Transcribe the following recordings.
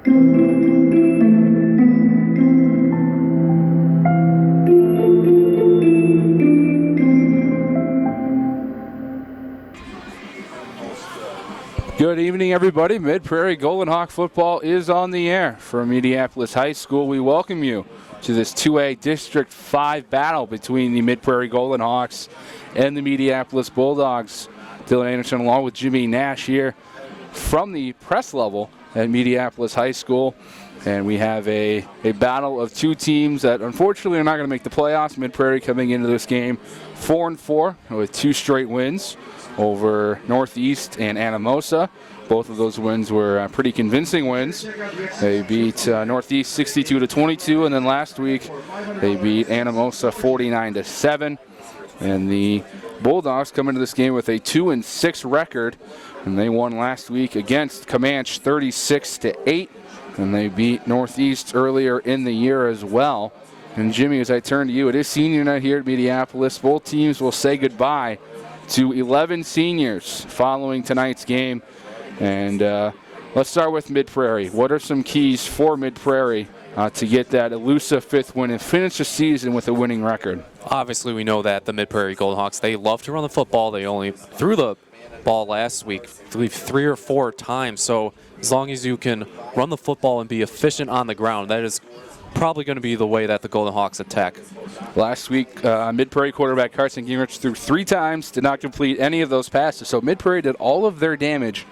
Good evening, everybody. Mid-Prairie Golden Hawk football is on the air from Mediapolis High School. We welcome you to this 2A District 5 battle between the Mid-Prairie Golden Hawks and the Mediapolis Bulldogs. Dylan Anderson along with Jimmy Nash here from the press level at Mediapolis High School. And we have a battle of two teams that unfortunately are not going to make the playoffs. Mid-Prairie coming into this game 4-4 with 2 straight wins over Northeast and Anamosa. Both of those wins were pretty convincing wins. They beat Northeast 62-22, and then last week they beat Anamosa 49-7. And the Bulldogs come into this game with a 2-6 record, and they won last week against Comanche 36-8, and they beat Northeast earlier in the year as well. And Jimmy, as I turn to you, it is senior night here at Mediapolis. Both teams will say goodbye to 11 seniors following tonight's game. And let's start with Mid-Prairie. What are some keys for Mid-Prairie to get that elusive 5th win and finish the season with a winning record? Obviously, we know that the Mid-Prairie Golden Hawks, they love to run the football. They only threw the ball last week, I believe 3 or 4 times. So as long as you can run the football and be efficient on the ground, that is probably going to be the way that the Golden Hawks attack. Last week, Mid-Prairie quarterback Carson Gingrich threw 3 times, did not complete any of those passes. So Mid-Prairie did all of their damage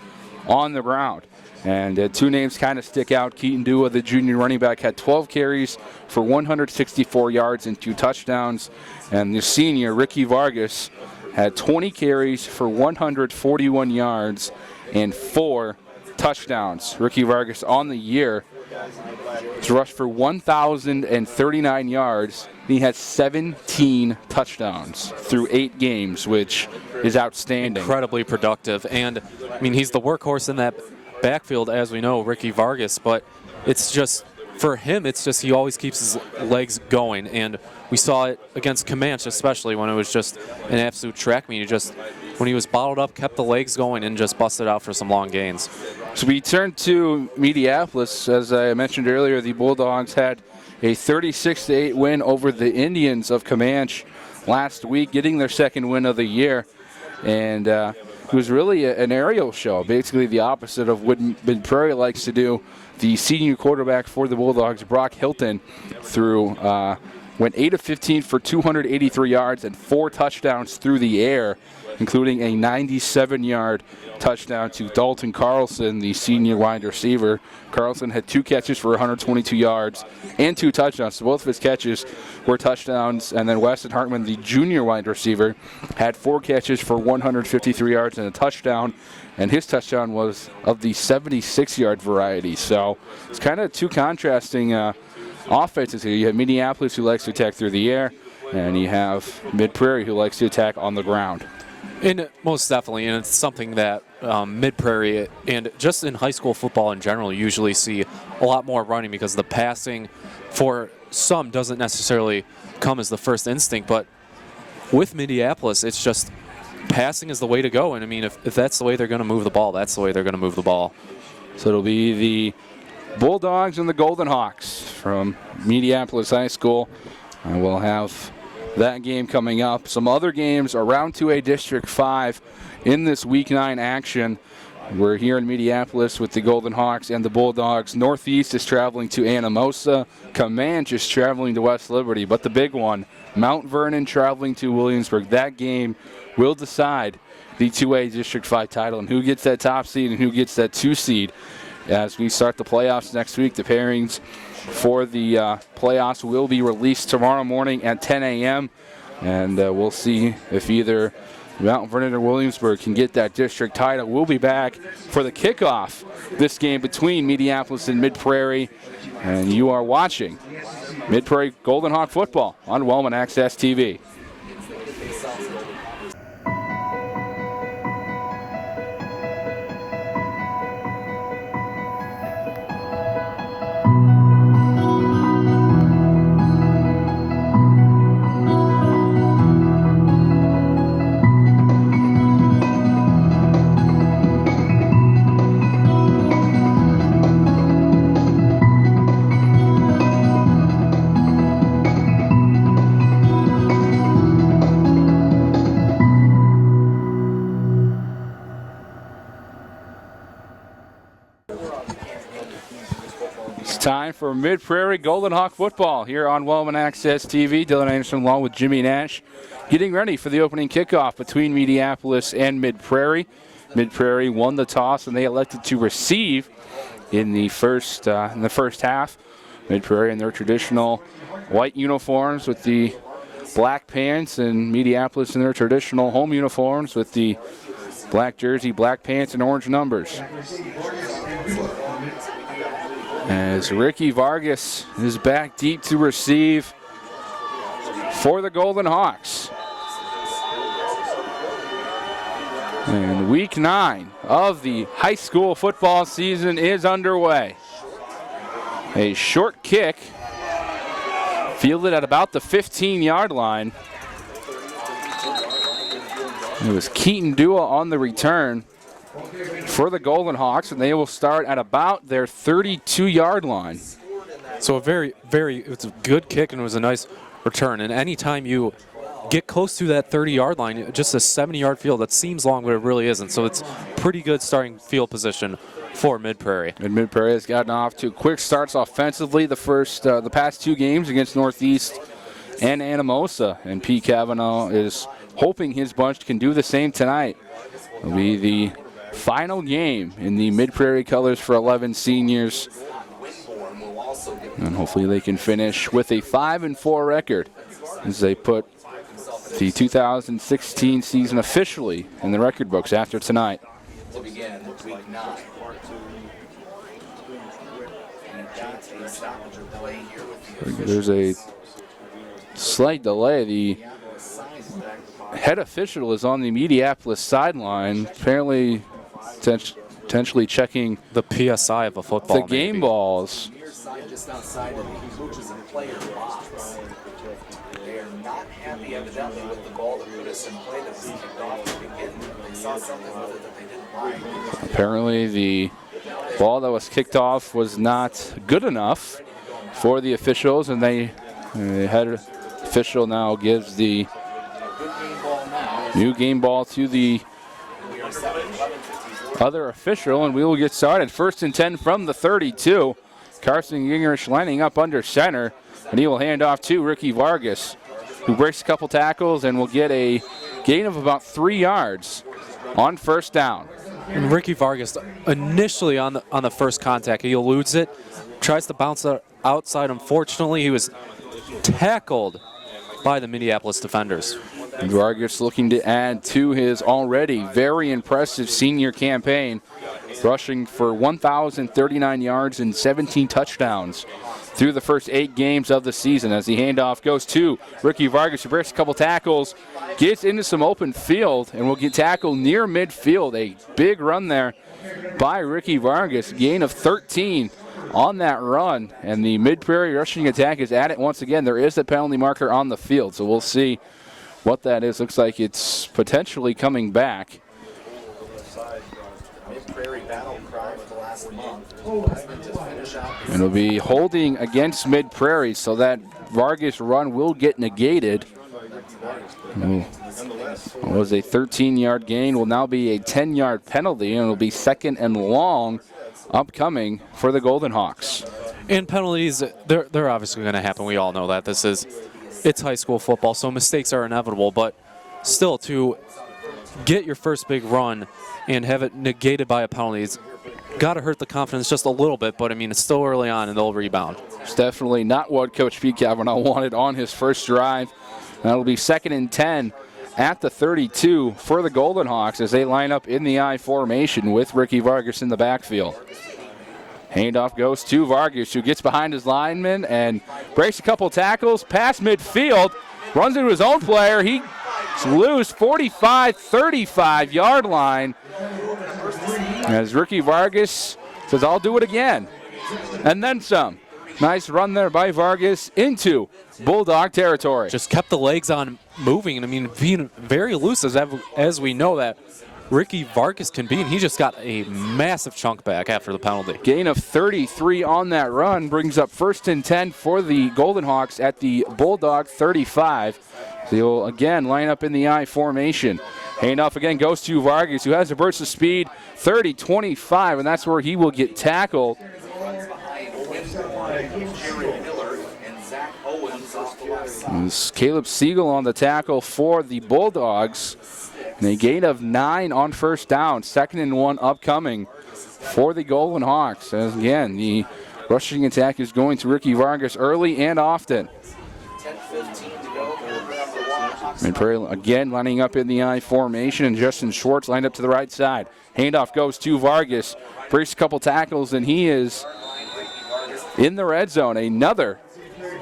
on the ground. And 2 names kind of stick out. Keaton Dua, the junior running back, had 12 carries for 164 yards and 2 touchdowns. And the senior, Ricky Vargas, had 20 carries for 141 yards and 4 touchdowns. Ricky Vargas on the year has rushed for 1,039 yards. He had 17 touchdowns through 8 games, which is outstanding. Incredibly productive. And, I mean, he's the workhorse in that backfield, as we know, Ricky Vargas. But it's just, for him, it's just he always keeps his legs going. And we saw it against Comanche, especially when it was just an absolute track meet. When he was bottled up, kept the legs going and just busted out for some long gains. So we turn to Mediapolis. As I mentioned earlier, the Bulldogs had a 36-8 win over the Indians of Comanche last week, getting their 2nd win of the year. And it was really an aerial show, basically the opposite of what Mid-Prairie likes to do. The senior quarterback for the Bulldogs, Brock Hilton, went 8 of 15 for 283 yards and 4 touchdowns through the air, including a 97-yard touchdown to Dalton Carlson, the senior wide receiver. Carlson had 2 catches for 122 yards and 2 touchdowns. So both of his catches were touchdowns. And then Weston Hartman, the junior wide receiver, had 4 catches for 153 yards and a touchdown. And his touchdown was of the 76-yard variety. So it's kind of 2 contrasting offenses here. You have Mediapolis, who likes to attack through the air, and you have Mid-Prairie, who likes to attack on the ground. And most definitely, and it's something that Mid-Prairie and just in high school football in general you usually see a lot more running, because the passing for some doesn't necessarily come as the first instinct. But with Mediapolis, it's just passing is the way to go. And I mean, if that's the way they're going to move the ball, that's the way they're going to move the ball. So it'll be the Bulldogs and the Golden Hawks from Mediapolis High School. And we'll have that game coming up. Some other games around 2A District 5 in this Week 9 action. We're here in Mediapolis with the Golden Hawks and the Bulldogs. Northeast is traveling to Anamosa. Comanche is traveling to West Liberty. But the big one, Mount Vernon traveling to Williamsburg. That game will decide the 2A District 5 title and who gets that top seed and who gets that 2 seed. As we start the playoffs next week, the pairings for the playoffs will be released tomorrow morning at 10 a.m. And we'll see if either Mount Vernon or Williamsburg can get that district title. We'll be back for the kickoff this game between Mediapolis and Mid-Prairie. And you are watching Mid-Prairie Golden Hawk football on Wellman Access TV. It's time for Mid-Prairie Golden Hawk football here on Wellman Access TV. Dylan Anderson along with Jimmy Nash getting ready for the opening kickoff between Mediapolis and Mid-Prairie. Mid-Prairie won the toss and they elected to receive in the first half. Mid-Prairie in their traditional white uniforms with the black pants, and Mediapolis in their traditional home uniforms with the black jersey, black pants, and orange numbers. As Ricky Vargas is back deep to receive for the Golden Hawks. And week 9 of the high school football season is underway. A short kick fielded at about the 15-yard line. It was Keaton Dua on the return for the Golden Hawks, and they will start at about their 32-yard line. So it's a good kick, and it was a nice return. And anytime you get close to that 30-yard line, just a 70-yard field, that seems long, but it really isn't. So it's pretty good starting field position for Mid-Prairie. And Mid-Prairie has gotten off to quick starts offensively the past 2 games against Northeast and Anamosa. And Pete Cavanaugh is hoping his bunch can do the same tonight. It'll be the final game in the Mid-Prairie colors for 11 seniors. And hopefully they can finish with a 5-4 record as they put the 2016 season officially in the record books after tonight. To begin week 9. There's a slight delay. The head official is on the Mediapolis sideline, apparently potentially checking the PSI of a football. The game balls. Just outside of the coaches and player box. They are not happy evidently with the ball that put us in play that was kicked off to begin. They saw something with it that they didn't like. Apparently the ball that was kicked off was not good enough for the officials, and the head official now gives the new game ball to the other official, and we will get started. 1st and 10 from the 32. Carson Gingrich lining up under center, and he will hand off to Ricky Vargas, who breaks a couple tackles and will get a gain of about 3 yards on 1st down. And Ricky Vargas initially on the first contact, he eludes it, tries to bounce it outside. Unfortunately, he was tackled by the Mediapolis defenders. And Vargas looking to add to his already very impressive senior campaign, rushing for 1,039 yards and 17 touchdowns through the first 8 games of the season. As the handoff goes to Ricky Vargas, who breaks a couple tackles, gets into some open field, and will get tackled near midfield. A big run there by Ricky Vargas, gain of 13 on that run, and the Mid-Prairie rushing attack is at it once again. There is a penalty marker on the field, so we'll see what that is. Looks like it's potentially coming back. Mid-Prairie battle cry for the last month. And it'll be holding against Mid-Prairie, so that Vargas run will get negated. It was a 13-yard gain, will now be a 10-yard penalty, and it'll be 2nd and long upcoming for the Golden Hawks. And penalties, they're obviously going to happen. We all know that. It's high school football, so mistakes are inevitable, but still, to get your first big run and have it negated by a penalty, it's got to hurt the confidence just a little bit, but I mean, it's still early on and they'll rebound. It's definitely not what Coach Pete Cavanaugh wanted on his first drive. That'll be 2nd and 10 at the 32 for the Golden Hawks as they line up in the I formation with Ricky Vargas in the backfield. Handoff goes to Vargas, who gets behind his lineman and breaks a couple tackles past midfield, runs into his own player. He's loose, 45-35 line. As Ricky Vargas says, I'll do it again. And then some. Nice run there by Vargas into Bulldog territory. Just kept the legs on moving, and I mean, being very elusive, as we know that Ricky Vargas can be, and he just got a massive chunk back after the penalty. Gain of 33 on that run brings up 1st and 10 for the Golden Hawks at the Bulldog 35. They'll again line up in the I formation. Handoff again goes to Vargas, who has a burst of speed, 30-25, and that's where he will get tackled. Jared Miller and Zach Owens off the left side. It's Caleb Siegel on the tackle for the Bulldogs. And a gain of 9 on first down. 2nd and 1 upcoming for the Golden Hawks. As again, the rushing attack is going to Ricky Vargas early and often. 10-15 to go. Quarter number 1. Mid-Prairie again lining up in the I formation, and Justin Schwartz lined up to the right side. Handoff goes to Vargas. Breaks a couple tackles, and he is in the red zone. Another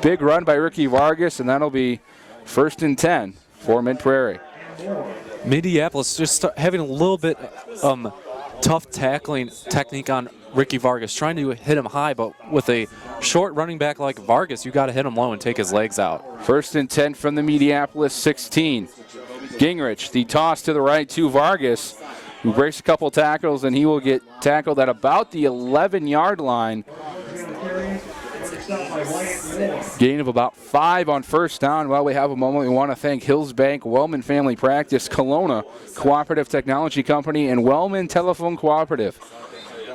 big run by Ricky Vargas, and that'll be 1st and 10 for Mid-Prairie. Mediapolis just having a little bit tough tackling technique on Ricky Vargas, trying to hit him high, but with a short running back like Vargas, you got to hit him low and take his legs out. 1st and 10 from the Mediapolis 16. Gingrich, the toss to the right to Vargas, who breaks a couple tackles, and he will get tackled at about the 11-yard line. Gain of about 5 on first down. While we have a moment, we want to thank Hillsbank, Wellman Family Practice, Kelowna Cooperative Technology Company, and Wellman Telephone Cooperative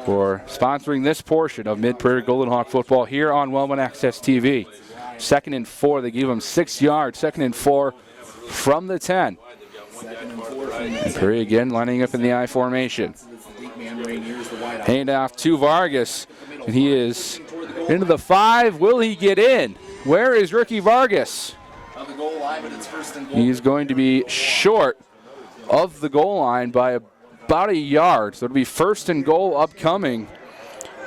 for sponsoring this portion of Mid-Prairie Golden Hawk football here on Wellman Access TV. 2nd and 4. They give him 6 yards. 2nd and 4 from the 10. Mid-Prairie again lining up in the I formation. Handoff to Vargas, and he is into the 5. Will he get in? Where is Ricky Vargas? He's going to be short of the goal line by about a yard. So it'll be 1st and goal upcoming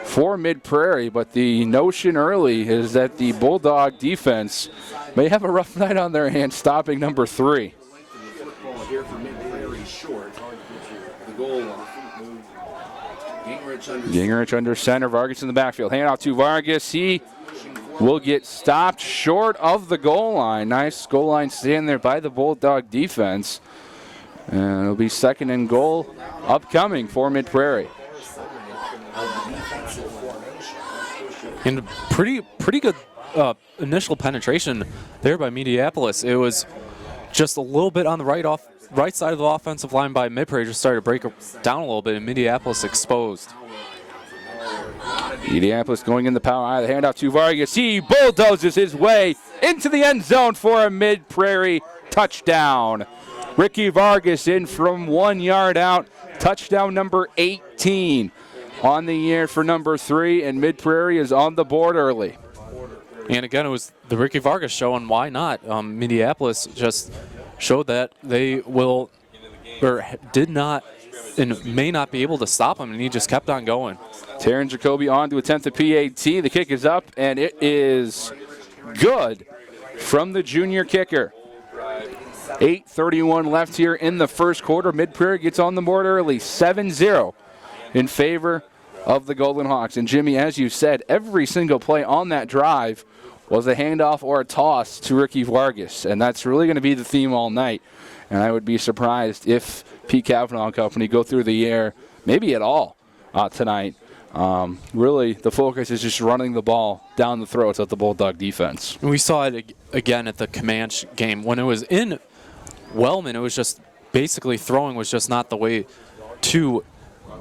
for Mid-Prairie. But the notion early is that the Bulldog defense may have a rough night on their hands stopping number 3. Gingrich under center, Vargas in the backfield. Hand out to Vargas. He will get stopped short of the goal line. Nice goal line stand there by the Bulldog defense. And it'll be 2nd and goal upcoming for Mid-Prairie. And pretty good initial penetration there by Mediapolis. It was just a little bit on the right side of the offensive line by Mid-Prairie, just started to break down a little bit, and Mediapolis exposed. Mediapolis going in the power eye. The handoff to Vargas. He bulldozes his way into the end zone for a Mid-Prairie touchdown. Ricky Vargas in from 1 yard out. Touchdown number 18 on the year for number 3, and Mid-Prairie is on the board early. And again, it was the Ricky Vargas show, and why not? Mediapolis just showed that they will, or did not, and may not be able to stop him, and he just kept on going. Taryn Jacoby on to attempt the PAT. The kick is up, and it is good from the junior kicker. 8:31 left here in the first quarter. Mid-Prairie gets on the board early, 7-0 in favor of the Golden Hawks. And Jimmy, as you said, every single play on that drive was a handoff or a toss to Ricky Vargas, and that's really going to be the theme all night. And I would be surprised if Pete Cavanaugh and company go through the air, maybe at all, tonight. Really, the focus is just running the ball down the throats of the Bulldog defense. And we saw it again at the Comanche game. When it was in Wellman, it was just basically throwing was just not the way to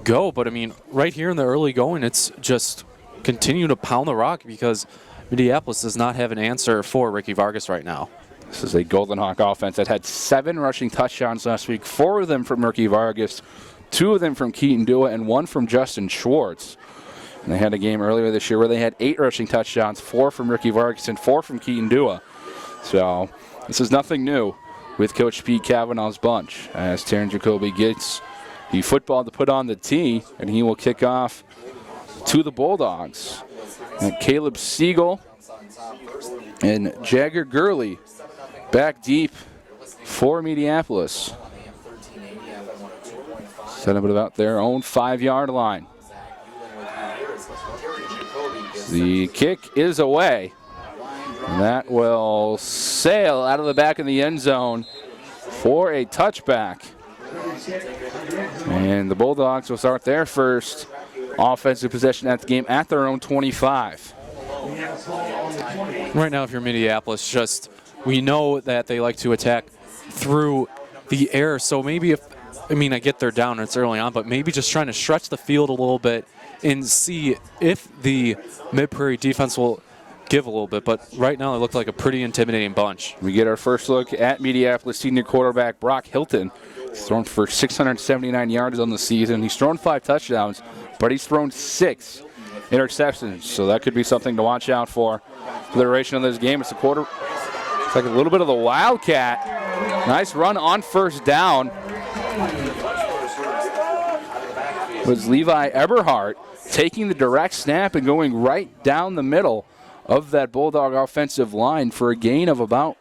go. But, I mean, right here in the early going, it's just continue to pound the rock because Mediapolis does not have an answer for Ricky Vargas right now. This is a Golden Hawk offense that had 7 rushing touchdowns last week, 4 of them from Ricky Vargas, 2 of them from Keaton Dua, and 1 from Justin Schwartz. And they had a game earlier this year where they had 8 rushing touchdowns, 4 from Ricky Vargas and 4 from Keaton Dua. So this is nothing new with Coach Pete Cavanaugh's bunch, as Taryn Jacoby gets the football to put on the tee, and he will kick off to the Bulldogs. And Caleb Siegel and Jagger Gurley back deep for Mediapolis. Set up at about their own 5-yard line. The kick is away. And that will sail out of the back of the end zone for a touchback. And the Bulldogs will start their first offensive possession at the game at their own 25. Right now, if you're Mediapolis, we know that they like to attack through the air. So maybe I get they're down, it's early on, but maybe just trying to stretch the field a little bit and see if the Mid-Prairie defense will give a little bit. But right now, they look like a pretty intimidating bunch. We get our first look at Mediapolis senior quarterback Brock Hilton. He's thrown for 679 yards on the season. He's thrown 5 touchdowns, but he's thrown 6 interceptions. So that could be something to watch out for the duration of this game. It's like a little bit of the Wildcat. Nice run on first down. It was Levi Eberhardt taking the direct snap and going right down the middle of that Bulldog offensive line for a gain of about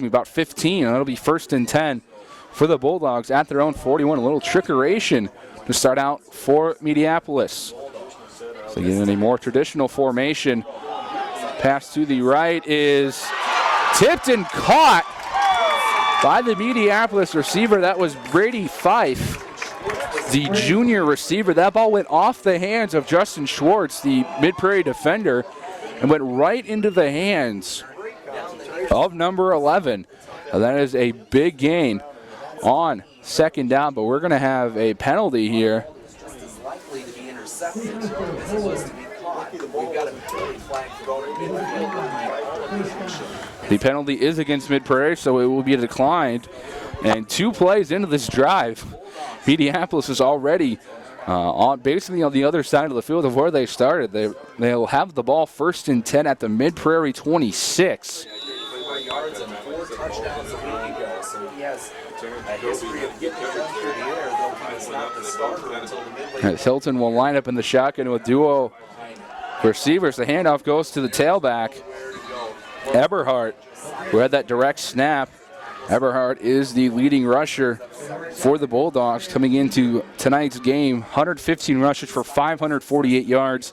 about 15. And that'll be 1st and 10 for the Bulldogs at their own 41. A little trickeration to start out for Mediapolis. So getting a more traditional formation. Pass to the right is tipped and caught by the Mediapolis receiver. That was Brady Fife, the junior receiver. That ball went off the hands of Justin Schwartz, the Mid-Prairie defender, and went right into the hands of number 11. Now that is a big gain on 2nd down, but we're going to have a penalty here. Likely to be intercepted as opposed to be caught. We've got a penalty flag thrown at midfield. The penalty is against Mid-Prairie, so it will be declined. And 2 plays into this drive, Mediapolis is already basically on the other side of the field of where they started. They'll have the ball 1st and 10 at the Mid-Prairie 26. Yards and 4 touchdowns a week ago, so he has a history of getting it done through the air, though he was not the starter until the midway. As Hilton will line up in the shotgun with duo receivers. The handoff goes to the tailback, Eberhardt, who had that direct snap. Eberhardt is the leading rusher for the Bulldogs coming into tonight's game. 115 rushes for 548 yards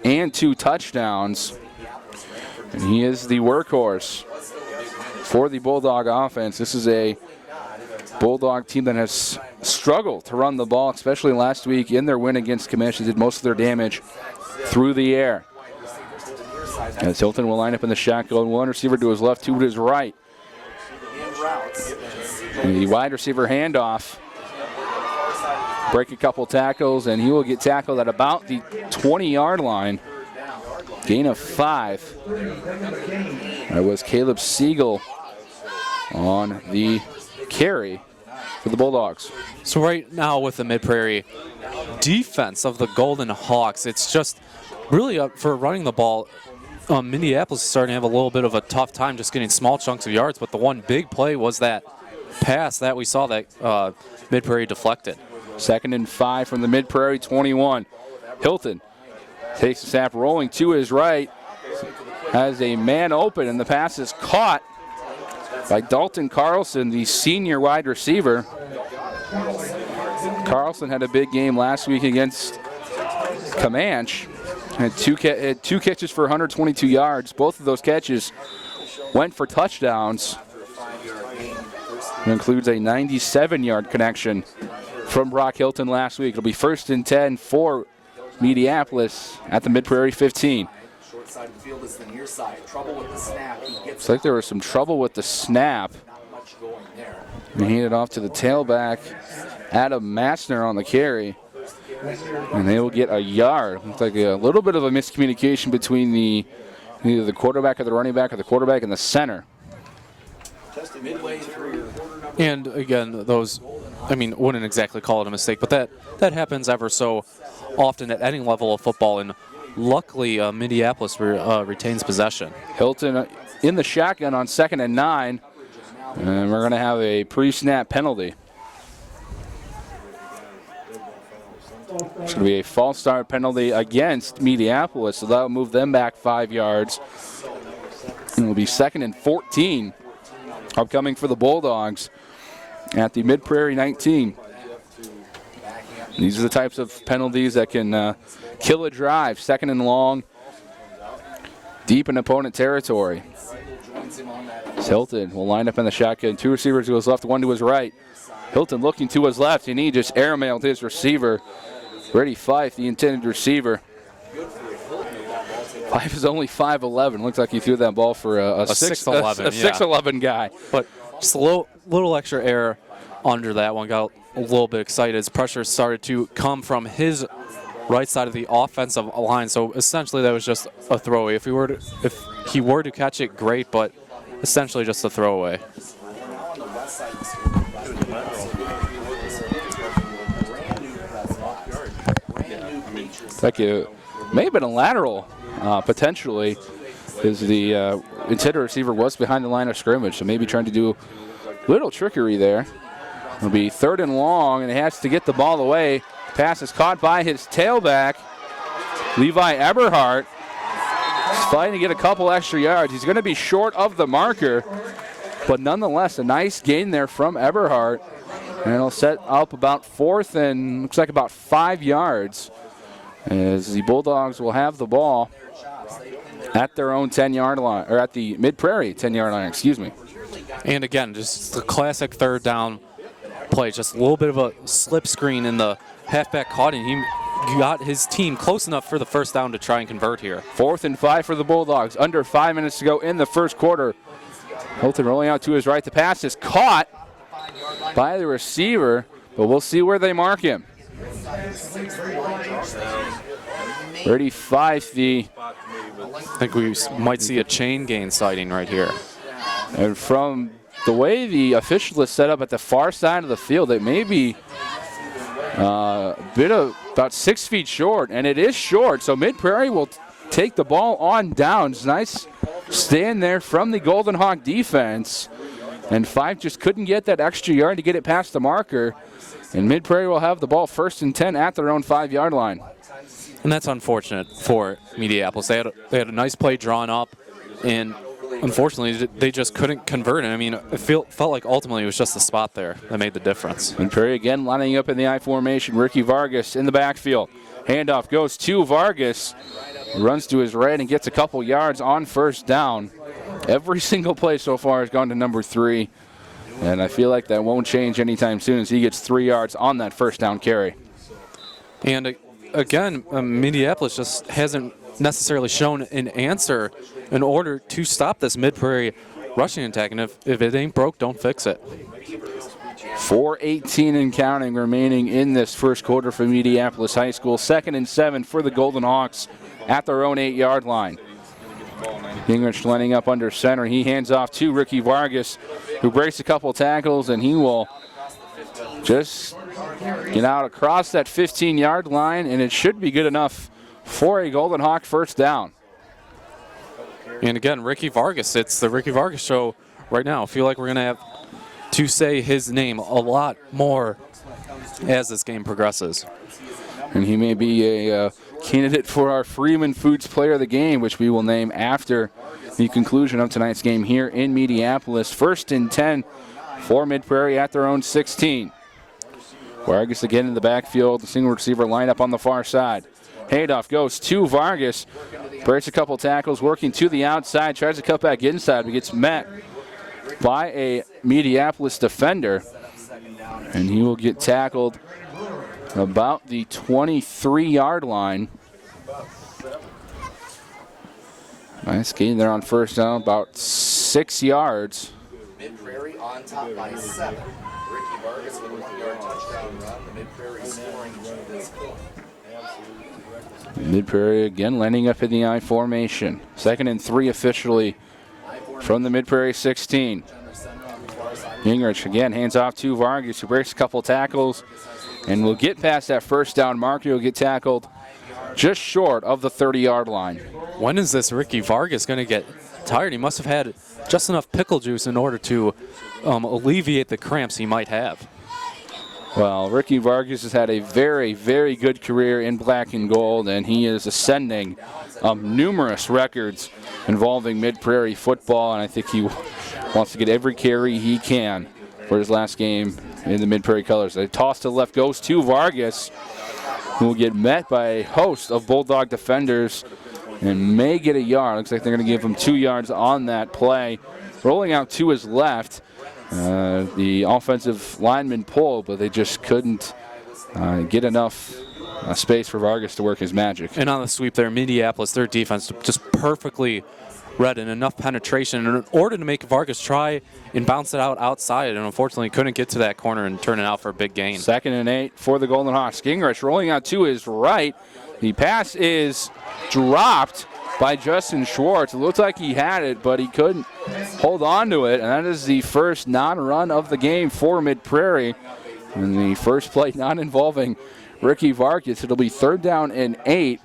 and 2 touchdowns. And he is the workhorse for the Bulldog offense. This is a Bulldog team that has struggled to run the ball, especially last week in their win against Comanche. Did most of their damage through the air. As Hilton will line up in the shotgun, 1 receiver to his left, 2 to his right. And the wide receiver handoff. Break a couple tackles, and he will get tackled at about the 20-yard line. Gain of 5. That was Caleb Siegel on the carry for the Bulldogs. So right now with the Mid-Prairie defense of the Golden Hawks, it's just really for running the ball. Minneapolis is starting to have a little bit of a tough time just getting small chunks of yards, but the one big play was that pass that we saw that Mid-Prairie deflected. 2nd and 5 from the Mid-Prairie 21. Hilton takes the snap, rolling to his right, has a man open, and the pass is caught by Dalton Carlson, the senior wide receiver. Carlson had a big game last week against Comanche. Had two catches for 122 yards. Both of those catches went for touchdowns. It includes a 97-yard connection from Brock Hilton last week. It'll be 1st and 10 for Mediapolis at the Mid-Prairie 15. Looks like there was some trouble with the snap. And handed off to the tailback, Adam Massner on the carry. And they will get a yard. Looks like a little bit of a miscommunication between either the quarterback or the running back or the quarterback and the center. And again, wouldn't exactly call it a mistake, but that happens ever so often at any level of football, and luckily Minneapolis retains possession. Hilton in the shotgun on 2nd and 9, and we're going to have a pre-snap penalty. It's going to be a false start penalty against Mediapolis, so that will move them back 5 yards. And it will be 2nd and 14 upcoming for the Bulldogs at the Mid-Prairie 19. These are the types of penalties that can kill a drive. 2nd and long, deep in opponent territory. Hilton will line up in the shotgun. 2 receivers to his left, 1 to his right. Hilton looking to his left, and he just airmailed his receiver. Brady Fife, the intended receiver. Fife is only 5'11". Looks like he threw that ball for a 6'11", 6'11" guy. But just a little extra air under that one. Got a little bit excited as pressure started to come from his right side of the offensive line. So essentially that was just a throwaway. If he were to catch it, great, but essentially just a throwaway. Like it may have been a lateral, potentially, because the intended receiver was behind the line of scrimmage, so maybe trying to do a little trickery there. It'll be 3rd and long, and he has to get the ball away. Pass is caught by his tailback, Levi Eberhardt. He's fighting to get a couple extra yards. He's going to be short of the marker, but nonetheless, a nice gain there from Eberhardt. And it'll set up about 4th and looks like about 5 yards, as the Bulldogs will have the ball at their own 10-yard line, or at the Mid-Prairie 10-yard line, excuse me. And again, just the classic 3rd down play, just a little bit of a slip screen, and the halfback caught, and he got his team close enough for the 1st down to try and convert here. 4th and 5 for the Bulldogs. Under 5 minutes to go in the first quarter. Hilton rolling out to his right. The pass is caught by the receiver, but we'll see where they mark him. 35, I think we might see a chain gain sighting right here. And from the way the official is set up at the far side of the field, it may be a bit of about 6 feet short, and it is short, so Mid-Prairie will take the ball on downs. Nice stand there from the Golden Hawk defense, and 5 just couldn't get that extra yard to get it past the marker, and Mid-Prairie will have the ball 1st and 10 at their own 5-yard line. And that's unfortunate for Mediapolis. They had a nice play drawn up, and unfortunately they just couldn't convert it. I mean, it felt like ultimately it was just the spot there that made the difference. Mid-Prairie again lining up in the I formation. Ricky Vargas in the backfield. Handoff goes to Vargas. Runs to his right and gets a couple yards on 1st down. Every single play so far has gone to number 3. And I feel like that won't change anytime soon as he gets 3 yards on that 1st down carry. And again, Mediapolis just hasn't necessarily shown an answer in order to stop this Mid-Prairie rushing attack. And if it ain't broke, don't fix it. 4:18 and counting remaining in this first quarter for Mediapolis High School. 2nd and 7 for the Golden Hawks at their own 8-yard line. Gingrich lining up under center. He hands off to Ricky Vargas, who breaks a couple tackles, and he will just get out across that 15-yard line, and it should be good enough for a Golden Hawk 1st down. And again, Ricky Vargas. It's the Ricky Vargas show right now. I feel like we're going to have to say his name a lot more as this game progresses. And he may be a candidate for our Freeman Foods Player of the Game, which we will name after the conclusion of tonight's game here in Mediapolis. 1st and 10 for Mid-Prairie at their own 16. Vargas again in the backfield, the single receiver lineup on the far side. Handoff goes to Vargas, breaks a couple tackles, working to the outside, tries to cut back inside, but gets met by a Mediapolis defender, and he will get tackled about the 23-yard line. Nice gain there on 1st down, about 6 yards. Mid-Prairie on top by 7. Ricky Vargas with a 1-yard touchdown run. The Mid-Prairie scoring to this point. Mid-Prairie again lining up in the I formation. 2nd and 3 officially from the Mid-Prairie 16. Gingrich again hands off to Vargas, who breaks a couple tackles and will get past that 1st down mark. He'll get tackled just short of the 30-yard line. When is this Ricky Vargas going to get tired? He must have had just enough pickle juice in order to alleviate the cramps he might have. Well, Ricky Vargas has had a very, very good career in black and gold, and he is ascending numerous records involving Mid-Prairie football, and I think he wants to get every carry he can for his last game in the Mid-Prairie colors. A toss to the left goes to Vargas, who will get met by a host of Bulldog defenders and may get a yard. Looks like they're going to give him 2 yards on that play. Rolling out to his left, the offensive lineman pulled, but they just couldn't get enough space for Vargas to work his magic. And on the sweep there, Mediapolis, their defense just perfectly read and enough penetration in order to make Vargas try and bounce it out outside, and unfortunately couldn't get to that corner and turn it out for a big gain. 2nd and 8 for the Golden Hawks. Gingrich rolling out to his right. The pass is dropped by Justin Schwartz. It looked like he had it, but he couldn't hold on to it, and that is the first non-run of the game for Mid-Prairie. And the first play not involving Ricky Vargas. It'll be 3rd down and 8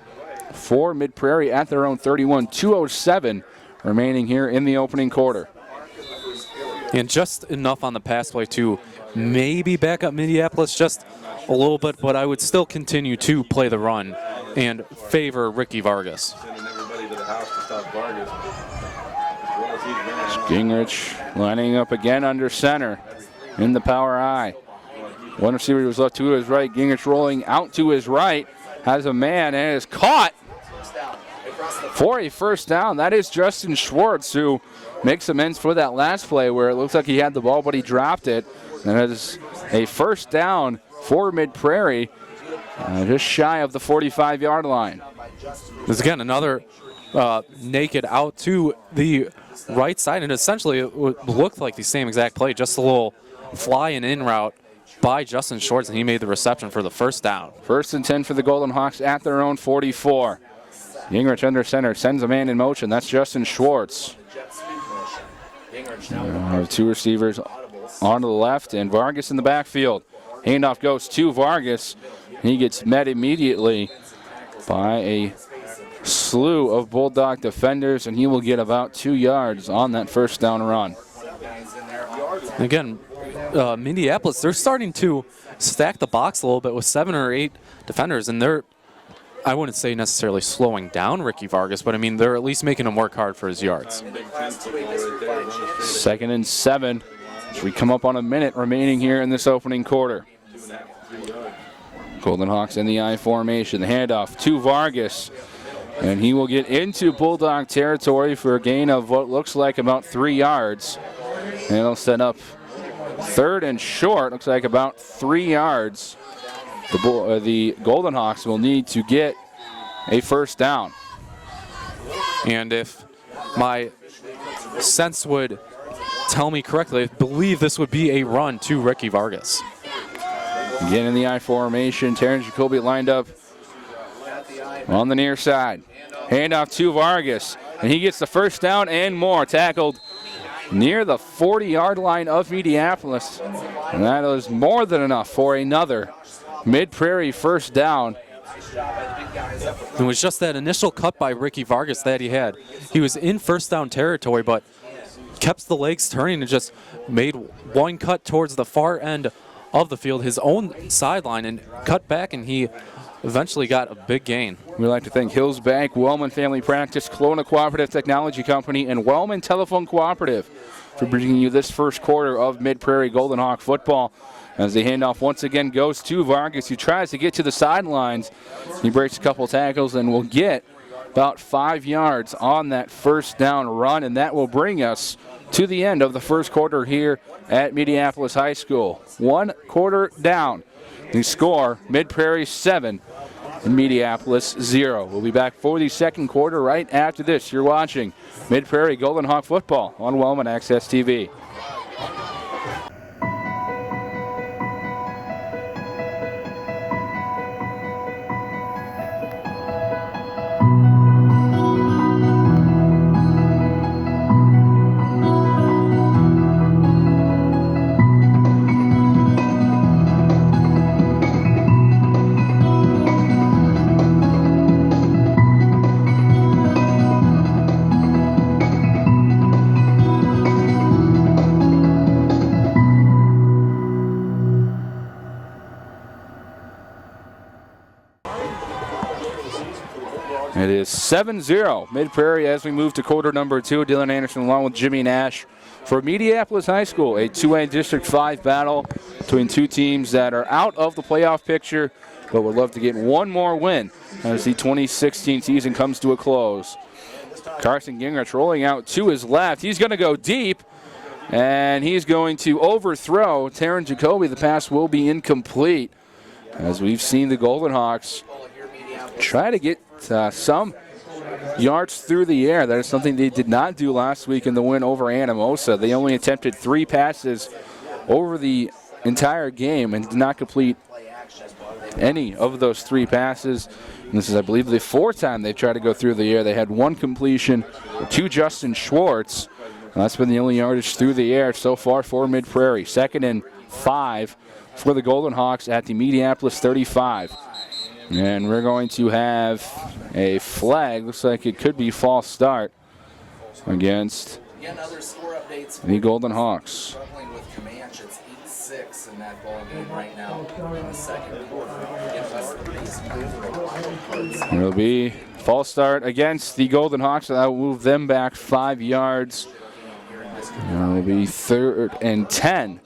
for Mid-Prairie at their own 31. 2:07 remaining here in the opening quarter. And just enough on the pass play to maybe back up Mediapolis just a little bit, but I would still continue to play the run and favor Ricky Vargas. Gingrich lining up again under center in the power I. One receiver was left to his right. Gingrich rolling out to his right. Has a man and is caught for a first down. That is Justin Schwartz, who makes amends for that last play where it looks like he had the ball, but he dropped it. And it is a first down for Mid-Prairie, just shy of the 45-yard line. There's again another naked out to the right side, and essentially it looked like the same exact play, just a little fly and in route by Justin Schwartz, and he made the reception for the first down. 1st and 10 for the Golden Hawks at their own 44. Gingrich under center sends a man in motion. That's Justin Schwartz. Two receivers on to the left, and Vargas in the backfield. Handoff goes to Vargas. He gets met immediately by a slew of Bulldog defenders, and he will get about 2 yards on that first down run. Again, Mediapolis, they're starting to stack the box a little bit with 7 or 8 defenders, and they're, I wouldn't say necessarily slowing down Ricky Vargas, but I mean, they're at least making him work hard for his yards. 2nd and 7. As we come up on a minute remaining here in this opening quarter. Golden Hawks in the I formation. The handoff to Vargas. And he will get into Bulldog territory for a gain of what looks like about 3 yards. And it'll set up 3rd and short. Looks like about 3 yards. The Golden Hawks will need to get a first down. And if my sense would tell me correctly, I believe this would be a run to Ricky Vargas. Again in the I formation, Terrence Jacoby lined up on the near side. Handoff to Vargas, and he gets the first down and more. Tackled near the 40-yard line of Mediapolis, and that is more than enough for another Mid-Prairie first down. It was just that initial cut by Ricky Vargas that he had. He was in first down territory, but kept the legs turning and just made one cut towards the far end of the field, his own sideline, and cut back, and he eventually got a big gain. We'd like to thank Hills Bank, Wellman Family Practice, Kelowna Cooperative Technology Company, and Wellman Telephone Cooperative for bringing you this first quarter of Mid-Prairie Golden Hawk football. As the handoff once again goes to Vargas, who tries to get to the sidelines. He breaks a couple tackles and will get about 5 yards on that first down run, and that will bring us to the end of the first quarter here at Mediapolis High School. 1 quarter down. The score, Mid-Prairie 7 and Mediapolis 0. We'll be back for the second quarter right after this. You're watching Mid-Prairie Golden Hawk football on Wellman Access TV. It is 7-0 Mid-Prairie as we move to quarter number 2. Dylan Anderson along with Jimmy Nash for Mediapolis High School, a 2A District 5 battle between two teams that are out of the playoff picture, but would love to get one more win as the 2016 season comes to a close. Carson Gingrich rolling out to his left. He's going to go deep, and he's going to overthrow Taryn Jacoby. The pass will be incomplete, as we've seen the Golden Hawks try to get some yards through the air. That is something they did not do last week in the win over Anamosa. They only attempted 3 passes over the entire game and did not complete any of those 3 passes. And this is, I believe, the 4th time they've tried to go through the air. They had 1 completion to Justin Schwartz. And that's been the only yardage through the air so far for Mid-Prairie. 2nd and 5 for the Golden Hawks at the Mediapolis 35. And we're going to have a flag. Looks like it could be false start against the Golden Hawks. Struggling with Comanche. It's 8-6 in that ball game right now in the second quarter. It'll be false start against the Golden Hawks. That will move them back 5 yards. It'll be 3rd and 10.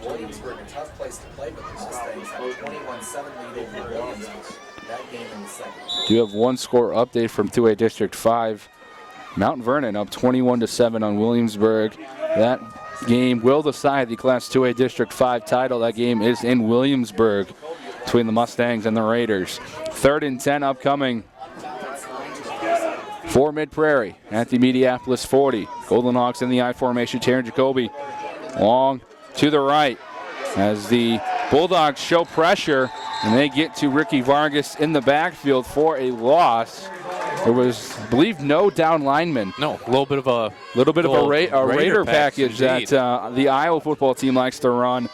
Williamsburg, a tough place to play, but the Mustangs have a 21-7 lead over Williamsburg. That game in the second. Do have one score update from 2A District 5. Mount Vernon up 21-7 on Williamsburg. That game will decide the Class 2A District 5 title. That game is in Williamsburg between the Mustangs and the Raiders. 3rd and 10 upcoming for Mid-Prairie at the Mediapolis 40. Golden Hawks in the I formation. Taryn Jacoby long to the right as the Bulldogs show pressure, and they get to Ricky Vargas in the backfield for a loss. There was, I believe, no down lineman. No, a little bit of a Raider package that the Iowa football team likes to run.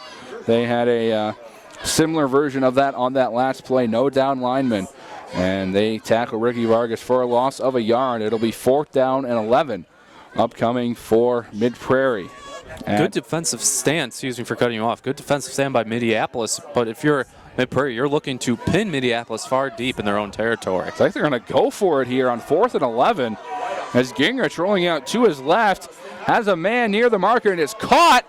They had a similar version of that on that last play. No down lineman, and they tackle Ricky Vargas for a loss of a yard. It'll be 4th down and 11 upcoming for Mid-Prairie. Good defensive stand, excuse me for cutting you off. Good defensive stand by Mediapolis, but if you're Mid-Prairie, you're looking to pin Mediapolis far deep in their own territory. It's like they're going to go for it here on 4th and 11 as Gingrich rolling out to his left has a man near the marker and is caught.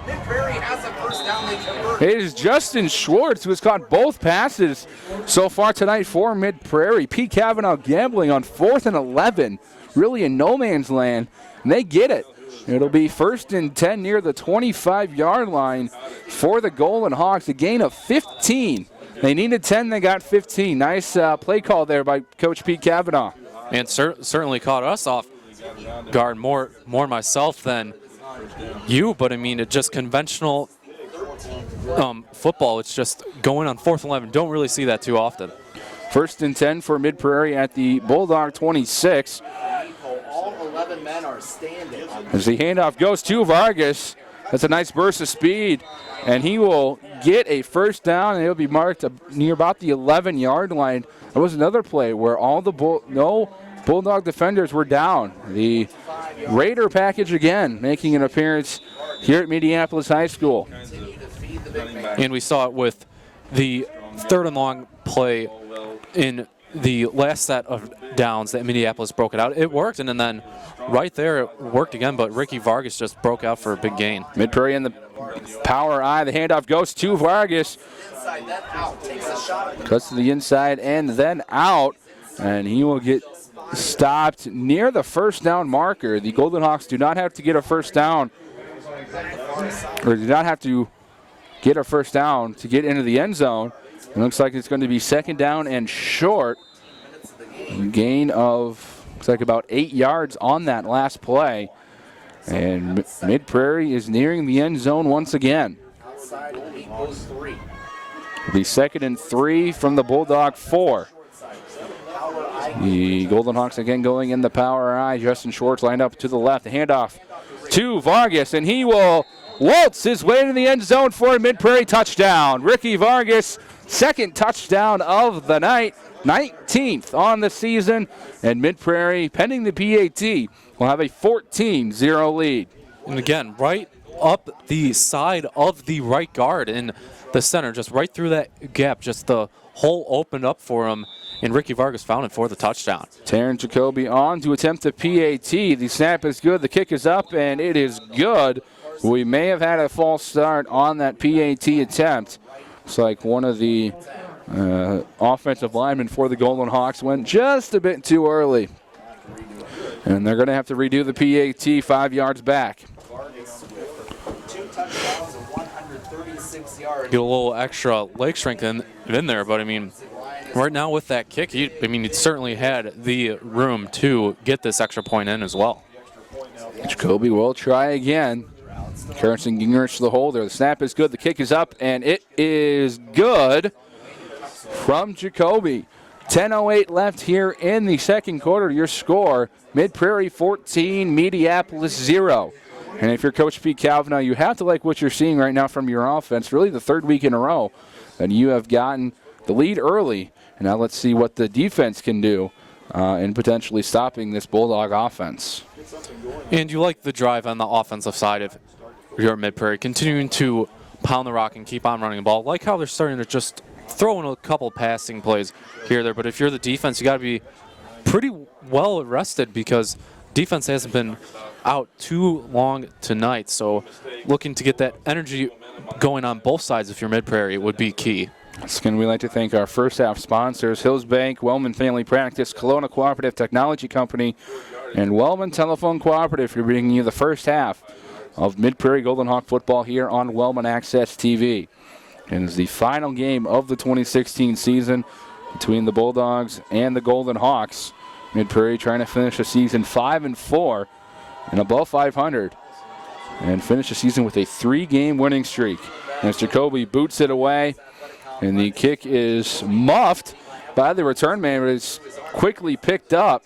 Mid-Prairie has a first down. They convert. It is Justin Schwartz who has caught both passes so far tonight for Mid-Prairie. Pete Cavanaugh gambling on 4th and 11, really in no man's land, and they get it. It'll be 1st and 10 near the 25-yard line for the Golden Hawks, a gain of 15. They needed 10, they got 15. Nice play call there by Coach Pete Cavanaugh. And certainly caught us off guard, more myself than you, but I mean, it's just conventional football. It's just going on 4th and 11. Don't really see that too often. 1st and 10 for Mid-Prairie at the Bulldog 26. All 11 men are standing. As the handoff goes to Vargas, that's a nice burst of speed, and he will get a first down, and he'll be marked near about the 11-yard line. There was another play where all the Bulldog defenders were down. The Raider package again making an appearance here at Mediapolis High School. And we saw it with the 3rd and long play in the last set of downs that Mediapolis broke it out. It worked, and then right there it worked again, but Ricky Vargas just broke out for a big gain. Mid-Prairie in the power eye. The handoff goes to Vargas. Cuts to the inside and then out, and he will get stopped near the first down marker. The Golden Hawks do not have to get a first down, or do not have to get a first down to get into the end zone. It looks like it's going to be 2nd down and short. Gain of, looks like about 8 yards on that last play. And Mid-Prairie is nearing the end zone once again. It'll be 2nd and 3 from the Bulldog 4. The Golden Hawks again going in the power eye. Justin Schwartz lined up to the left. The handoff to Vargas, and he will waltz his way into the end zone for a Mid-Prairie touchdown. Ricky Vargas, 2nd touchdown of the night, 19th on the season, and Mid-Prairie, pending the PAT, will have a 14-0 lead. And again, right up the side of the right guard in the center, just right through that gap, just the hole opened up for him, and Ricky Vargas found it for the touchdown. Taryn Jacoby on to attempt the PAT. The snap is good, the kick is up, and it is good. We may have had a false start on that PAT attempt. Looks like one of the offensive linemen for the Golden Hawks went just a bit too early. And they're going to have to redo the PAT 5 yards back. Get a little extra leg strength in there, but I mean, Right now with that kick, he certainly had the room to get this extra point in as well. Jacoby will try again. Carson Gingrich to the holder. The snap is good. The kick is up, and it is good from Jacoby. 10:08 left here in the second quarter. Your score, Mid-Prairie 14, Mediapolis 0. And if you're Coach Pete Kavanaugh, you have to like what you're seeing right now from your offense. Really the third week in a row that you have gotten the lead early. And now let's see what the defense can do in potentially stopping this Bulldog offense. And you like the drive on the offensive side of your Mid-Prairie, continuing to pound the rock and keep on running the ball. Like how they're starting to just throw in a couple passing plays here or there. But if you're the defense, you got to be pretty well rested because defense hasn't been out too long tonight. So looking to get that energy going on both sides if you're Mid-Prairie would be key. Again, we'd like to thank our first half sponsors, Hills Bank, Wellman Family Practice, Kelowna Cooperative Technology Company, and Wellman Telephone Cooperative for bringing you the first half of Mid-Prairie Golden Hawk football here on Wellman Access TV. And it's the final game of the 2016 season between the Bulldogs and the Golden Hawks. Mid-Prairie trying to finish the season 5-4 and above 500 and finish the season with a 3-game winning streak. As Jacoby boots it away, and the kick is muffed by the return man, but it's quickly picked up,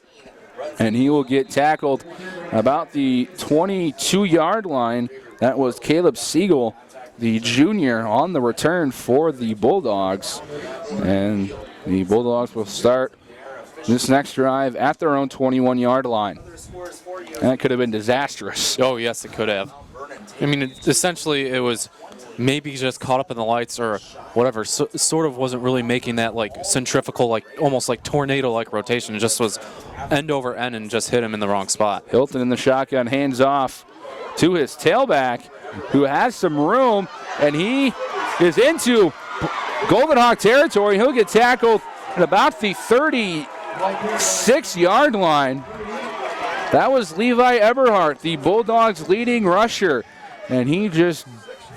and he will get tackled about the 22-yard line. That was Caleb Siegel, the junior, on the return for the Bulldogs. And the Bulldogs will start this next drive at their own 21-yard line. That could have been disastrous. Oh, yes, it could have. Essentially, it was maybe just caught up in the lights or whatever. Sort of wasn't really making that centrifugal, almost like tornado-like rotation. It just was end over end and just hit him in the wrong spot. Hilton in the shotgun, hands off to his tailback, who has some room, and he is into Golden Hawk territory. He'll get tackled at about the 36-yard line. That was Levi Eberhardt, the Bulldogs' leading rusher, and he just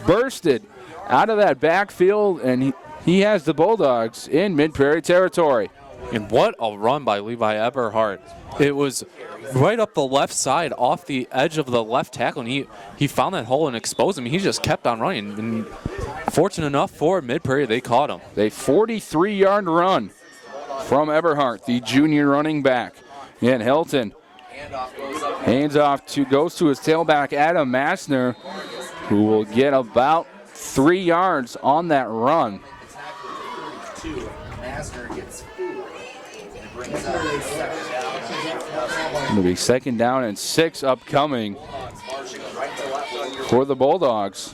bursted out of that backfield, and he has the Bulldogs in Mid-Prairie territory. And what a run by Levi Eberhardt. It was right up the left side off the edge of the left tackle, and he found that hole and exposed him. He just kept on running, and fortunate enough for Mid-Prairie, they caught him. A 43-yard run from Eberhardt, the junior running back. And Hilton goes to his tailback, Adam Massner, who will get about 3 yards on that run. It'll be 2nd down and 6 upcoming for the Bulldogs.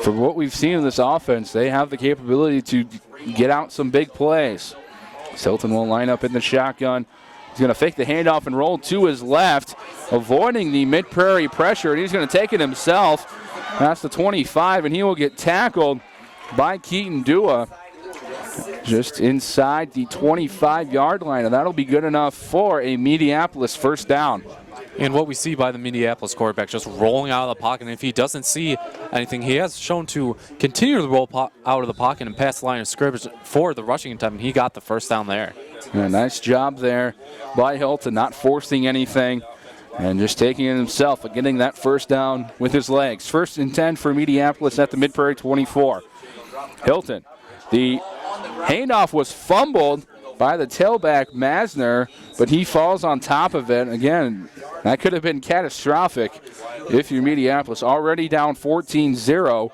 For what we've seen in this offense, they have the capability to get out some big plays. Hilton will line up in the shotgun. He's going to fake the handoff and roll to his left, avoiding the Mid-Prairie pressure, and he's going to take it himself. That's the 25, and he will get tackled by Keaton Dua just inside the 25-yard line, and that'll be good enough for a Mediapolis first down. And what we see by the Mediapolis quarterback just rolling out of the pocket, and if he doesn't see anything, he has shown to continue to roll out of the pocket and pass the line of scrimmage for the rushing attempt, and he got the first down there. Yeah, nice job there by Hilton, not forcing anything and just taking it himself and getting that first down with his legs. 1st and 10 for Mediapolis at the Mid-Prairie 24. Hilton, the handoff was fumbled by the tailback, Masner, but he falls on top of it. Again, that could have been catastrophic if you're Mediapolis already down 14-0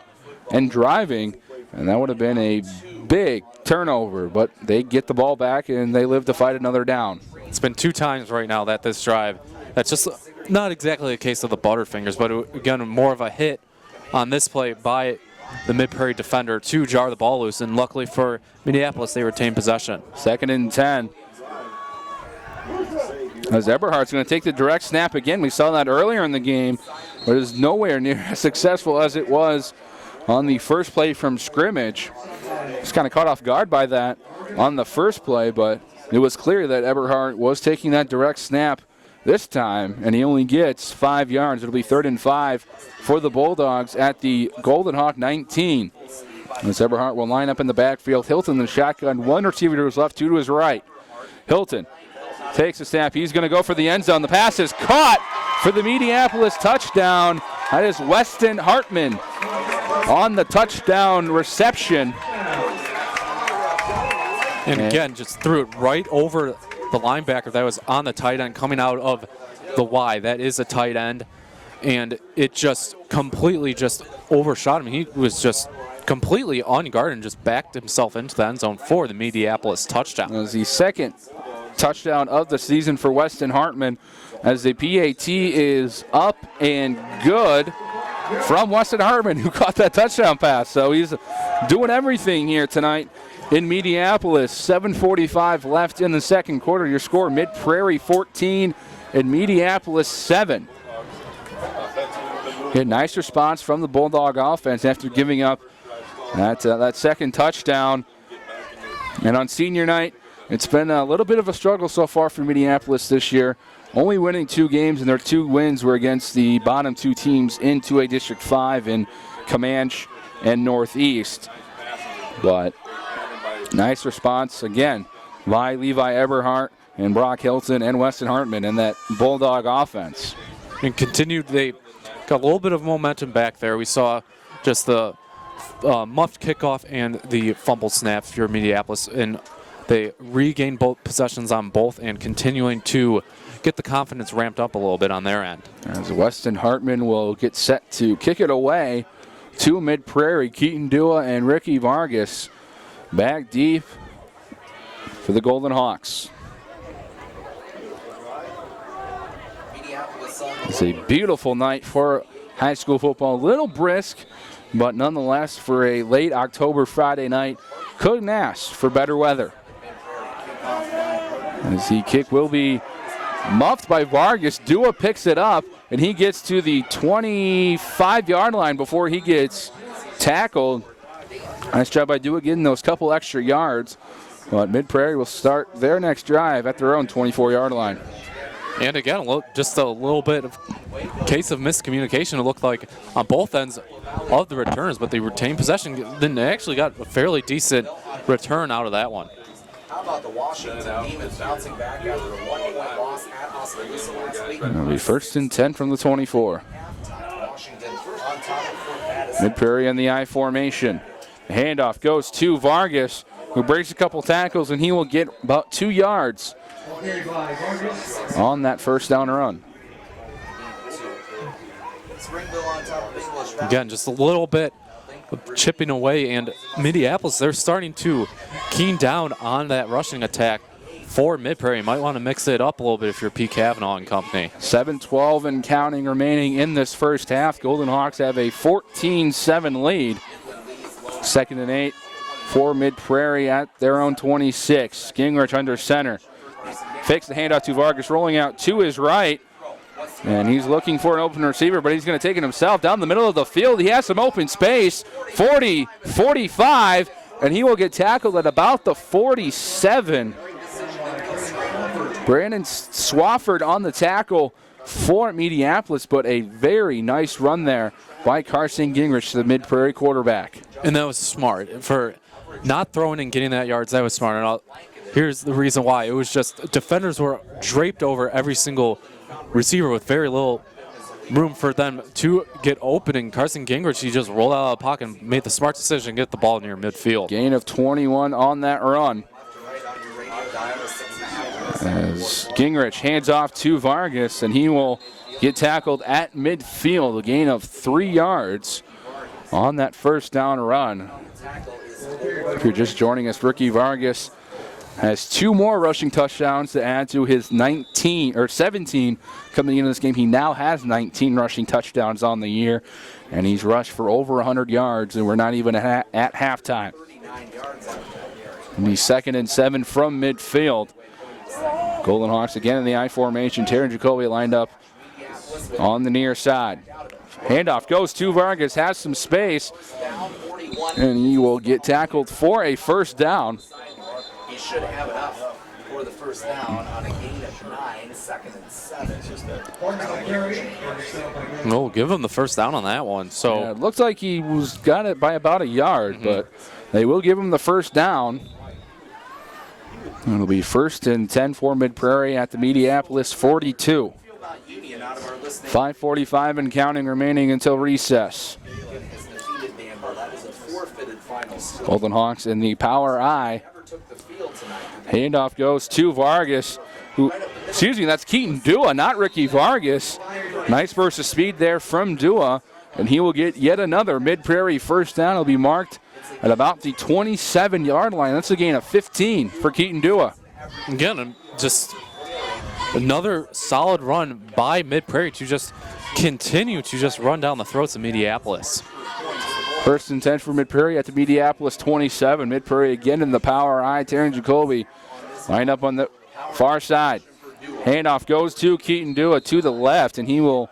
and driving, and that would have been a big turnover, but they get the ball back and they live to fight another down. It's been 2 times right now that this drive, that's just not exactly a case of the Butterfingers, but again, more of a hit on this play by the Mid-Prairie defender to jar the ball loose, and luckily for Mediapolis, they retain possession. 2nd and 10. As Eberhardt's going to take the direct snap again. We saw that earlier in the game, but it is nowhere near as successful as it was on the first play from scrimmage. Just kind of caught off guard by that on the first play, but it was clear that Eberhardt was taking that direct snap this time, and he only gets 5 yards. It'll be 3rd and 5 for the Bulldogs at the Golden Hawk 19. As Eberhardt will line up in the backfield. Hilton, the shotgun, 1 receiver to his left, 2 to his right. Hilton takes a snap. He's going to go for the end zone. The pass is caught for the Mediapolis touchdown. That is Weston Hartman on the touchdown reception. And again, just threw it right over the linebacker that was on the tight end coming out of the Y. That is a tight end. And it just completely just overshot him. He was just completely unguarded and just backed himself into the end zone for the Mediapolis touchdown. That was the 2nd touchdown of the season for Weston Hartman, as the PAT is up and good from Weston Hartman, who caught that touchdown pass. So he's doing everything here tonight in Mediapolis. 7:45 left in the second quarter. Your score, Mid-Prairie 14 and Mediapolis 7. A nice response from the Bulldog offense after giving up that second touchdown. And on senior night, it's been a little bit of a struggle so far for Mediapolis this year. Only winning 2 games, and their 2 wins were against the bottom 2 teams in 2A District 5 in Comanche and Northeast. But nice response again by Levi Eberhardt and Brock Hilton and Weston Hartman in that Bulldog offense. And continued, they got a little bit of momentum back there. We saw just the muffed kickoff and the fumble snap for Mediapolis, and they regained both possessions on both and continuing to get the confidence ramped up a little bit on their end. As Weston Hartman will get set to kick it away to Mid-Prairie. Keaton Dua and Ricky Vargas back deep for the Golden Hawks. It's a beautiful night for high school football. A little brisk, but nonetheless, for a late October Friday night, couldn't ask for better weather. As the kick will be muffed by Vargas. Dua picks it up, and he gets to the 25-yard line before he gets tackled. Nice job by Dua getting those couple extra yards. But Mid-Prairie will start their next drive at their own 24-yard line. And again, just a little bit of case of miscommunication. It looked like on both ends of the returns, but they retained possession. Then they actually got a fairly decent return out of that one. How about the Washington Demons bouncing back after a 1-point loss at Oskaloosa last week? It'll be 1st and 10 from the 24. Washington on top of Fort Madison. Mid-Prairie in the I formation. The handoff goes to Vargas, who breaks a couple tackles, and he will get about 2 yards on that first down run. Again, just a little bit of chipping away, and Mediapolis, they're starting to keen down on that rushing attack for Mid-Prairie. You might want to mix it up a little bit if you're Pete Cavanaugh and company. 7:12 and counting remaining in this first half. Golden Hawks have a 14-7 lead. 2nd and 8 for Mid-Prairie at their own 26. Gingrich under center. Fakes the handoff to Vargas, rolling out to his right. And he's looking for an open receiver, but he's going to take it himself down the middle of the field. He has some open space, 40, 45, and he will get tackled at about the 47. Brandon Swafford on the tackle for Mediapolis, but a very nice run there by Carson Gingrich, the Mid-Prairie quarterback. And that was smart. For not throwing and getting that yards, that was smart. And here's the reason why. It was just defenders were draped over every single receiver with very little room for them to get open. And Carson Gingrich, he just rolled out of the pocket and made the smart decision to get the ball near midfield. Gain of 21 on that run. As Gingrich hands off to Vargas, and he will get tackled at midfield. A gain of 3 yards on that first down run. If you're just joining us, Ricky Vargas has 2 more rushing touchdowns to add to his 17 coming into this game. He now has 19 rushing touchdowns on the year, and he's rushed for over 100 yards, and we're not even at halftime. It'll be 2nd and 7 from midfield. Golden Hawks again in the I formation. Terry Jacoby lined up on the near side. Handoff goes to Vargas, has some space, and he will get tackled for a first down. He should have enough. for the first down on a gain of 9, 2nd and 7. We'll give him the first down on that one. So Yeah, it looks like he got it by about a yard, but they will give him the first down. It'll be 1st and 10 for Mid-Prairie at the Mediapolis 42. 5:45 and counting remaining until recess. Golden Hawks in the power I. Handoff goes to Vargas, that's Keaton Dua, not Ricky Vargas. Nice burst of speed there from Dua, and he will get yet another Mid-Prairie first down. It'll be marked at about the 27-yard line. That's a gain of 15 for Keaton Dua. Again, just another solid run by Mid-Prairie to just continue to just run down the throats of Mediapolis. 1st and 10 for Mid-Prairie at the Mediapolis 27. Mid-Prairie again in the power I. Taryn Jacoby lined up on the far side. Handoff goes to Keaton Dua to the left, and he will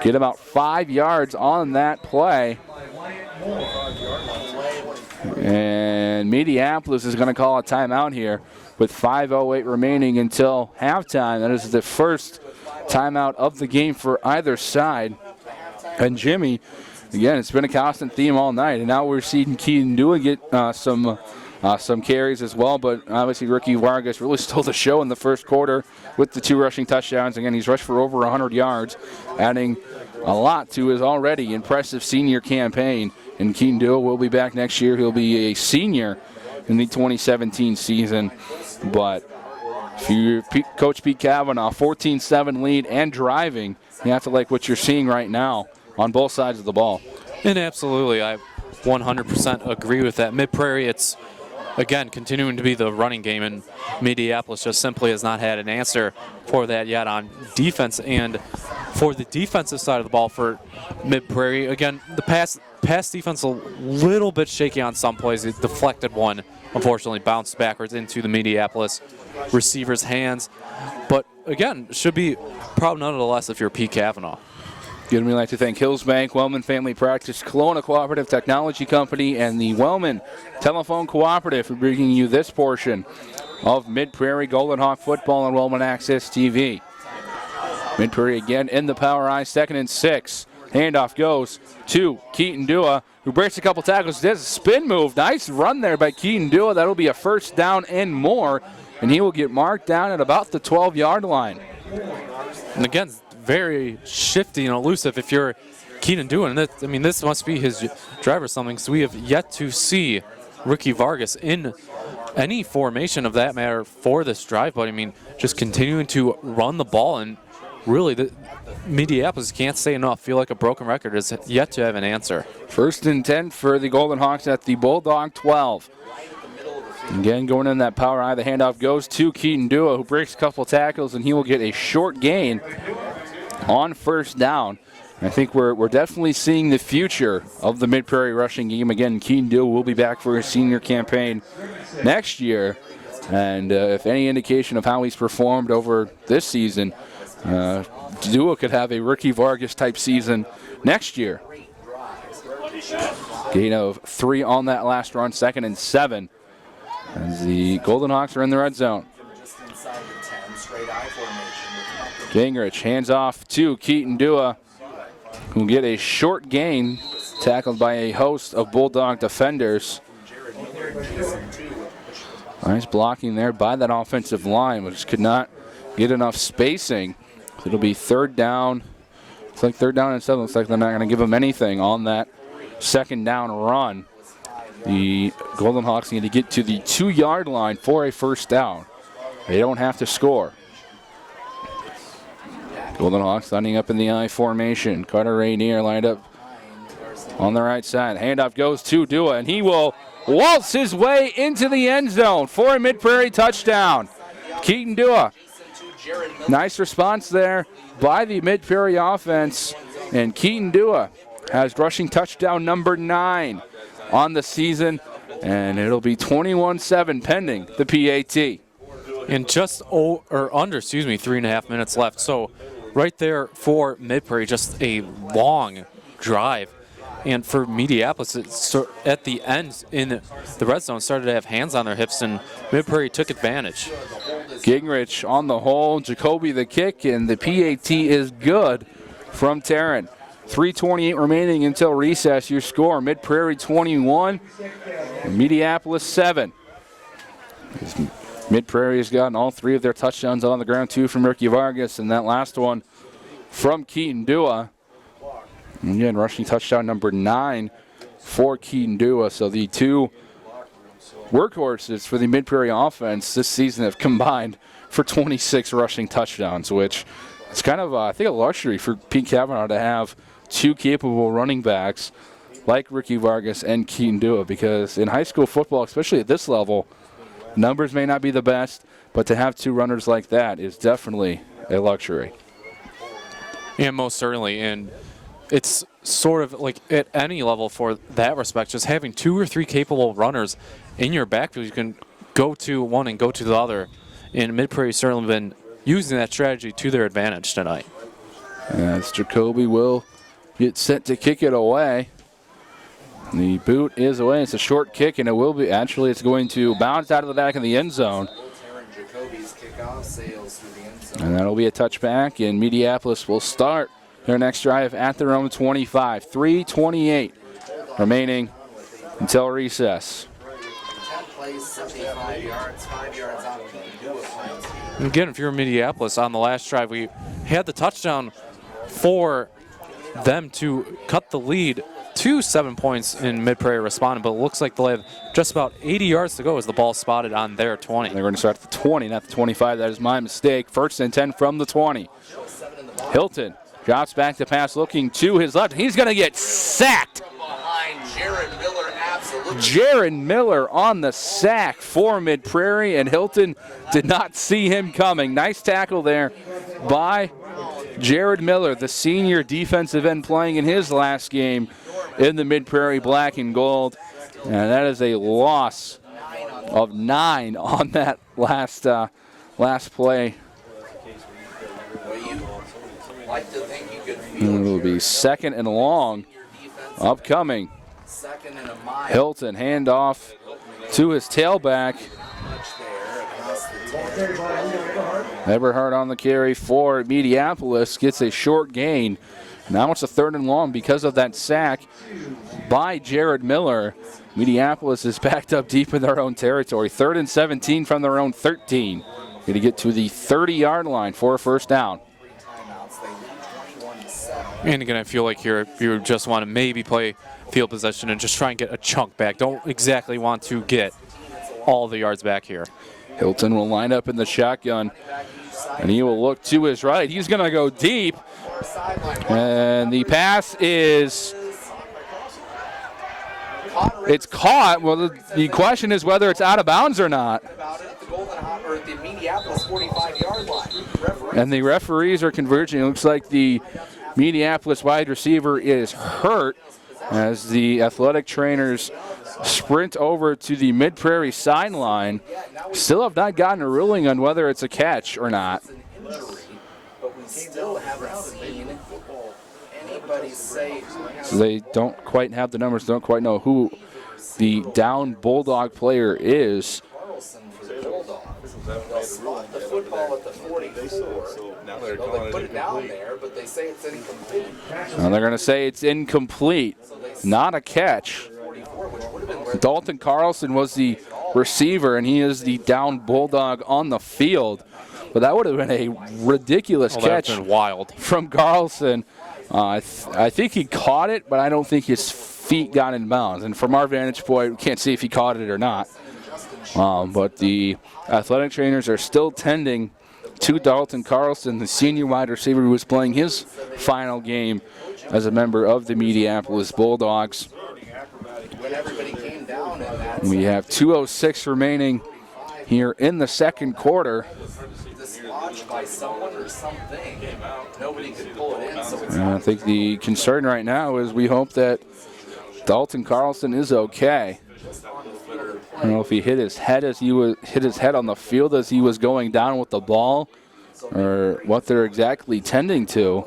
get about 5 yards on that play. And Mediapolis is going to call a timeout here with 5:08 remaining until halftime. That is the first timeout of the game for either side. And Jimmy, again, it's been a constant theme all night, and now we're seeing Keaton Dua get some carries as well, but obviously Ricky Vargas really stole the show in the first quarter with the 2 rushing touchdowns. Again, he's rushed for over 100 yards, adding a lot to his already impressive senior campaign. And Keaton Dua will be back next year. He'll be a senior in the 2017 season. But if you're Coach Pete Cavanaugh, 14-7 lead and driving, you have to like what you're seeing right now on both sides of the ball. And absolutely, I 100% agree with that. Mid-Prairie, it's, again, continuing to be the running game, and Mediapolis just simply has not had an answer for that yet on defense. And for the defensive side of the ball for Mid-Prairie, again, the pass defense a little bit shaky on some plays. The deflected one, unfortunately, bounced backwards into the Mediapolis receiver's hands. But, again, should be proud nonetheless if you're Pete Cavanaugh. Again, we'd like to thank Hills Bank, Wellman Family Practice, Kelowna Cooperative Technology Company, and the Wellman Telephone Cooperative for bringing you this portion of Mid-Prairie Golden Hawk football on Wellman Access TV. Mid-Prairie again in the power I, 2nd and 6. Handoff goes to Keaton Dua, who breaks a couple tackles, does a spin move. Nice run there by Keaton Dua. That'll be a first down and more, and he will get marked down at about the 12-yard line. And again, very shifty and elusive if you're Keaton Dua. And I mean, this must be his drive or something, so we have yet to see Ricky Vargas in any formation of that matter for this drive. But, I mean, just continuing to run the ball, and really, the Mediapolis can't say enough. Feel like a broken record is yet to have an answer. 1st and 10 for the Golden Hawks at the Bulldog 12. Again, going in that power I, the handoff goes to Keaton Dua, who breaks a couple tackles, and he will get a short gain on first down. I think we're definitely seeing the future of the Mid-Prairie rushing game. Again, Keaton Dua will be back for his senior campaign next year. And if any indication of how he's performed over this season, Dua could have a Ricky Vargas type season next year. Gain of 3 on that last run, 2nd and 7. As the Golden Hawks are in the red zone. Gingrich hands off to Keaton Dua, who will get a short gain, tackled by a host of Bulldog defenders. Nice blocking there by that offensive line, which could not get enough spacing. So it'll be 3rd down. It's like 3rd down and 7. Looks like they're not going to give him anything on that 2nd down run. The Golden Hawks need to get to the 2-yard line for a first down. They don't have to score. Golden Hawks lining up in the I formation. Carter Rainier lined up on the right side. Handoff goes to Dua, and he will waltz his way into the end zone for a Mid-Prairie touchdown. Keaton Dua. Nice response there by the Mid-Prairie offense. And Keaton Dua has rushing touchdown number 9 on the season. And it'll be 21-7 pending the PAT. And just under 3.5 minutes left. So right there for Mid-Prairie, just a long drive. And for Mediapolis, at the end in the red zone, started to have hands on their hips, and Mid-Prairie took advantage. Gingrich on the hole, Jacoby the kick, and the PAT is good from Tarrant. 3:28 remaining until recess. Your score, Mid-Prairie 21, Mediapolis 7. Mid-Prairie has gotten all 3 of their touchdowns on the ground, 2 from Ricky Vargas, and that last one from Keaton Dua. Again, rushing touchdown number 9 for Keaton Dua. So the 2 workhorses for the Mid-Prairie offense this season have combined for 26 rushing touchdowns, which is kind of, I think, a luxury for Pete Kavanaugh to have 2 capable running backs like Ricky Vargas and Keaton Dua, because in high school football, especially at this level, numbers may not be the best, but to have 2 runners like that is definitely a luxury. Yeah, most certainly. And it's sort of like at any level for that respect, just having 2 or 3 capable runners in your backfield, you can go to one and go to the other. And Mid-Prairie's certainly been using that strategy to their advantage tonight. As Jacoby will get set to kick it away. The boot is away. It's a short kick, and it will be, actually, it's going to bounce out of the back of the end zone. And that'll be a touchback, and Mediapolis will start their next drive at their own 25. 3:28 remaining until recess. And again, if you're Mediapolis, on the last drive, we had the touchdown for them to cut the lead to 7 points in Mid-Prairie responded, but it looks like they'll have just about 80 yards to go as the ball spotted on their 20. They're going to start at the 20, not the 25. That is my mistake. 1st and 10 from the 20. Hilton drops back to pass, looking to his left. He's going to get sacked. Jared Miller on the sack for Mid-Prairie, and Hilton did not see him coming. Nice tackle there by Jared Miller, the senior defensive end playing in his last game in the Mid-Prairie black and gold. And that is a loss of 9 on that last play. And it'll be 2nd and long upcoming. Hilton handoff to his tailback. Eberhardt on the carry for Mediapolis, gets a short gain. Now it's a 3rd and long because of that sack by Jared Miller. Mediapolis is backed up deep in their own territory. 3rd and 17 from their own 13. Going to get to the 30-yard line for a 1st down. And again, I feel like you just want to maybe play field possession and just try and get a chunk back. Don't exactly want to get all the yards back here. Hilton will line up in the shotgun, and he will look to his right. He's going to go deep, and the pass is it's caught. Well, the question is whether it's out of bounds or not. And the referees are converging. It looks like the Mediapolis wide receiver is hurt as the athletic trainers sprint over to the Mid-Prairie sideline. Still have not gotten a ruling on whether it's a catch or not. So they don't quite have the numbers, don't quite know who the down Bulldog player is. They'll slot the football at the 44. They put it down there, but they say it's incomplete. And they're going to say it's incomplete, not a catch. Dalton Carlson was the receiver, and he is the down Bulldog on the field. But that would have been a ridiculous catch wild from Carlson. I think he caught it, but I don't think his feet got in bounds. And from our vantage point, we can't see if he caught it or not. But the athletic trainers are still tending to Dalton Carlson, the senior wide receiver who was playing his final game as a member of the Mediapolis Bulldogs. We have 2:06 remaining here in the 2nd quarter. And I think the concern right now is we hope that Dalton Carlson is okay. I don't know if he hit his head on the field as he was going down with the ball, or what they're exactly tending to.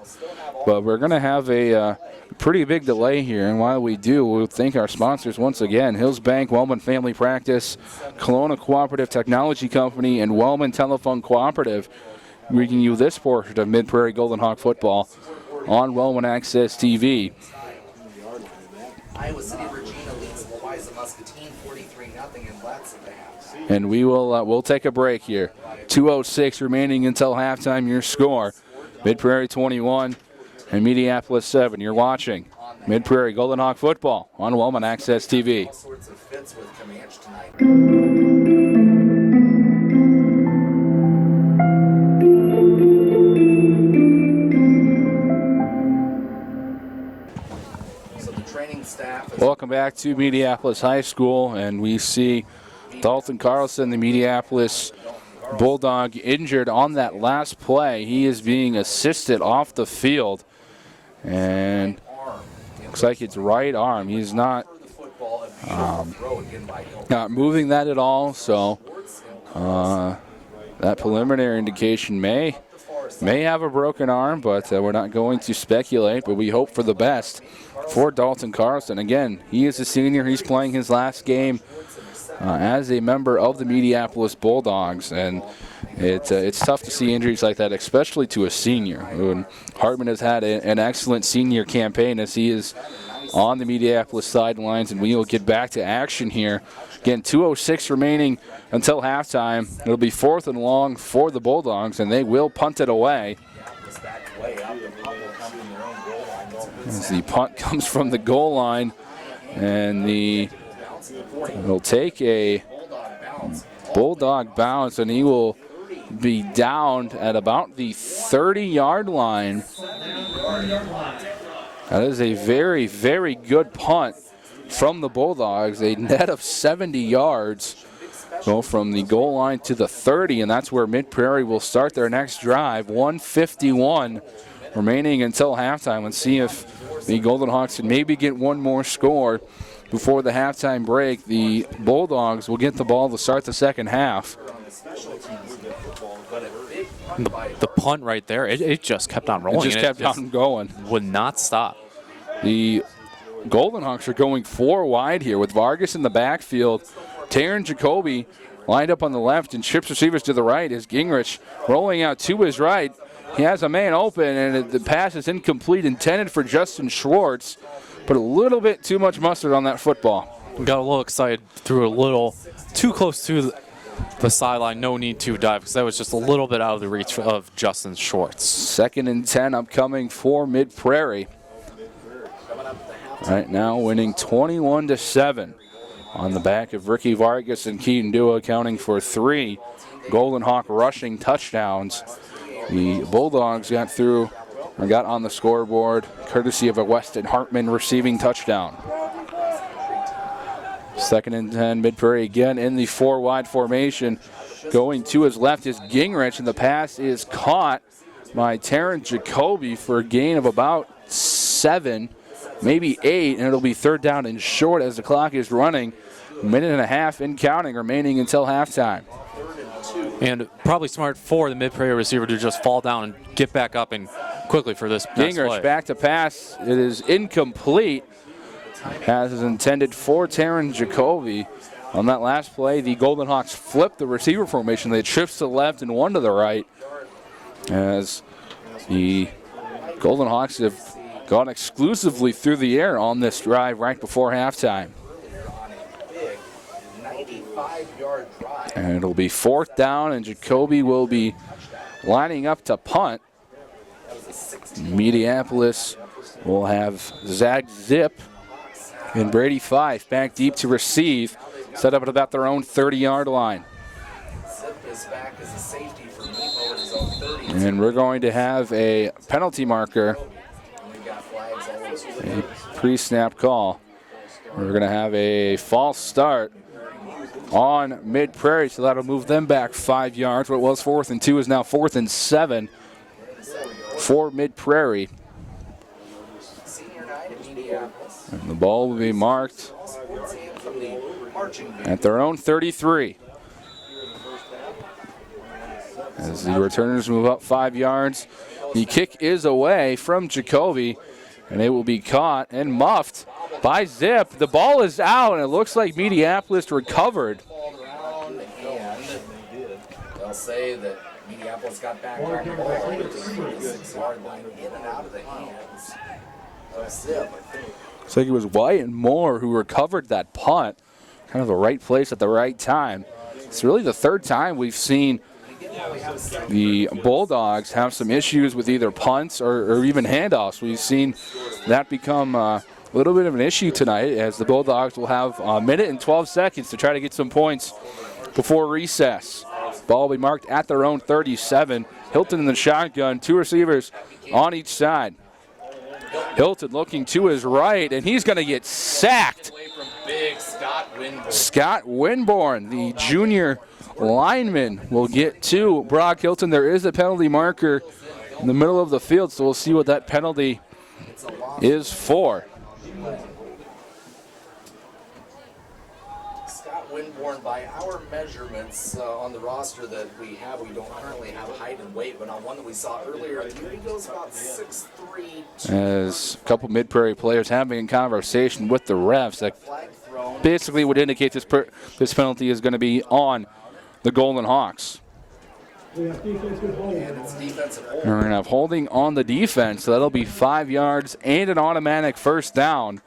But we're going to have a pretty big delay here, and while we do, we'll thank our sponsors once again: Hills Bank, Wellman Family Practice, Kelowna Cooperative Technology Company, and Wellman Telephone Cooperative, bringing you this portion of Mid-Prairie Golden Hawk football on Wellman Access TV. Iowa City Regina leads Wawaiza Muscatine 43-0 in Blatz at the half. And we'll take a break here. 2:06 remaining until halftime. Your score: Mid-Prairie 21 and Mediapolis 7. You're watching Mid-Prairie Golden Hawk football on Wellman Access TV. All sorts of fits with Comanche tonight. Welcome back to Mediapolis High School, and we see Dalton Carlson, the Mediapolis Bulldog, injured on that last play. He is being assisted off the field, and looks like it's right arm. He's not moving that at all, so that preliminary indication may have a broken arm, but we're not going to speculate, but we hope for the best for Dalton Carlson. Again, he is a senior. He's playing his last game as a member of the Mediapolis Bulldogs, and it's tough to see injuries like that, especially to a senior. Hartman has had an excellent senior campaign as he is on the Mediapolis sidelines, and we will get back to action here. Again, 2:06 remaining until halftime. It'll be 4th and long for the Bulldogs, and they will punt it away. As the punt comes from the goal line, and it'll take a Bulldog bounce, and he will be down at about the 30-yard line. That is a very, very good punt from the Bulldogs. A net of 70 yards. Go from the goal line to the 30, and that's where Mid-Prairie will start their next drive. 1:51 remaining until halftime. Let's see if the Golden Hawks can maybe get one more score before the halftime break. The Bulldogs will get the ball to start the second half. The punt right there, it just kept on rolling. It just kept on going. Would not stop. The Golden Hawks are going 4 wide here with Vargas in the backfield. Taryn Jacoby lined up on the left and trips receivers to the right as Gingrich rolling out to his right. He has a man open, and the pass is incomplete, intended for Justin Schwartz, but a little bit too much mustard on that football. Got a little excited, threw a little too close to the sideline. No need to dive, because that was just a little bit out of the reach of Justin Schwartz. 2nd and 10 upcoming for Mid-Prairie. Right now winning 21-7 on the back of Ricky Vargas and Keaton Dua, accounting for 3 Golden Hawk rushing touchdowns. The Bulldogs got on the scoreboard courtesy of a Weston Hartman receiving touchdown. 2nd and 10, Mid-Prairie again in the 4 wide formation. Going to his left is Gingrich, and the pass is caught by Taryn Jacoby for a gain of about 7, maybe 8, and it'll be 3rd down and short as the clock is running. 1.5 minutes and counting remaining until halftime. And probably smart for the Mid-Prairie receiver to just fall down and get back up and quickly for this next Gingrich play. back to pass. It is incomplete. Pass is intended for Taryn Jacoby. On that last play, the Golden Hawks flipped the receiver formation. They trips to the left and one to the right, as the Golden Hawks have gone exclusively through the air on this drive right before halftime. And it'll be 4th down, and Jacoby will be lining up to punt. Mediapolis will have Zach Zip and Brady Fife back deep to receive, set up at about their own 30-yard line. And we're going to have a penalty marker, a pre-snap call. We're going to have a false start on Mid-Prairie, so that'll move them back 5 yards. What was 4th and 2 is now 4th and 7 for Mid-Prairie. And the ball will be marked at their own 33. as the returners move up 5 yards. The kick is away from Jacoby, and it will be caught and muffed by Zip. The ball is out, and it looks like Mediapolis recovered. They'll say that Mediapolis got back on the ball at the 6-yard line, in and out of the hands of Zip. Looks like it was Wyatt Moore who recovered that punt. Kind of the right place at the right time. It's really the third time we've seen the Bulldogs have some issues with either punts or even handoffs. We've seen that become a little bit of an issue tonight, as the Bulldogs will have a minute and 12 seconds to try to get some points before recess. Ball will be marked at their own 37. Hilton in the shotgun, 2 receivers on each side. Hilton looking to his right, and he's going to get sacked. Scott Winborn, the junior lineman, will get 2. Brock Hilton, there is a penalty marker in the middle of the field, so we'll see what that penalty is for. Scott Winborn, by our measurements on the roster that we don't currently have height and weight, but on one that we saw earlier, I think he goes about 6'3". As a couple Mid-Prairie players having a conversation with the refs, that basically would indicate this penalty is going to be on the Golden Hawks. And it's defensive hold. And we're going to have holding on the defense, so that'll be 5 yards and an automatic first down.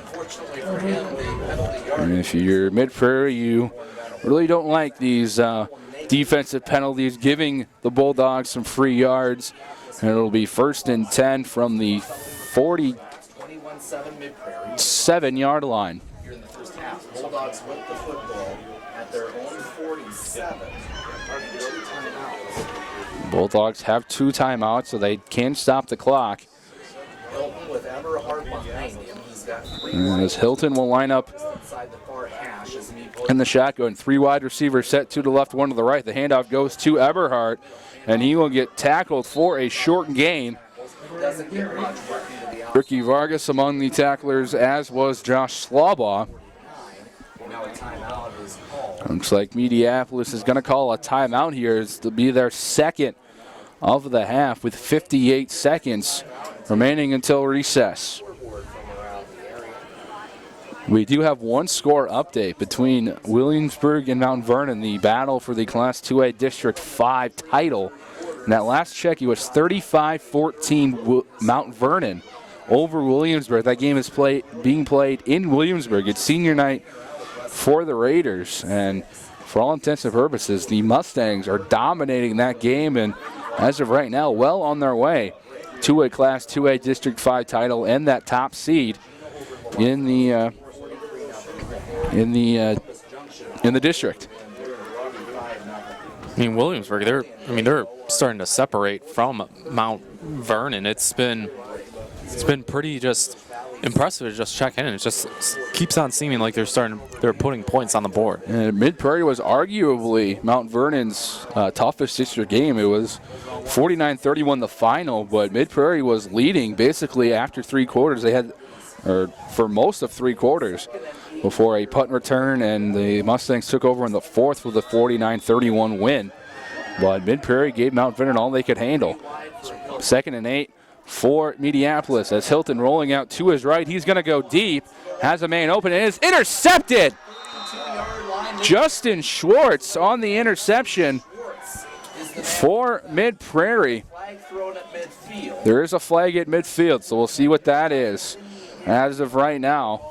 Unfortunately for him, the penalty yard. And if you're Mid-Prairie, you really don't like these defensive penalties, giving the Bulldogs some free yards. And it'll be 1st and 10 from the 21-7 Mid-Prairie. 7-yard line. Here in the first half, Bulldogs with the football at their own 47. Bulldogs have 2 timeouts, so they can stop the clock. Hilton with Everhart behind him. He's got 3 And as Hilton will line up outside the far hash as he in the shotgun, 3 wide receivers set, 2 to the left, 1 to the right. The handoff goes to Eberhardt, and he will get tackled for a short gain. doesn't get much working to the outside. Ricky Vargas among the tacklers, as was Josh Slaubaugh. Now a timeout is called. Looks like Mediapolis is going to call a timeout here. It's to be their second of the half with 58 seconds remaining until recess. We do have one score update between Williamsburg and Mount Vernon, the battle for the Class 2A District 5 title. And that last check, it was 35-14 Mount Vernon over Williamsburg. That game is being played in Williamsburg. It's senior night for the Raiders, and for all intents and purposes, the Mustangs are dominating that game, and as of right now, well on their way to a Class 2A District 5 title and that top seed in the district. I mean, Williamsburg, they're starting to separate from Mount Vernon. It's been pretty just impressive to just check in. It just keeps on seeming like they're putting points on the board. And Mid-Prairie was arguably Mount Vernon's toughest district game. It was 49-31 the final, but Mid-Prairie was leading basically after 3 quarters. They had, or for most of 3 quarters, before a punt return, and the Mustangs took over in the 4th with a 49-31 win. But Mid-Prairie gave Mount Vernon all they could handle. 2nd and 8 for Mediapolis, as Hilton rolling out to his right. He's going to go deep, has a man open, and is intercepted. Justin Schwartz on the interception for Mid-Prairie. There is a flag at midfield, so we'll see what that is. As of right now,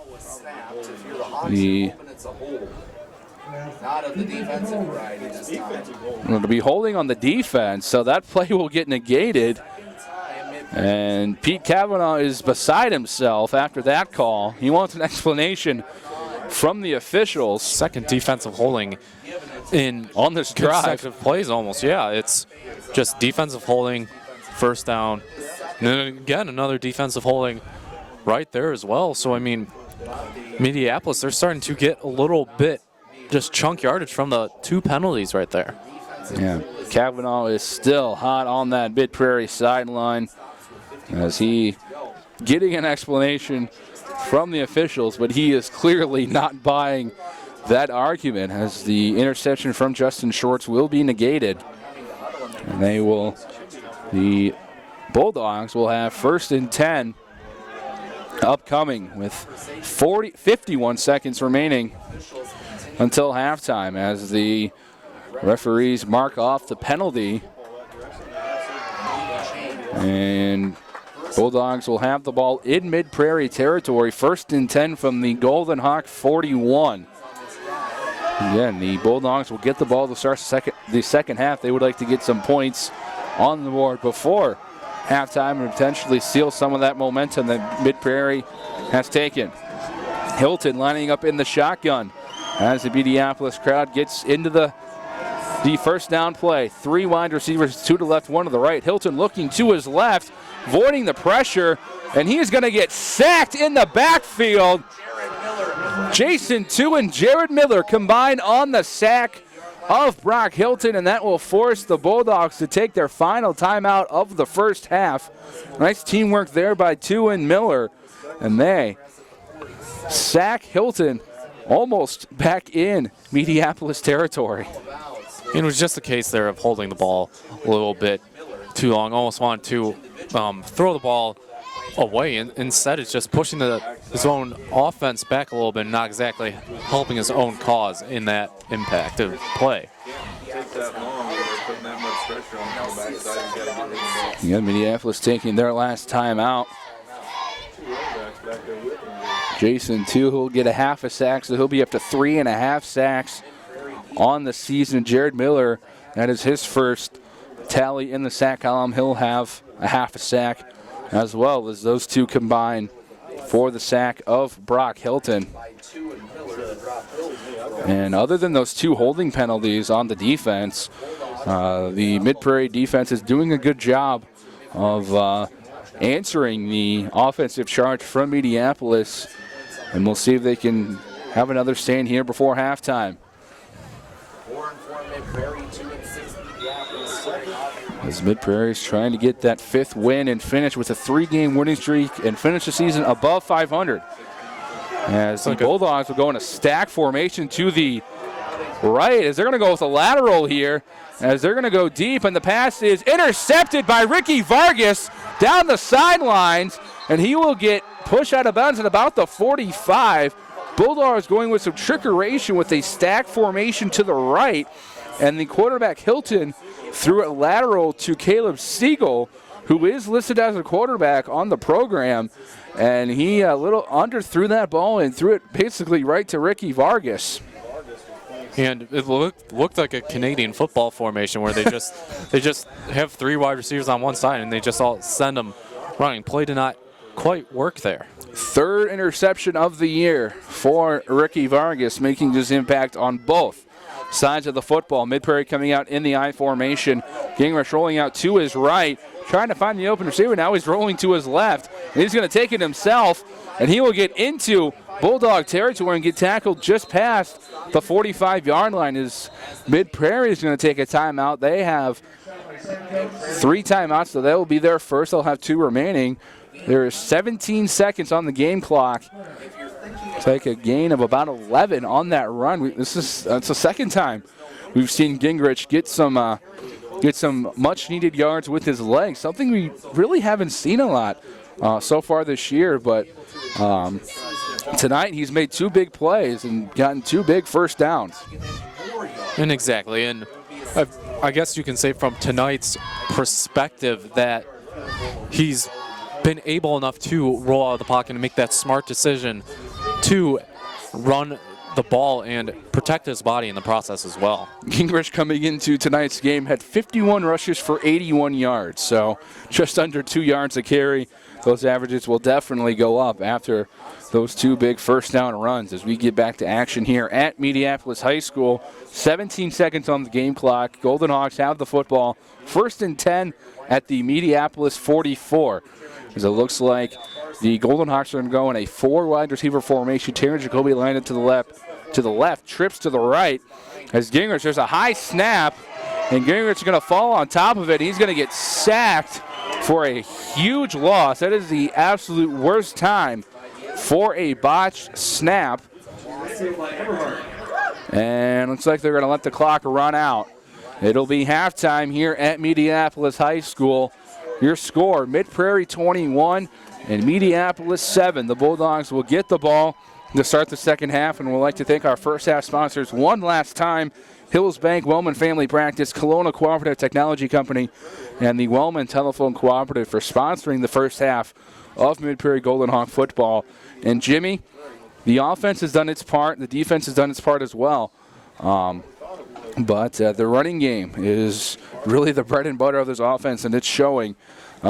Not of the defensive variety this time. It'll be holding on the defense, so that play will get negated. And Pete Kavanaugh is beside himself after that call. He wants an explanation from the officials. Second defensive holding on this drive. Consecutive plays almost. Yeah, it's just defensive holding, first down. And then again, another defensive holding right there as well. So, I mean, Mediapolis, they're starting to get a little bit just chunk yardage from the 2 penalties right there. Yeah, Kavanaugh is still hot on that Mid-Prairie sideline as he getting an explanation from the officials, but he is clearly not buying that argument, as the interception from Justin Schwartz will be negated. And the Bulldogs will have 1st and 10 upcoming with 51 seconds remaining until halftime as the referees mark off the penalty. And Bulldogs will have the ball in Mid-Prairie territory, 1st and 10 from the Golden Hawk 41. Again, the Bulldogs will get the ball to start the second half. They would like to get some points on the board before halftime and potentially seal some of that momentum that Mid-Prairie has taken. Hilton lining up in the shotgun as the Mediapolis crowd gets into the first down play. 3 wide receivers, 2 to the left, 1 to the right. Hilton looking to his left, avoiding the pressure, and he's going to get sacked in the backfield. Jason Two and Jared Miller combined on the sack of Brock Hilton, and that will force the Bulldogs to take their final timeout of the first half. Nice teamwork there by Two and Miller, and they sack Hilton almost back in Mediapolis territory. It was just a case there of holding the ball a little bit too long. Almost wanted to throw the ball away, and instead it's just pushing his own offense back a little bit, not exactly helping his own cause in that impact of play. Yeah, Mediapolis taking their last time out. Jason Two will get a half a sack, so he'll be up to 3.5 sacks on the season. Jared Miller, that is his first tally in the sack column. He'll have a half a sack as well as those two combine for the sack of Brock Hilton. And other than those 2 holding penalties on the defense, the Mid-Prairie defense is doing a good job of answering the offensive charge from Mediapolis. And we'll see if they can have another stand here before halftime. 4-4 Mid-Prairie, 2-6 Mediapolis. As Mid-Prairie is trying to get that 5th win and finish with a 3-game winning streak and finish the season above 500. As the Bulldogs will go in a stack formation to the right, as they're going to go with a lateral here, as they're going to go deep, and the pass is intercepted by Ricky Vargas down the sidelines, and he will get pushed out of bounds at about the 45. Bulldogs going with some trickeration with a stack formation to the right, and the quarterback Hilton threw it lateral to Caleb Siegel, who is listed as a quarterback on the program, and he a little underthrew that ball and threw it basically right to Ricky Vargas. And it looked like a Canadian football formation where they just have 3 wide receivers on one side and they just all send them running. Play did not quite work there. 3rd interception of the year for Ricky Vargas, making his impact on both sides of the football. Mid-Prairie coming out in the I formation. Gingrich rolling out to his right, trying to find the open receiver. Now he's rolling to his left, and he's going to take it himself, and he will get into Bulldog territory and get tackled just past the 45-yard line. As Mid-Prairie is going to take a timeout. They have 3 timeouts, so that will be their first. They'll have 2 remaining. There is 17 seconds on the game clock. Take a gain of about 11 on that run. It's the second time we've seen Gingrich get some much-needed yards with his legs, something we really haven't seen a lot so far this year. But tonight he's made 2 big plays and gotten 2 big first downs. And exactly, and I guess you can say from tonight's perspective that he's been able enough to roll out of the pocket and make that smart decision to run the ball and protect his body in the process as well. Gingrich coming into tonight's game had 51 rushes for 81 yards, so just under 2 yards a carry. Those averages will definitely go up after those 2 big first down runs as we get back to action here at Mediapolis High School. 17 seconds on the game clock. Golden Hawks have the football. 1st and 10 at the Mediapolis 44. As it looks like the Golden Hawks are going to go in a 4 wide receiver formation. Terrence Jacoby landed to the left, trips to the right. As Gingrich, there's a high snap, and Gingrich is going to fall on top of it. He's going to get sacked for a huge loss. That is the absolute worst time for a botched snap. And looks like they're going to let the clock run out It'll be halftime here at Mediapolis High School. Your score, Mid-Prairie 21 and Mediapolis 7. The Bulldogs will get the ball to start the second half, and we'd like to thank our first half sponsors one last time: Hills Bank, Wellman Family Practice, Kelowna Cooperative Technology Company, and the Wellman Telephone Cooperative for sponsoring the first half of Mid-Prairie Golden Hawk football. And Jimmy, the offense has done its part, the defense has done its part as well. But the running game is really the bread and butter of this offense, and it's showing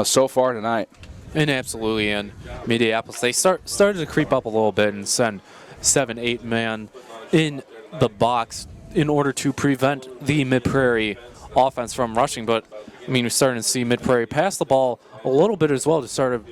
so far tonight. And absolutely, and Mediapolis, they started to creep up a little bit and send 7-8 man in the box in order to prevent the Mid-Prairie offense from rushing. But, I mean, we're starting to see Mid-Prairie pass the ball a little bit as well to sort of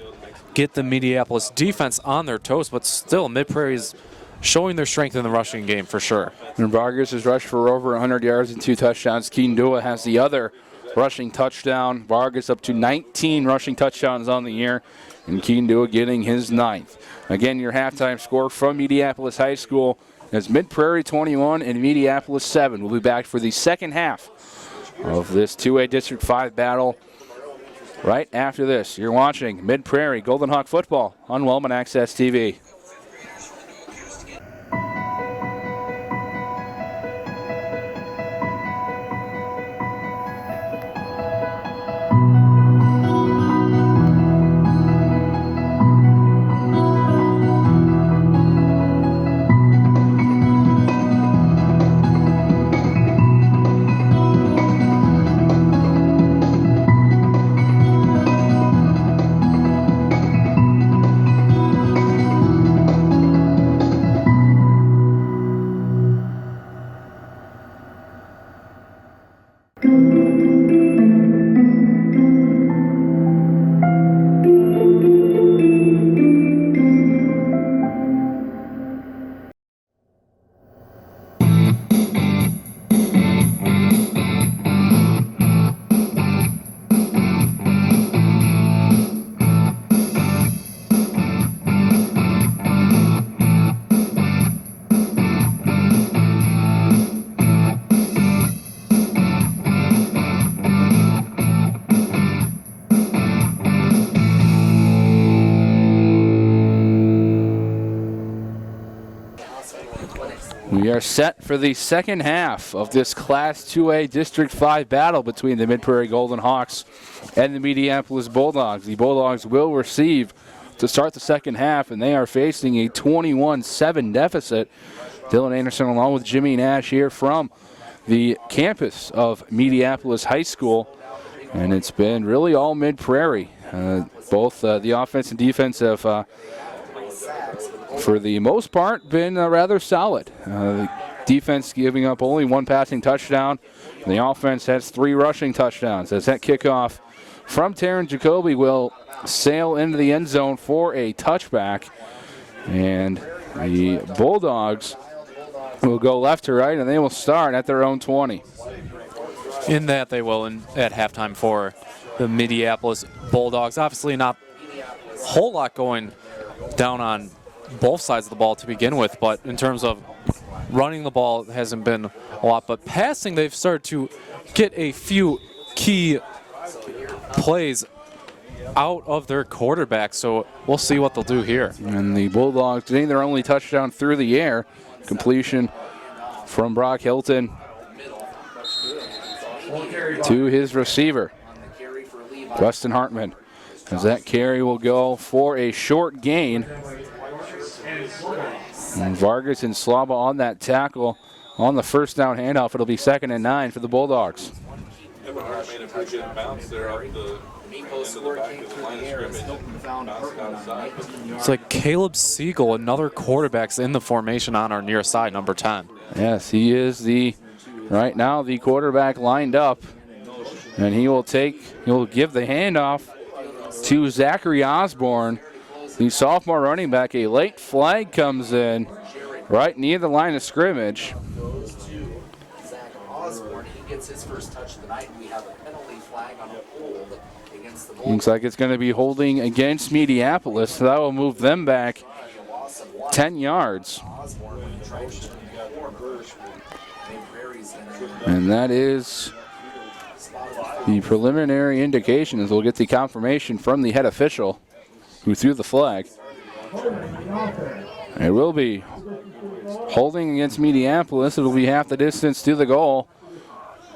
get the Mediapolis defense on their toes, but still Mid-Prairie is showing their strength in the rushing game for sure. And Vargas has rushed for over 100 yards and 2 touchdowns. Keaton Dua has the other rushing touchdown. Vargas up to 19 rushing touchdowns on the year, and Keaton Dua getting his 9th. Again, your halftime score from Mediapolis High School is Mid-Prairie 21 and Mediapolis 7. We'll be back for the second half of this 2A District 5 battle right after this. You're watching Mid-Prairie Golden Hawk football on Wellman Access TV. We are set for the second half of this Class 2A District 5 battle between the Mid-Prairie Golden Hawks and the Mediapolis Bulldogs. The Bulldogs will receive to start the second half, and they are facing a 21-7 deficit. Dylan Anderson along with Jimmy Nash here from the campus of Mediapolis High School, and it's been really all Mid-Prairie. Both the offense and defense have for the most part, been rather solid. The defense giving up only 1 passing touchdown. The offense has 3 rushing touchdowns. As that kickoff from Taryn Jacoby will sail into the end zone for a touchback. And the Bulldogs will go left to right, and they will start at their own 20. In that they will at halftime for the Mediapolis Bulldogs. Obviously not a whole lot going down on both sides of the ball to begin with, but in terms of running the ball, it hasn't been a lot. But passing, they've started to get a few key plays out of their quarterback, so we'll see what they'll do here. And the Bulldogs getting their only touchdown through the air. Completion from Brock Hilton to his receiver, Weston Hartman. As that carry will go for a short gain. And Vargas and Slava on that tackle on the first down handoff. It'll be 2nd and 9 for the Bulldogs. It's like Caleb Siegel, another quarterback's in the formation on our near side, number 10. Yes, he is right now the quarterback lined up. And he'll give the handoff to Zachary Osborne, the sophomore running back. A late flag comes in right near the line of scrimmage. Goes to Zach Osborne. He gets his first touch of the night. We have a penalty flag on a hold against the Bulldogs. Looks like it's going to be holding against Mediapolis. So that will move them back 10 yards. And that is The preliminary indication is we'll get the confirmation from the head official who threw the flag. It will be holding against Mediapolis. It'll be half the distance to the goal.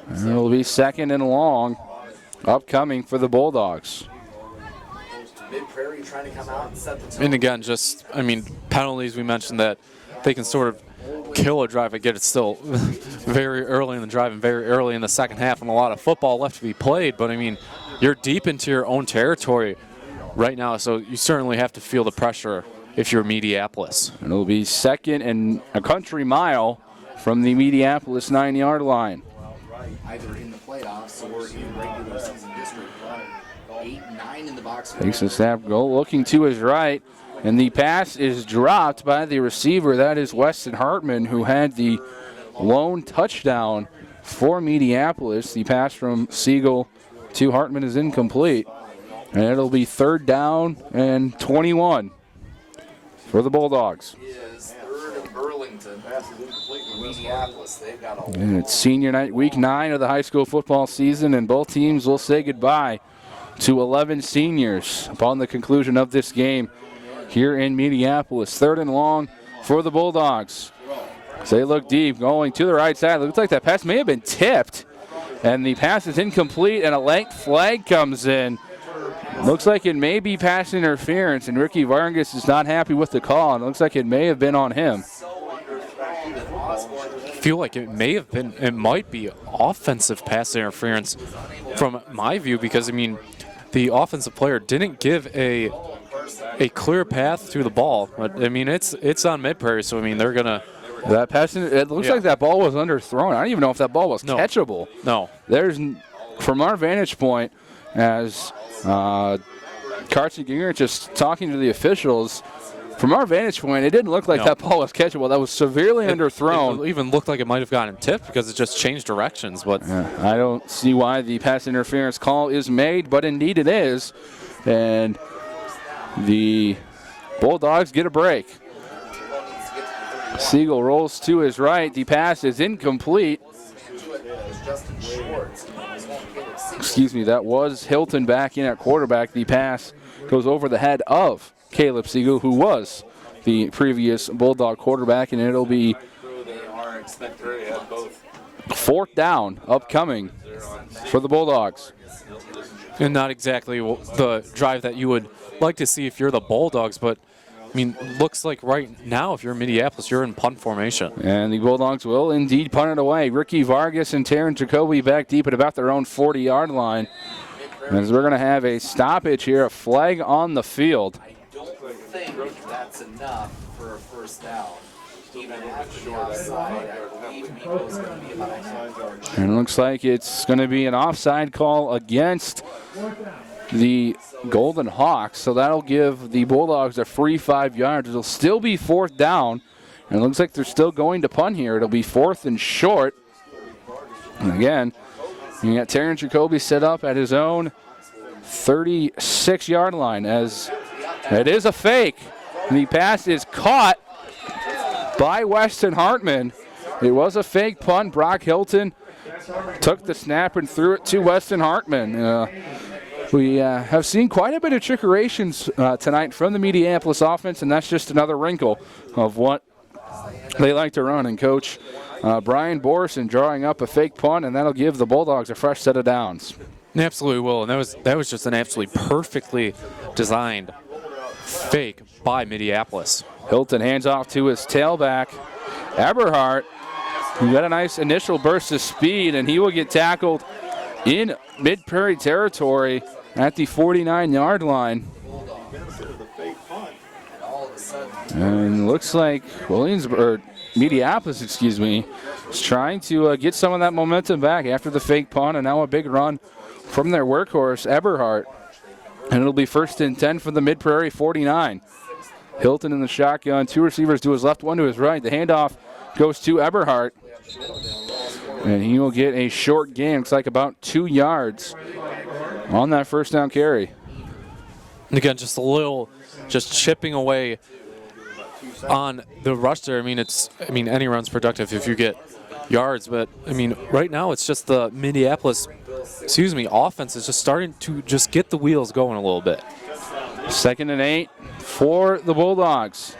And it'll be second and long upcoming for the Bulldogs. Mid-Prairie trying to come out and set the tone. And again, just, I mean, penalties, we mentioned that they can sort of kill a drive. Again, it's still very early in the drive and very early in the second half and a lot of football left to be played. But, I mean, you're deep into your own territory right now, so you certainly have to feel the pressure if you're Mediapolis. And it'll be second and a country mile from the Mediapolis 9-yard line. Either in the playoffs or in regular season district. 8-9 in the box. Takes a snap, goal looking to his right. And the pass is dropped by the receiver. That is Weston Hartman, who had the lone touchdown for Mediapolis. The pass from Siegel to Hartman is incomplete. And it'll be third down and 21 for the Bulldogs. Is third and Burlington. Mediapolis, they've got a And it's senior night, week 9 of the high school football season, and both teams will say goodbye to 11 seniors upon the conclusion of this game here in Mediapolis. Third and long for the Bulldogs. So they look deep, going to the right side. It looks like that pass may have been tipped, and the pass is incomplete, and a late flag comes in. Looks like it may be pass interference, and Ricky Vargas is not happy with the call, and it looks like it may have been on him. I feel like it might be offensive pass interference from my view because, I mean, the offensive player didn't give a clear path to the ball. But, I mean, it's on Mid-Prairie, so, I mean, they're going to. That pass, it looks like that ball was underthrown. I don't even know if that ball was catchable. No. There's, from our vantage point, as Carson Gingrich is talking to the officials, from our vantage point, it didn't look like that ball was catchable. That was severely underthrown. It even looked like it might have gotten tipped because it just changed directions. But I don't see why the pass interference call is made, but indeed it is. And the Bulldogs get a break. Siegel rolls to his right. The pass is incomplete. Excuse me, that was Hilton back in at quarterback. The pass goes over the head of Caleb Siegel, who was the previous Bulldog quarterback, and it'll be fourth down upcoming for the Bulldogs. And not exactly the drive that you would like to see if you're the Bulldogs, but I mean, looks like right now if you're in Mediapolis, you're in punt formation. And the Bulldogs will indeed punt it away. Ricky Vargas and Taryn Jacoby back deep at about their own 40-yard line. As we're going to have a stoppage here, a flag on the field. I don't think that's enough for a first down. Even after the offside, I believe Meepo's going to be about a half-yard short. And it looks like it's going to be an offside call against the Golden Hawks, so that'll give the Bulldogs a free 5 yards. It'll still be fourth down, and it looks like they're still going to punt here. It'll be fourth and short. And again, you got Taryn Jacoby set up at his own 36-yard line as it is a fake. And the pass is caught by Weston Hartman. It was a fake punt. Brock Hilton took the snap and threw it to Weston Hartman. We have seen quite a bit of trickerations tonight from the Mediapolis offense, and that's just another wrinkle of what they like to run. And Coach Brian Borson drawing up a fake punt, and that'll give the Bulldogs a fresh set of downs. Absolutely will, and that was just an absolutely perfectly designed fake by Mediapolis. Hilton hands off to his tailback, Eberhardt, who got a nice initial burst of speed, and he will get tackled in Mid-Prairie territory at the 49-yard line. And looks like Mediapolis, is trying to get some of that momentum back after the fake punt, and now a big run from their workhorse, Eberhardt. And it'll be first and 10 for the Mid-Prairie 49. Hilton in the shotgun, two receivers to his left, one to his right. The handoff goes to Eberhardt. And he will get a short gain. Looks like about 2 yards on that first down carry. And again, just chipping away on the rush there. I mean, any run's productive if you get yards. But, I mean, right now it's just the Minneapolis, offense is just starting to just get the wheels going a little bit. 2nd and 8 for the Bulldogs.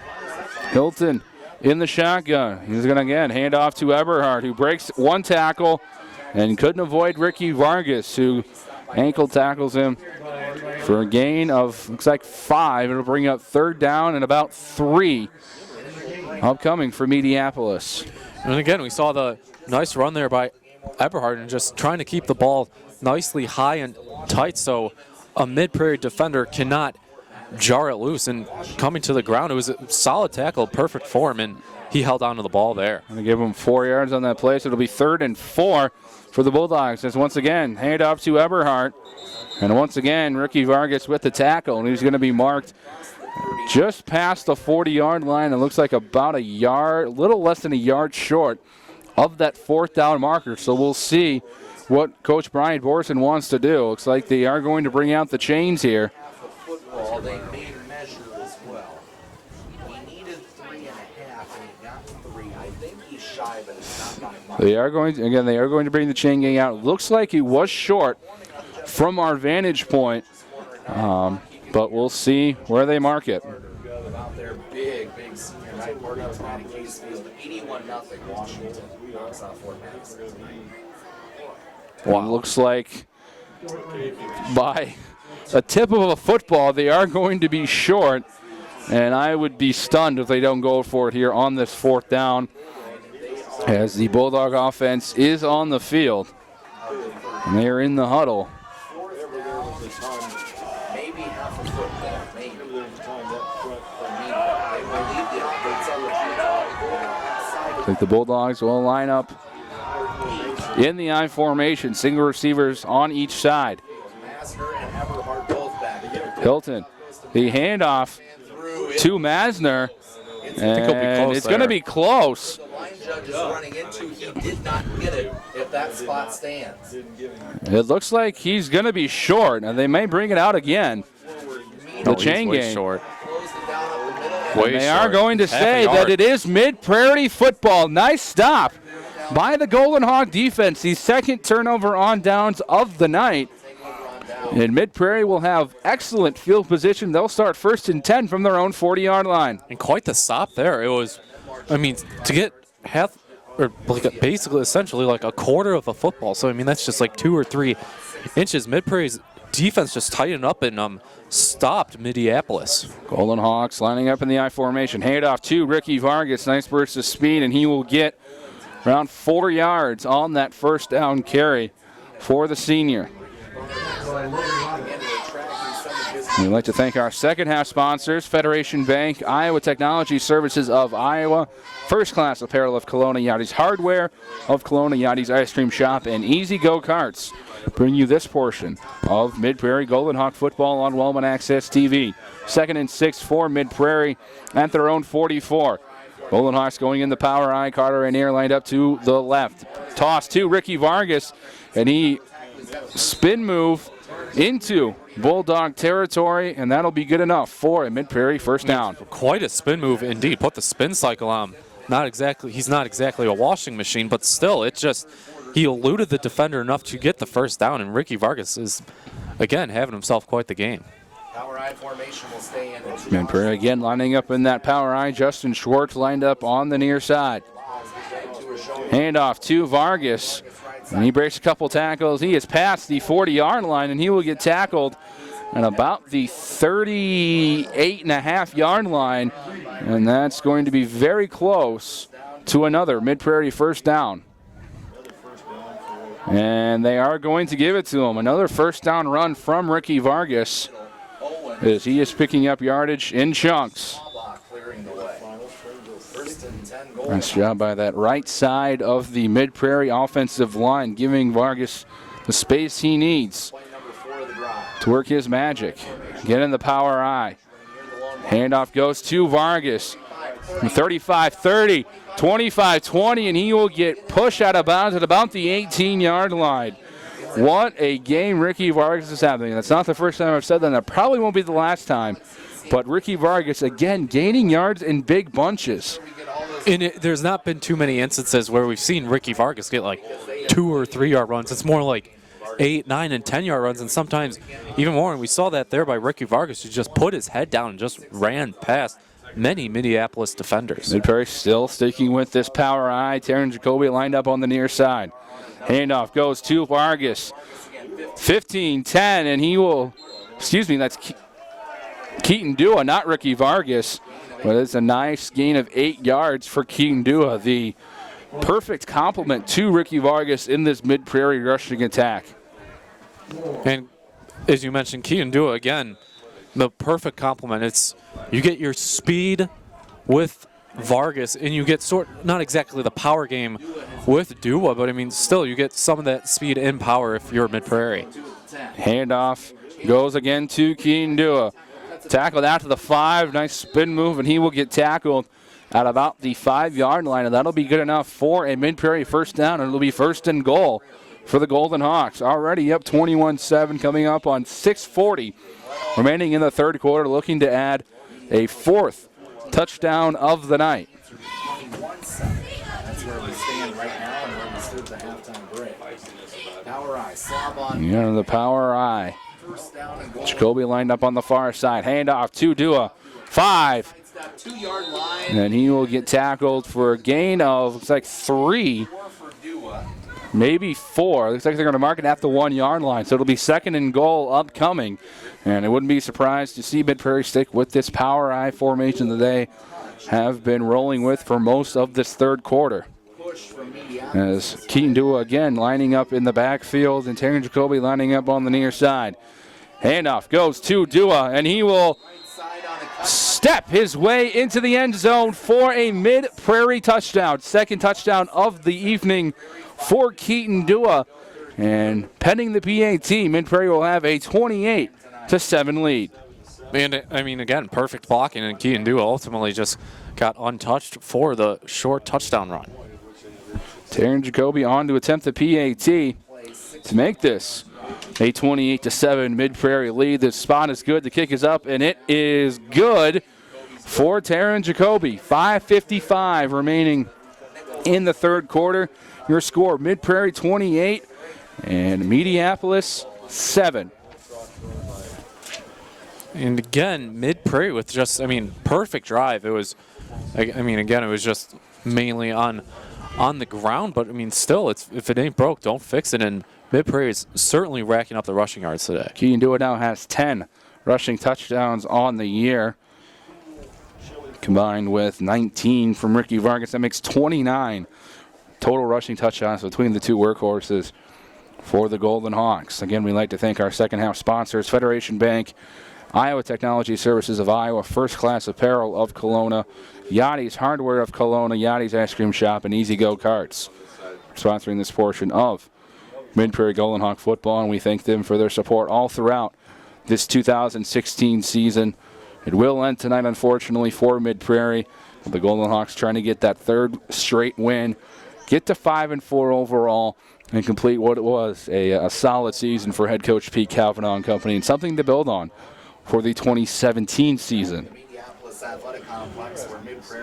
Hilton in the shotgun. He's going to, again, hand off to Eberhardt, who breaks one tackle and couldn't avoid Ricky Vargas, who ankle tackles him for a gain of, looks like 5. It'll bring up 3rd down and about 3 upcoming for Mediapolis. And again, we saw the nice run there by Eberhardt and just trying to keep the ball nicely high and tight so a Mid-Prairie defender cannot jar it loose. And coming to the ground, it was a solid tackle, perfect form, and he held on to the ball there. Going to give him 4 yards on that play, so it'll be 3rd and 4 for the Bulldogs. As once again, hand off to Eberhardt. And once again, Ricky Vargas with the tackle, and he's going to be marked just past the 40-yard line. It looks like about a yard, a little less than a yard short of that 4th down marker. So we'll see what Coach Brian Borson wants to do. Looks like they are going to bring out the chains here. Football, they made measure as well. He needed 3.5, and he got 3. I think he's shy, but it's not by much. They are going to bring the chain gang out. Looks like he was short from our vantage point, but we'll see where they mark it. Out there, big senior night party tonight at Case Field. 81-0 Washington knocks off Fort Madison. Wow. Looks like by a tip of a football, they are going to be short, and I would be stunned if they don't go for it here on this 4th down, as the Bulldog offense is on the field, and they are in the huddle. Maybe half a football, maybe. I think the Bulldogs will line up in the I formation, single receivers on each side. Hilton, the handoff to Masner, and it's going to be close. The line judge is running into, he did not get it if that spot stands. It looks like he's going to be short, and they may bring it out again. The chain game. Short. And they are going to say that it is Mid-Prairie football. Nice stop by the Golden Hawk defense. The 2nd turnover on downs of the night. And Mid-Prairie will have excellent field position. They'll start 1st and 10 from their own 40-yard line. And quite the stop there. It was, I mean, to get half, or like basically essentially like a quarter of a football. So, I mean, that's just like 2 or 3 inches. Mid-Prairie's defense just tightened up and stopped Mediapolis. Golden Hawks lining up in the I formation. Handoff to Ricky Vargas. Nice burst of speed, and he will get around 4 yards on that 1st down carry for the senior. We'd like to thank our second half sponsors, Federation Bank, Iowa Technology Services of Iowa, First Class Apparel of Kelowna Yachty's Hardware of Kelowna Yachty's Ice Cream Shop, and Easy Go Karts bring you this portion of Mid-Prairie Golden Hawk football on Wellman Access TV. 2nd and 6 for Mid-Prairie at their own 44. Golden Hawks going in the power I. Carter and Air lined up to the left. Toss to Ricky Vargas, and he spin move into Bulldog territory, and that'll be good enough for a Mid-Prairie 1st down. Quite a spin move indeed. Put the spin cycle on. He's not exactly a washing machine, but still, he eluded the defender enough to get the 1st down, and Ricky Vargas is, again, having himself quite the game. Power I formation will stay in. Mid-Prairie again lining up in that power I. Justin Schwartz lined up on the near side. Handoff to Vargas. And he breaks a couple tackles. He is past the 40-yard line, and he will get tackled at about the 38.5-yard line. And that's going to be very close to another Mid-Prairie 1st down. And they are going to give it to him. Another 1st down run from Ricky Vargas, as he is picking up yardage in chunks. Nice job by that right side of the Mid-Prairie offensive line, giving Vargas the space he needs to work his magic. Get in the power I. Handoff goes to Vargas. 35-30, 25-20, and he will get pushed out of bounds at about the 18-yard line. What a game Ricky Vargas is having. That's not the first time I've said that, and that probably won't be the last time. But Ricky Vargas, again, gaining yards in big bunches. And there's not been too many instances where we've seen Ricky Vargas get like 2 or 3 yard runs. It's more like 8, 9, and 10 yard runs, and sometimes even more. And we saw that there by Ricky Vargas, who just put his head down and just ran past many Minneapolis defenders. Mid-Prairie still sticking with this power I. Taryn Jacoby lined up on the near side. Handoff goes to Vargas. 15-10, and he will, that's Keaton Dua, not Ricky Vargas. But it's a nice gain of 8 yards for Keaton Dua, the perfect complement to Ricky Vargas in this Mid-Prairie rushing attack. And as you mentioned, Keaton Dua, again, the perfect complement. It's you get your speed with Vargas, and you get not exactly the power game with Dua, but I mean, still, you get some of that speed and power if you're Mid-Prairie. Handoff goes again to Keaton Dua. Tackled out to the 5, nice spin move, and he will get tackled at about the 5-yard line, and that'll be good enough for a Mid-Prairie first down, and it'll be first and goal for the Golden Hawks. Already up 21-7, coming up on 6:40 remaining in the third quarter, looking to add a 4th touchdown of the night. 21-7. That's where we stand right now and where we stood the halftime break. Power I, slob on. Yeah, the power I. First down and goal. Jacoby lined up on the far side. Handoff to Dua. 5. It's that 2-yard line. And he will get tackled for a gain of, looks like 3, 4 for Dua. maybe 4. Looks like they're going to mark it at the 1-yard line. So it'll be second and goal upcoming. And I wouldn't be surprised to see Mid-Prairie stick with this power I formation that they have been rolling with for most of this third quarter. As Keaton Dua again lining up in the backfield and Terry Jacoby lining up on the near side. Handoff goes to Dua, and he will step his way into the end zone for a Mid-Prairie touchdown. Second touchdown of the evening for Keaton Dua. And pending the PAT, Mid-Prairie will have a 28-7 lead. And, I mean, again, perfect blocking, and Keaton Dua ultimately just got untouched for the short touchdown run. Taryn Jacoby on to attempt the PAT to make this a 28-7 Mid-Prairie lead. The spot is good. The kick is up, and it is good for Taryn Jacoby. 5:55 remaining in the third quarter. Your score, Mid-Prairie 28 and Mediapolis 7. And again, Mid-Prairie with just, I mean, perfect drive. It was, I mean, again, it was just mainly on the ground, but I mean, still, if it ain't broke, don't fix it. And Mid-Prairie is certainly racking up the rushing yards today. Keaton Dua now has 10 rushing touchdowns on the year, combined with 19 from Ricky Vargas. That makes 29 total rushing touchdowns between the two workhorses for the Golden Hawks. Again, we'd like to thank our second half sponsors, Federation Bank, Iowa Technology Services of Iowa, First Class Apparel of Kelowna, Yachty's Hardware of Kelowna, Yachty's Ice Cream Shop, and Easy Go Carts, sponsoring this portion of Mid-Prairie Golden Hawk football, and we thank them for their support all throughout this 2016 season. It will end tonight, unfortunately, for Mid-Prairie. The Golden Hawks trying to get that third straight win, get to 5-4 overall, and complete what it was a solid season for head coach Pete Cavanaugh and company, and something to build on for the 2017 season.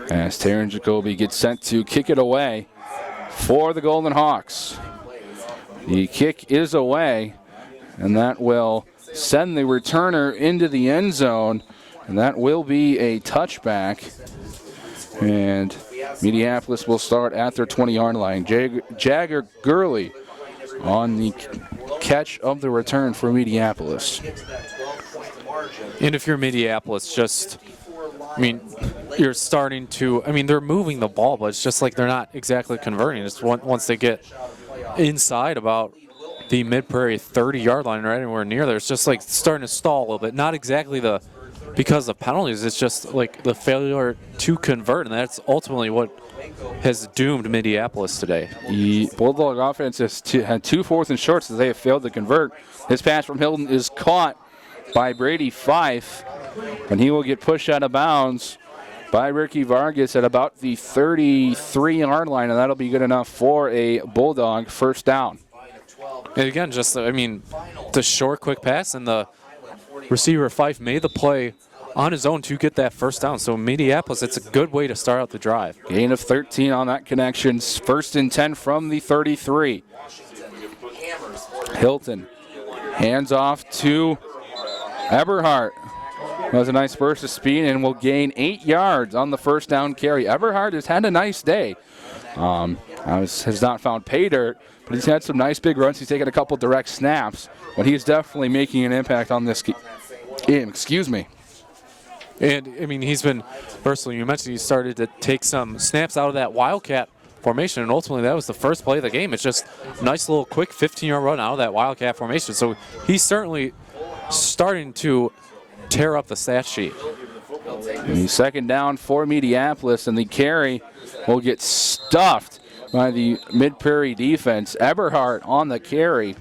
As Taryn Jacoby gets sent to kick it away for the Golden Hawks. The kick is away, and that will send the returner into the end zone, and that will be a touchback. And Mediapolis will start at their 20-yard line. Jagger Gurley on the catch of the return for Mediapolis. And if you're Mediapolis, just, I mean, you're starting to, I mean, they're moving the ball, but it's just like they're not exactly converting. It's once they get inside about the Mid-Prairie 30-yard line or anywhere near there, it's just like starting to stall a little bit. Not exactly because of penalties, it's just like the failure to convert, and that's ultimately what has doomed Mediapolis today. The Bulldog offense has had 2 4th and shorts as they have failed to convert. This pass from Hilton is caught by Brady Fife, and he will get pushed out of bounds by Ricky Vargas at about the 33-yard line, and that'll be good enough for a Bulldog first down. And again, just, I mean, the short, quick pass, and the receiver Fife made the play on his own to get that first down. So Mediapolis, it's a good way to start out the drive. Gain of 13 on that connection. 1st and 10 from the 33. Hilton hands off to Eberhardt. That was a nice burst of speed and will gain 8 yards on the first down carry. Eberhardt has had a nice day. Has not found pay dirt, but he's had some nice big runs. He's taken a couple direct snaps, but he's definitely making an impact on this game. Excuse me. And, I mean, he's been versatile. You mentioned he started to take some snaps out of that Wildcat formation, and ultimately that was the first play of the game. It's just a nice little quick 15-yard run out of that Wildcat formation. So he's certainly starting to tear up the stat sheet. And 2nd down for Mediapolis, and the carry will get stuffed by the Mid-Prairie defense. Eberhardt on the carry,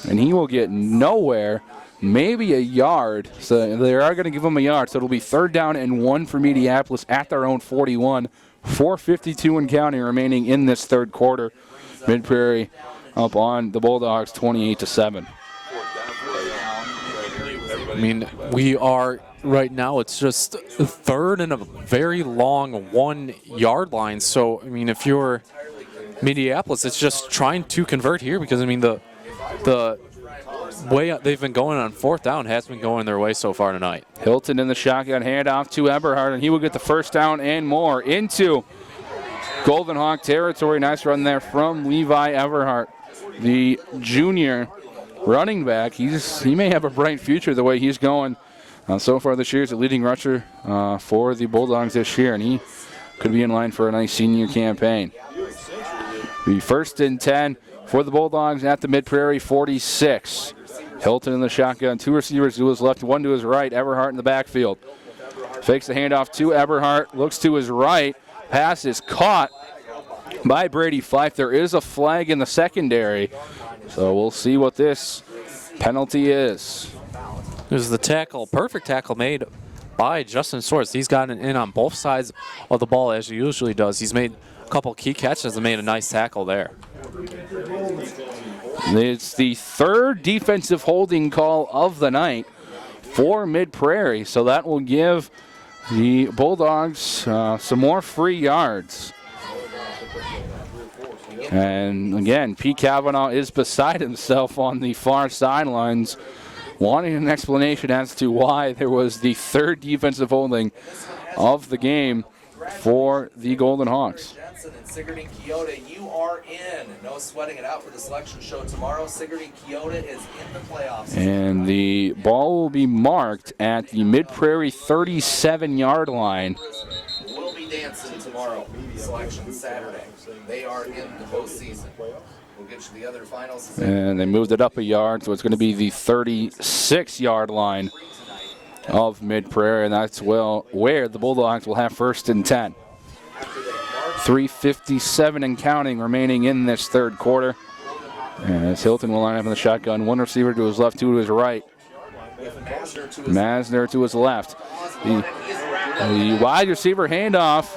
and he will get nowhere, maybe a yard. So they are going to give him a yard. So it'll be 3rd down and 1 for Mediapolis at their own 41. 4:52 and counting remaining in this 3rd quarter. Mid-Prairie up on the Bulldogs 28-7. I mean, we are right now, it's just 3rd and a very long 1-yard line. So, I mean, if you're Mediapolis, it's just trying to convert here because, I mean, the way they've been going on 4th down has been going their way so far tonight. Hilton in the shotgun handoff to Eberhardt, and he will get the first down and more into Golden Hawk territory. Nice run there from Levi Eberhardt, the junior running back. He may have a bright future the way he's going. So far this year, he's a leading rusher for the Bulldogs this year, and he could be in line for a nice senior campaign. The 1st and 10 for the Bulldogs at the Mid-Prairie 46. Hilton in the shotgun, 2 receivers to his left, 1 to his right. Eberhardt in the backfield. Fakes the handoff to Eberhardt, looks to his right. Pass is caught by Brady Fife. There is a flag in the secondary, so we'll see what this penalty is. This is the tackle, perfect tackle made by Justin Swartz. He's gotten in on both sides of the ball as he usually does. He's made a couple key catches and made a nice tackle there. It's the 3rd defensive holding call of the night for Mid-Prairie, so that will give the Bulldogs some more free yards. And again, Pete Cavanaugh is beside himself on the far sidelines, wanting an explanation as to why there was the 3rd defensive holding of the game for the Golden Hawks. Jensen and Sigourney Kyoto, you are in. No sweating it out for the selection show tomorrow. Sigourney Kyoto is in the playoffs. And the ball will be marked at the Mid-Prairie 37-yard line. We'll be dancing tomorrow. Selection Saturday. They are in the postseason. We'll get you the other finals. And they moved it up a yard, so it's going to be the 36-yard line of Mid-Prairie, and that's where the Bulldogs will have 1st and 10. 3:57 and counting remaining in this 3rd quarter. As Hilton will line up in the shotgun, 1 receiver to his left, 2 to his right. Masner to his left. The wide receiver handoff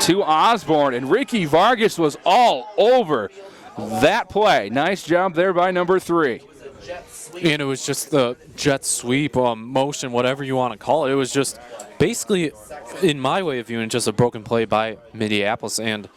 to Osborne, and Ricky Vargas was all over that play. Nice job there by number 3. And it was just the jet sweep, motion, whatever you want to call it. It was just basically, in my way of viewing, just a broken play by Mediapolis. And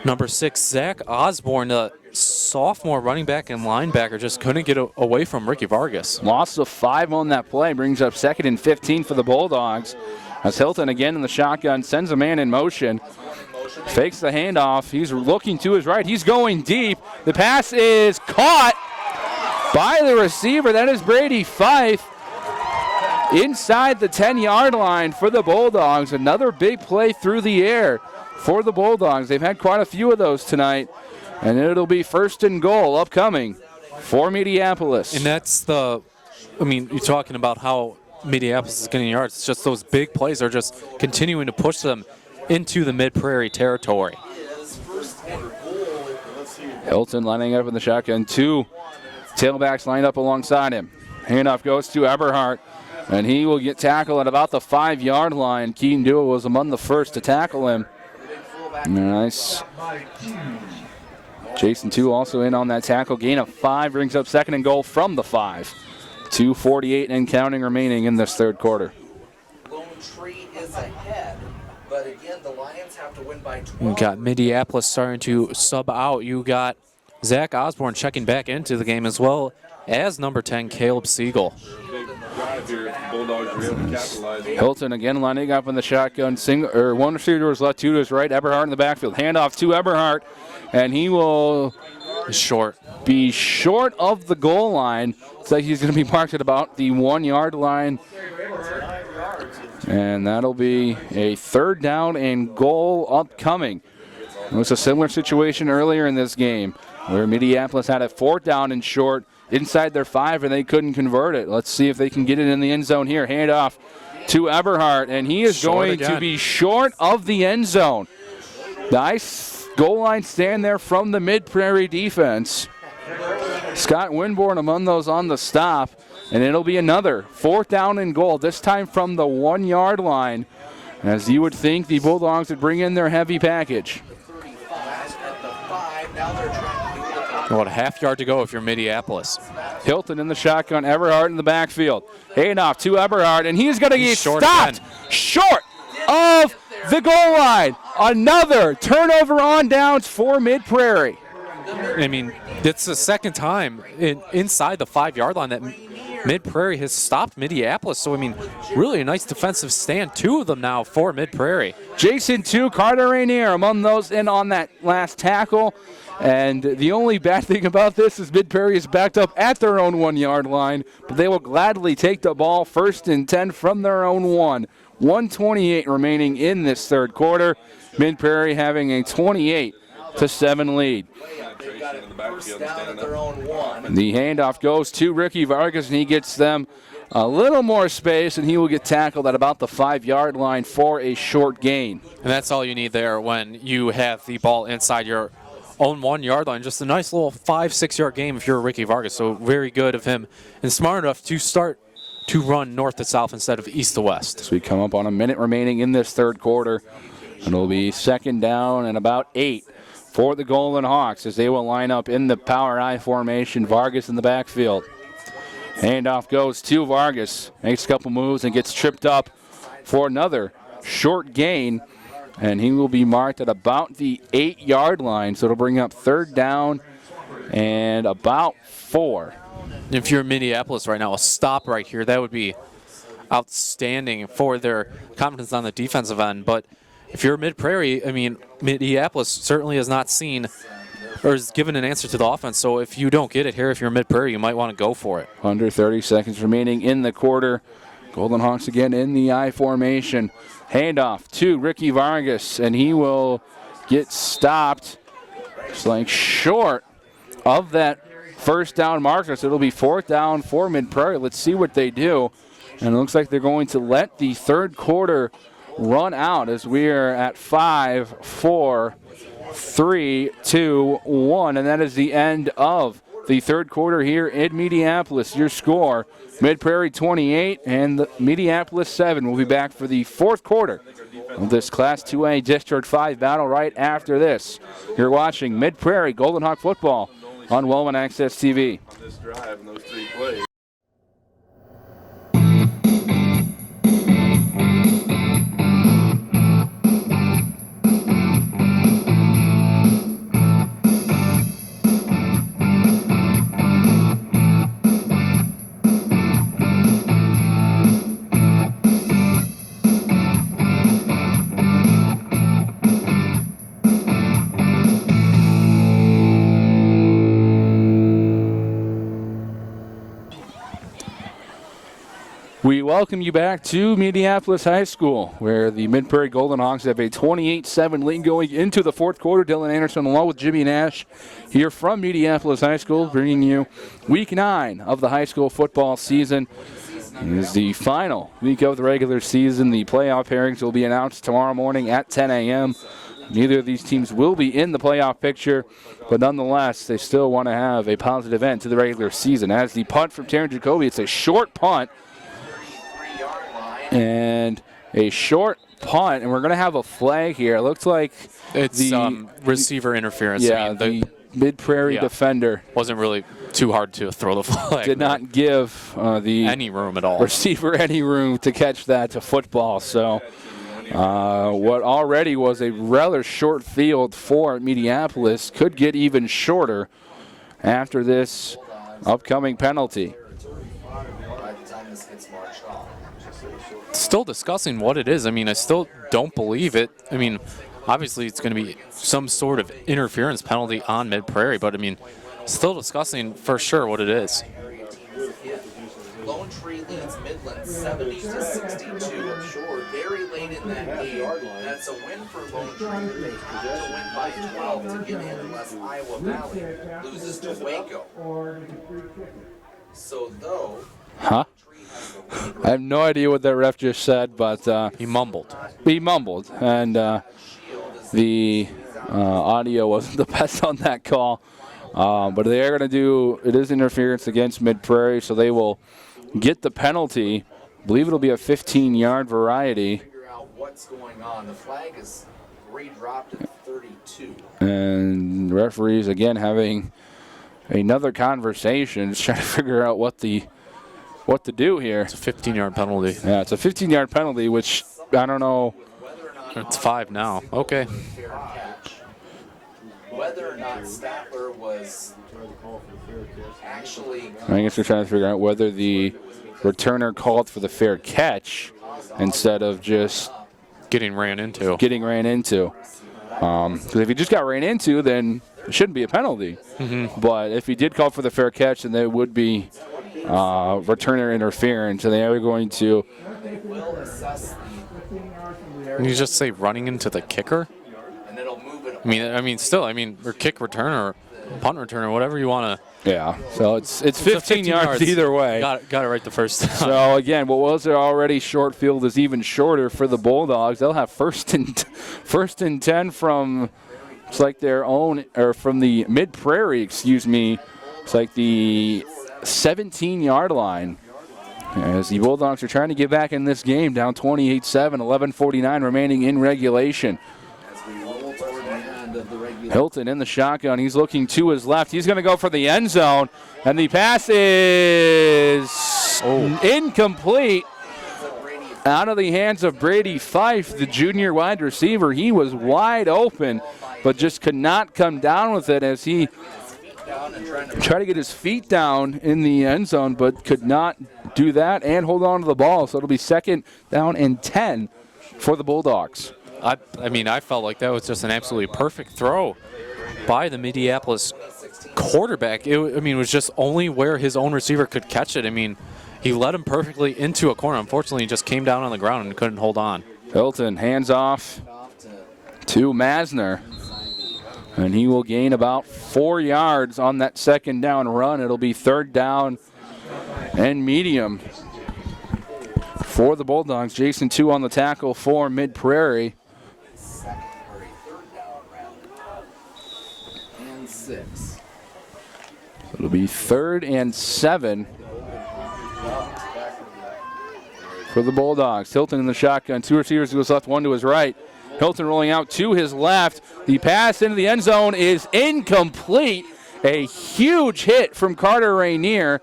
number 6, Zach Osborne, the sophomore running back and linebacker, just couldn't get away from Ricky Vargas. Loss of 5 on that play brings up 2nd and 15 for the Bulldogs. As Hilton again in the shotgun sends a man in motion. Fakes the handoff. He's looking to his right. He's going deep. The pass is caught by the receiver. That is Brady Fife inside the 10-yard line for the Bulldogs. Another big play through the air for the Bulldogs. They've had quite a few of those tonight, and it'll be 1st and goal upcoming for Mediapolis. And that's the, I mean, you're talking about how Mediapolis is getting yards. It's just those big plays are just continuing to push them into the Mid-Prairie territory. Hilton lining up in the shotgun. 2 tailbacks lined up alongside him. Handoff goes to Eberhardt, and he will get tackled at about the 5-yard line. Keaton Dewey was among the first to tackle him. Nice. Jason 2 also in on that tackle. Gain of 5 brings up 2nd and goal from the 5. 2:48 and counting remaining in this third quarter. Lone Tree is ahead, but again, the Lions have to win by 12. You got Mediapolis starting to sub out. You got Zach Osborne checking back into the game as well as number 10, Caleb Siegel. Hilton again lining up in the shotgun. One receiver to his left, two to his right. Eberhardt in the backfield. Handoff to Eberhardt, and he will be short of the goal line. Looks like he's going to be marked at about the 1 yard line. And that'll be a third down and goal upcoming. It was a similar situation earlier in this game where Mediapolis had a fourth down and short inside their 5 and they couldn't convert it. Let's see if they can get it in the end zone here. Handoff to Eberhardt, and he is going to be short of the end zone. Nice goal line stand there from the Mid-Prairie defense. Scott Winborn among those on the stop, and it'll be another fourth down and goal, this time from the 1 yard line. As you would think, the Bulldogs would bring in their heavy package. About a half yard to go if you're Mediapolis. Hilton in the shotgun, Eberhardt in the backfield. Handoff to Eberhardt, and he's going to get stopped short of the goal line. Another turnover on downs for Mid-Prairie. I mean, it's the second time inside the 5 yard line that Mid-Prairie has stopped Mediapolis. So, I mean, really a nice defensive stand. 2 of them now for Mid-Prairie. Jason 2, Carter Rainier among those in on that last tackle. And the only bad thing about this is Mid-Prairie is backed up at their own 1 yard line, but they will gladly take the ball 1st and 10 from their own 1. 1:28 remaining in this third quarter. Mid-Prairie having a 28-7 lead. The handoff goes to Ricky Vargas, and he gets them a little more space, and he will get tackled at about the 5 yard line for a short gain. And that's all you need there when you have the ball inside your own 1 yard line. Just a nice little 5-6 yard game if you're Ricky Vargas. So very good of him and smart enough to start to run north to south instead of east to west. So we come up on a minute remaining in this third quarter, and it'll be second down and about 8 for the Golden Hawks as they will line up in the power I formation. Vargas in the backfield. Handoff goes to Vargas. Makes a couple moves and gets tripped up for another short gain. And he will be marked at about the 8 yard line. So it'll bring up third down and about 4. If you're in Mediapolis right now, a stop right here, that would be outstanding for their confidence on the defensive end. But if you're Mid-Prairie, I mean, Mediapolis certainly has not seen or has given an answer to the offense. So if you don't get it here, if you're Mid-Prairie, you might want to go for it. Under 30 seconds remaining in the quarter. Golden Hawks again in the I formation. Handoff to Ricky Vargas, and he will get stopped just like short of that first down marker. So it'll be fourth down for Mid-Prairie. Let's see what they do. And it looks like they're going to let the third quarter run out as we are at 5, 4, 3, 2, 1. And that is the end of the third quarter here in Mediapolis. Your score, Mid-Prairie 28 and Mediapolis 7. We'll be back for the fourth quarter of this Class 2A District 5 battle right after this. You're watching Mid-Prairie Golden Hawk football on Wellman Access TV. On this drive and those 3 plays. We welcome you back to Mediapolis High School, where the Mid-Prairie Golden Hawks have a 28-7 lead going into the fourth quarter. Dylan Anderson along with Jimmy Nash here from Mediapolis High School, bringing you week 9 of the high school football season. It is the final week of the regular season. The playoff pairings will be announced tomorrow morning at 10 a.m. Neither of these teams will be in the playoff picture, but nonetheless, they still want to have a positive end to the regular season. As the punt from Taryn Jacoby, it's a short punt. And a short punt, and we're going to have a flag here. It looks like it's receiver interference. Yeah, I mean, Mid-Prairie defender Wasn't really too hard to throw the flag. did not give the any room at all. receiver any room to catch that to football. So what already was a rather short field for Mediapolis could get even shorter after this upcoming penalty. By the time this gets marched off. Still discussing what it is. I mean, I still don't believe it. I mean, obviously it's going to be some sort of interference penalty on Mid-Prairie, but I mean, still discussing for sure what it is. Lone Tree leads Midland 70-62. Very late in that game. That's a win for Lone Tree. They have to win by 12 to get in unless Iowa Valley loses to Waco. So though, Huh? I have no idea what that ref just said, but He mumbled. he mumbled, and the audio wasn't the best on that call. But they are going to do, it is interference against Mid-Prairie, so they will get the penalty. I believe it'll be a 15-yard variety. figure out what's going on. The flag is re-dropped at 32. And referees, again, having another conversation, just trying to figure out what to do here. It's a 15-yard penalty. Yeah, it's a 15-yard penalty, which I don't know. It's 5 now. Okay. Fair catch. Whether or not Statler was actually I guess they're trying to figure out whether the returner called for the fair catch instead of just Getting ran into. getting ran into. Because if he just got ran into, then it shouldn't be a penalty. But if he did call for the fair catch, then there would be returner interference, and they are going to. will assess Can you just say running into the kicker? and it'll move it. I mean, still, or kick return or punt return or whatever you want to. Yeah, so it's 15 yards either way. Got it right the first time. So again, what was their already short field is even shorter for the Bulldogs. They'll have first and 10 from it's like their own or from the Mid-Prairie, excuse me. It's like the 17-yard line. As the Bulldogs are trying to get back in this game, down 28-7, 11:49 remaining in regulation. Hilton in the shotgun. He's looking to his left. He's going to go for the end zone. And the pass is incomplete. Out of the hands of Brady Fife, the junior wide receiver. He was wide open, but just could not come down with it as he tried to get his feet down in the end zone, but could not do that and hold on to the ball. So it'll be 2nd down and 10 for the Bulldogs. I felt like that was just an absolutely perfect throw by the Mediapolis quarterback. It was just only where his own receiver could catch it. He led him perfectly into a corner. Unfortunately, he just came down on the ground and couldn't hold on. Hilton hands off to Masner, and he will gain about 4 yards on that 2nd down run. It'll be 3rd down and medium for the Bulldogs. Jason 2 on the tackle for Mid-Prairie. And 6. It'll be 3rd and 7 for the Bulldogs. Hilton in the shotgun. 2 receivers to his left, 1 to his right. Hilton rolling out to his left. The pass into the end zone is incomplete. A huge hit from Carter Rainier.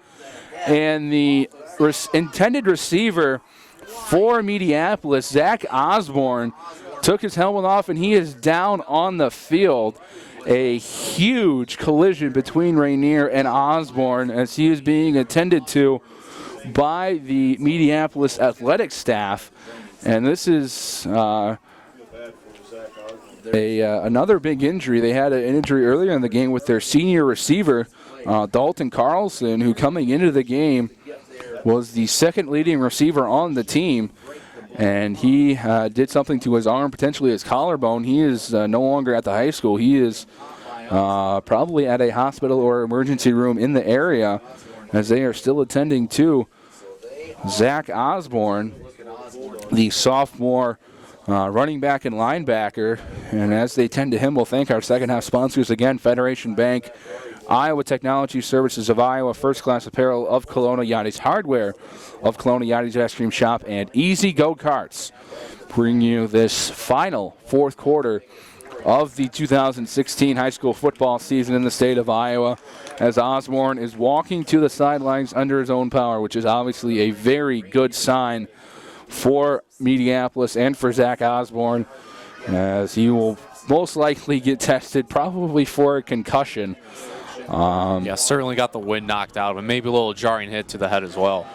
And the intended receiver for Mediapolis, Zach Osborne, took his helmet off, and he is down on the field. A huge collision between Rainier and Osborne as he is being attended to by the Mediapolis athletic staff. And this is another big injury. They had an injury earlier in the game with their senior receiver, Dalton Carlson, who coming into the game was the 2nd leading receiver on the team. And he did something to his arm, potentially his collarbone. He is no longer at the high school. He is probably at a hospital or emergency room in the area as they are still attending to Zach Osborne, the sophomore running back and linebacker. And as they tend to him, we'll thank our second half sponsors again, Federation Bank, Iowa Technology Services of Iowa, First Class Apparel of Kelowna, Yachty's Hardware of Kelowna, Yachty's Ice Cream Shop, and Easy Go Karts bring you this final 4th quarter of the 2016 high school football season in the state of Iowa, as Osborne is walking to the sidelines under his own power, which is obviously a very good sign for Mediapolis and for Zach Osborne, as he will most likely get tested probably for a concussion. Yeah, certainly got the wind knocked out of him. Maybe a little jarring hit to the head as well.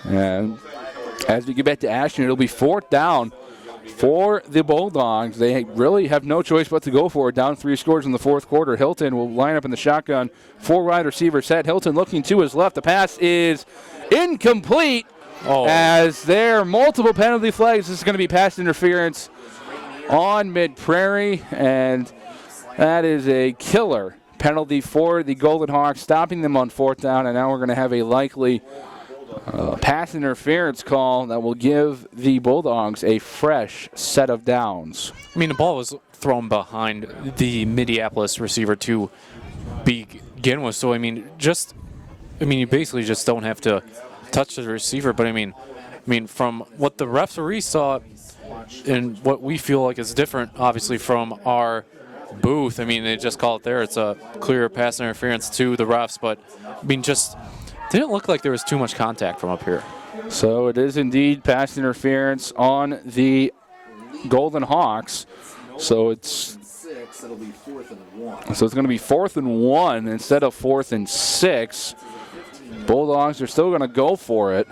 And as we get back to Ashton, it'll be 4th down for the Bulldogs. They really have no choice but to go for it. Down 3 scores in the 4th quarter. Hilton will line up in the shotgun. 4 wide receivers set. Hilton looking to his left. The pass is incomplete. As there are multiple penalty flags. This is going to be pass interference on Mid-Prairie, and that is a killer penalty for the Golden Hawks, stopping them on 4th down, and now we're going to have a likely pass interference call that will give the Bulldogs a fresh set of downs. I mean, the ball was thrown behind the Mediapolis receiver to begin with, so I mean, you basically just don't have to touch the receiver, but I mean, from what the referee saw and what we feel like is different, obviously, from our booth. I mean, they just call it there. It's a clear pass interference to the refs, but I mean, just didn't look like there was too much contact from up here. So it is indeed pass interference on the Golden Hawks. So it's It'll be 4th and 1. So it's going to be 4th and 1 instead of 4th and 6. Bulldogs are still going to go for it.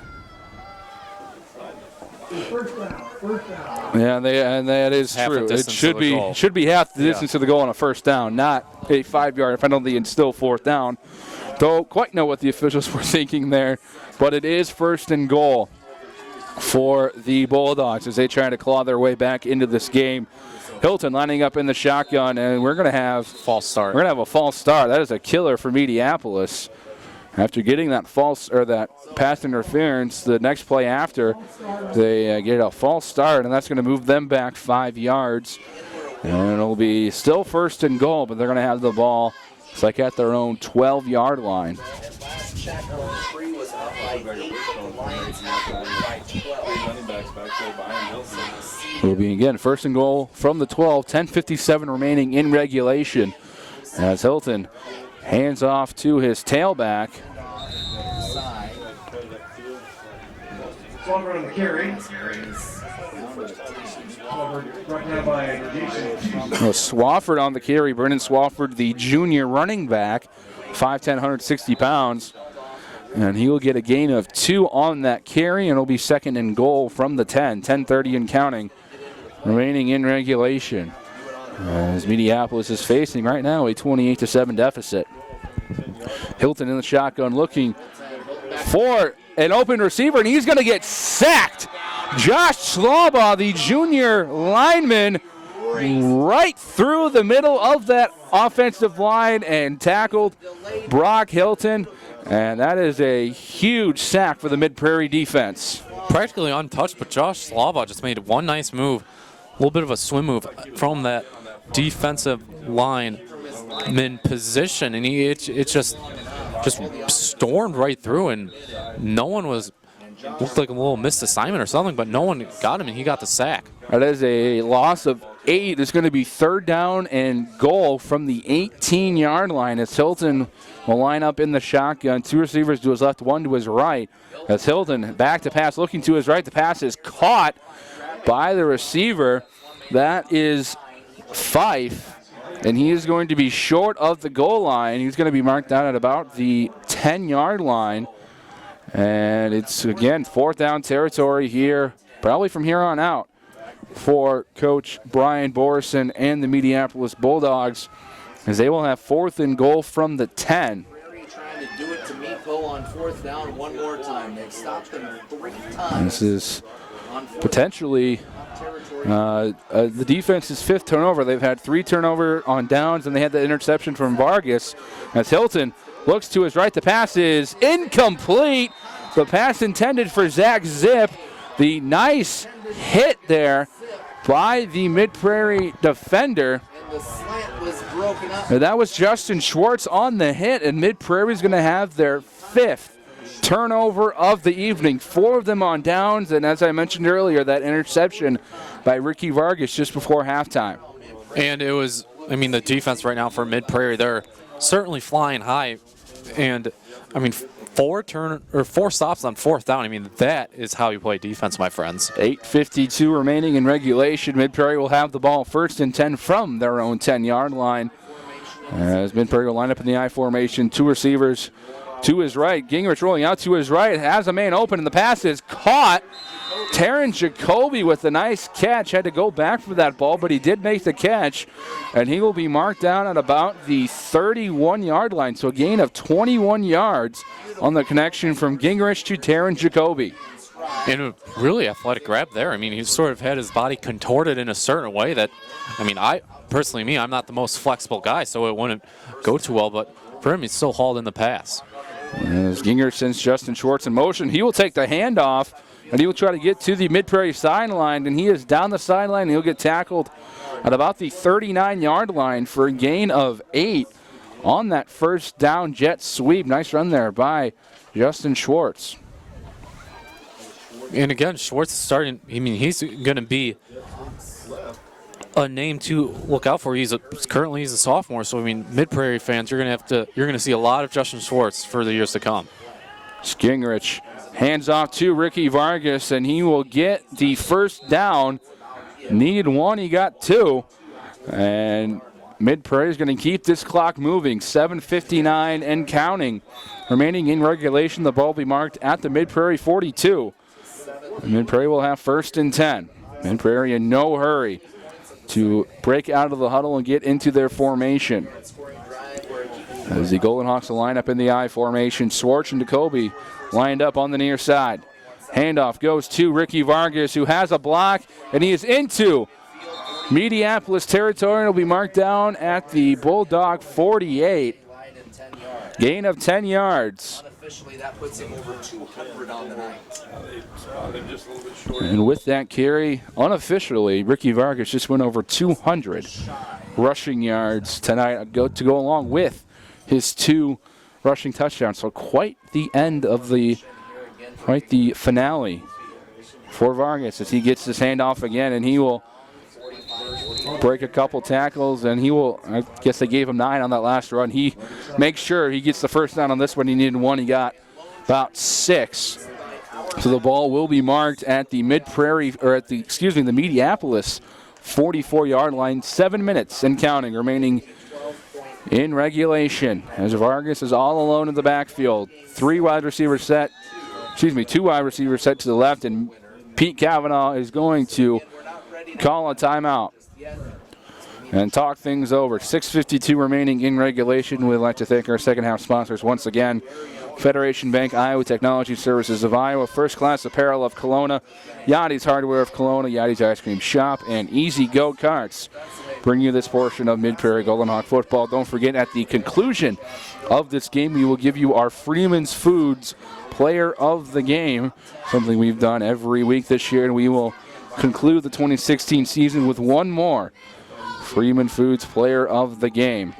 Yeah, and that is half true. It should be half the distance to the goal on a first down, not a 5-yard penalty and still 4th down. Don't quite know what the officials were thinking there, but it is 1st and goal for the Bulldogs as they try to claw their way back into this game. Hilton lining up in the shotgun, and we're going to have false start. We're going to have a false start. That is a killer for Mediapolis. After getting that that pass interference, the next play after, they get a false start, and that's going to move them back 5 yards. And it'll be still 1st and goal, but they're going to have the ball. It's like at their own 12-yard line. It'll be again 1st and goal from the 12. 10:57 remaining in regulation. As Hilton hands off to his tailback. Swafford on the carry. Swafford on the carry. Brennan Swafford, the junior running back, 5'10", 160 pounds. And he will get a gain of 2 on that carry, and it'll be 2nd and goal from the 10. 10:30 and counting remaining in regulation. As Mediapolis is facing right now a 28-7 deficit. Hilton in the shotgun looking for an open receiver, and he's going to get sacked. Josh Slaubaugh, the junior lineman, right through the middle of that offensive line and tackled Brock Hilton. And that is a huge sack for the Mid-Prairie defense. Practically untouched, but Josh Slaubaugh just made one nice move, a little bit of a swim move from that defensive line in position, and it just stormed right through, and no one looked like a little missed assignment or something, but no one got him, and he got the sack. That is a loss of 8. It's going to be 3rd down and goal from the 18-yard line as Hilton will line up in the shotgun. 2 receivers to his left, 1 to his right. As Hilton back to pass, looking to his right. The pass is caught by the receiver. That is Fife, and he is going to be short of the goal line. He's going to be marked down at about the 10-yard line. And it's, again, 4th down territory here, probably from here on out, for Coach Brian Borison and the Mediapolis Bulldogs, as they will have 4th and goal from the 10. Trying to do it to Meepo on 4th down one more time. They've stopped them 3 times. This is potentially the defense's 5th turnover. They've had 3 turnover on downs, and they had the interception from Vargas. As Hilton looks to his right, the pass is incomplete. The pass intended for Zach Zip. The nice hit there by the Mid-Prairie defender. And the slant was broken up. And that was Justin Schwartz on the hit, and Mid-Prairie is going to have their 5th turnover of the evening. 4 of them on downs, and as I mentioned earlier, that interception by Ricky Vargas just before halftime. And it was I mean, the defense right now for Mid-Prairie, they're certainly flying high. And, I mean, 4 stops on 4th down. I mean, that is how you play defense, my friends. 8:52 remaining in regulation. Mid-Prairie will have the ball 1st and 10 from their own 10-yard line. As Mid-Prairie will line up in the I formation, 2 receivers to his right. Gingrich rolling out to his right, has a man open, and the pass is caught. Taryn Jacoby with a nice catch. Had to go back for that ball, but he did make the catch, and he will be marked down at about the 31-yard line. So a gain of 21 yards on the connection from Gingrich to Taryn Jacoby. And a really athletic grab there. I mean, he sort of had his body contorted in a certain way that, I mean, I'm not the most flexible guy, so it wouldn't go too well, but for him, he's still hauled in the pass. As Gingrich sends Justin Schwartz in motion, he will take the handoff, and he will try to get to the Mid-Prairie sideline, and he is down the sideline, and he'll get tackled at about the 39-yard line for a gain of 8 on that first down jet sweep. Nice run there by Justin Schwartz. And again, Schwartz is starting, I mean, he's going to be a name to look out for. Currently he's a sophomore, so I mean, Mid-Prairie fans, you're going to see a lot of Justin Schwartz for the years to come. Gingrich hands off to Ricky Vargas, and he will get the first down. Needed 1, he got 2. And Mid-Prairie is going to keep this clock moving. 7:59 and counting. Remaining in regulation, the ball will be marked at the Mid-Prairie 42. Mid-Prairie will have 1st and 10. Mid-Prairie in no hurry to break out of the huddle and get into their formation. As the Golden Hawks will line up in the I formation, Schwartz and Jacoby lined up on the near side. Handoff goes to Ricky Vargas, who has a block, and he is into Mediapolis territory. Will be marked down at the Bulldog 48. Gain of 10 yards. Unofficially, that puts him over 200 on the night. And with that carry, unofficially, Ricky Vargas just went over 200 rushing yards tonight to go along with his 2 rushing touchdowns. So quite the finale for Vargas as he gets his handoff again, and he will break a couple tackles, and I guess they gave him 9 on that last run. He makes sure he gets the first down on this one. He needed 1, he got about 6. So the ball will be marked at the Mid-Prairie, or the Mediapolis 44-yard line. 7 minutes and counting remaining in regulation as Vargas is all alone in the backfield. 2 wide receivers set to the left, and Pete Cavanaugh is going to call a timeout and talk things over. 6:52 remaining in regulation. We'd like to thank our second half sponsors once again. Federation Bank, Iowa Technology Services of Iowa, First Class Apparel of Kelowna, Yachty's Hardware of Kelowna, Yachty's Ice Cream Shop, and Easy Go Karts bring you this portion of Mid-Prairie Golden Hawk football. Don't forget, at the conclusion of this game, we will give you our Freeman's Foods Player of the Game, something we've done every week this year, and we will conclude the 2016 season with one more Freeman Foods Player of the Game.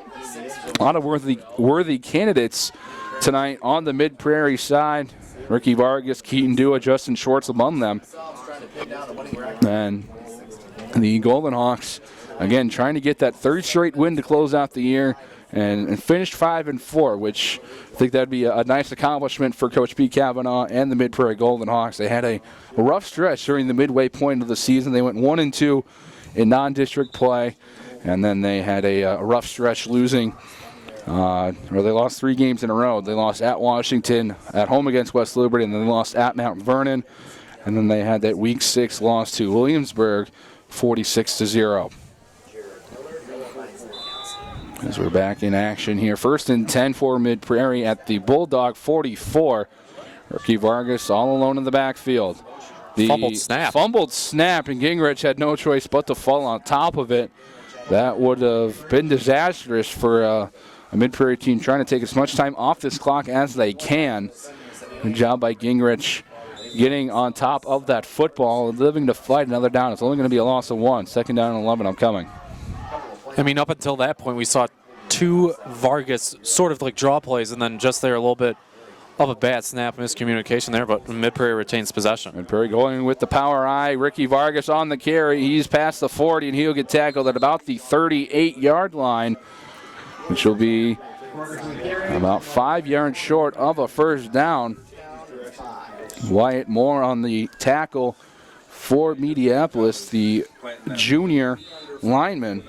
A lot of worthy candidates tonight on the Mid-Prairie side. Ricky Vargas, Keaton Dua, Justin Schwartz among them. And the Golden Hawks, again, trying to get that 3rd straight win to close out the year and finished 5-4, which I think that'd be a nice accomplishment for Coach Pete Cavanaugh and the Mid-Prairie Golden Hawks. They had a rough stretch during the midway point of the season. They went 1-2 in non-district play, and then they had a rough stretch losing. They lost 3 games in a row. They lost at Washington, at home against West Liberty, and then they lost at Mount Vernon. And then they had that Week 6 loss to Williamsburg, 46-0. As we're back in action here. 1st and 10 for Mid-Prairie at the Bulldog 44. Ricky Vargas all alone in the backfield. The fumbled snap, and Gingrich had no choice but to fall on top of it. That would have been disastrous for a Mid-Prairie team trying to take as much time off this clock as they can. Good job by Gingrich getting on top of that football, living to fight another down. It's only going to be a loss of 1. 2nd down and 11, I'm coming. I mean, up until that point, we saw 2 Vargas sort of like draw plays, and then just there a little bit of a bad snap miscommunication there, but Mid-Prairie retains possession. Mid-Prairie going with the power I. Ricky Vargas on the carry. He's past the 40, and he'll get tackled at about the 38-yard line, which will be about 5 yards short of a first down. Wyatt Moore on the tackle for Mediapolis, the junior lineman.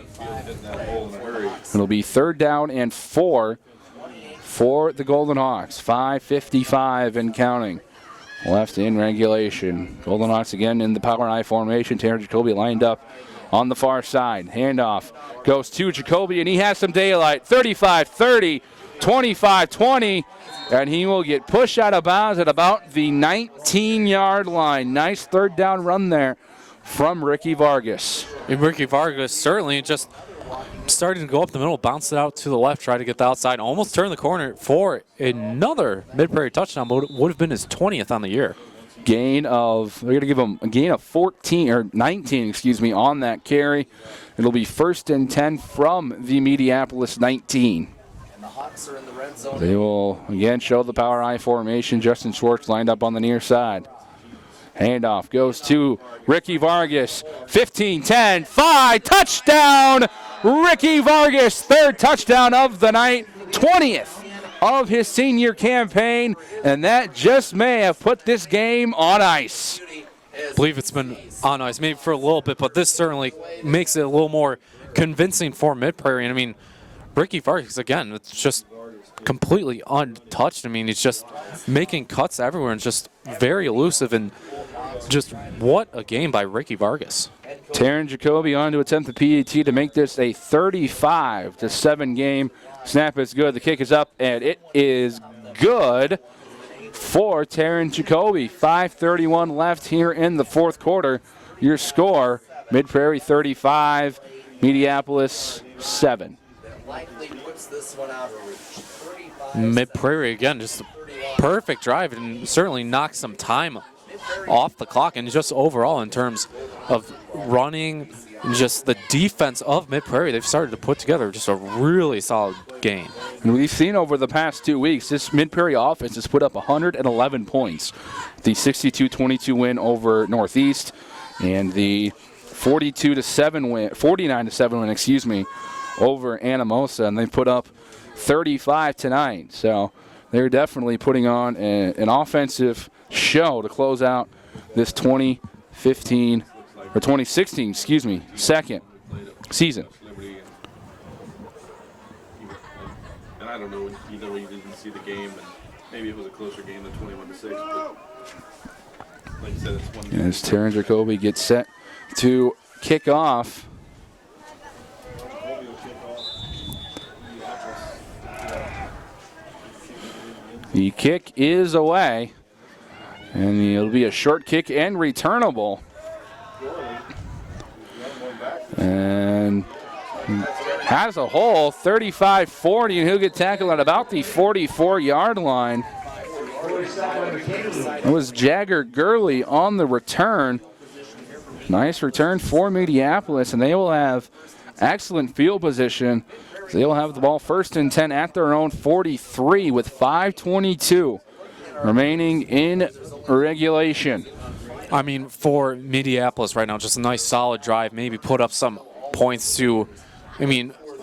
It'll be 3rd down and 4 for the Golden Hawks. 5:55 and counting left in regulation. Golden Hawks again in the power I formation. Terrence Jacoby lined up on the far side. Handoff goes to Jacoby, and he has some daylight. 35-30, 25-20, and he will get pushed out of bounds at about the 19-yard line. Nice 3rd down run there from Ricky Vargas. And Ricky Vargas certainly just starting to go up the middle, bounced it out to the left, tried to get the outside, almost turned the corner for another Mid-Prairie touchdown, but it would have been his 20th on the year. They're going to give him a gain of 19, on that carry. It'll be 1st and 10 from the Mediapolis 19. And the Hawks are in the red zone. They will again show the power I formation. Justin Schwartz lined up on the near side. Handoff goes to Ricky Vargas. 15-10, 5, touchdown! Ricky Vargas, 3rd touchdown of the night, 20th of his senior campaign, and that just may have put this game on ice. I believe it's been on ice maybe for a little bit, but this certainly makes it a little more convincing for Mid-Prairie. And I mean, Ricky Vargas, again, it's just completely untouched. I mean, he's just making cuts everywhere and just very elusive, and just what a game by Ricky Vargas. Taryn Jacoby on to attempt the PAT to make this a 35-7 game. Snap is good. The kick is up, and it is good for Taryn Jacoby. 5:31 left here in the 4th quarter. Your score, Mid-Prairie 35, Mediapolis 7. Mid-Prairie, again, just a perfect drive and certainly knocked some time off the clock, and just overall in terms of running and just the defense of Mid-Prairie, they've started to put together just a really solid game. And we've seen over the past 2 weeks, this Mid-Prairie offense has put up 111 points. The 62-22 win over Northeast and the 49-7 win, over Anamosa, and they've put up 35 tonight. So they're definitely putting on an offensive show to close out this 2016, second season. And I don't know, you didn't see the game, and maybe it was a closer game than 21-6, but like you said, it's one game. As Terrence Jacoby gets set to kick off. The kick is away, and it'll be a short kick and returnable. And has a hole, 35-40, and he'll get tackled at about the 44-yard line. It was Jagger Gurley on the return. Nice return for Mediapolis, and they will have excellent field position. They will have the ball 1st and 10 at their own 43 with 5:22 remaining in regulation. I mean, for Mediapolis right now, just a nice solid drive, maybe put up some points to,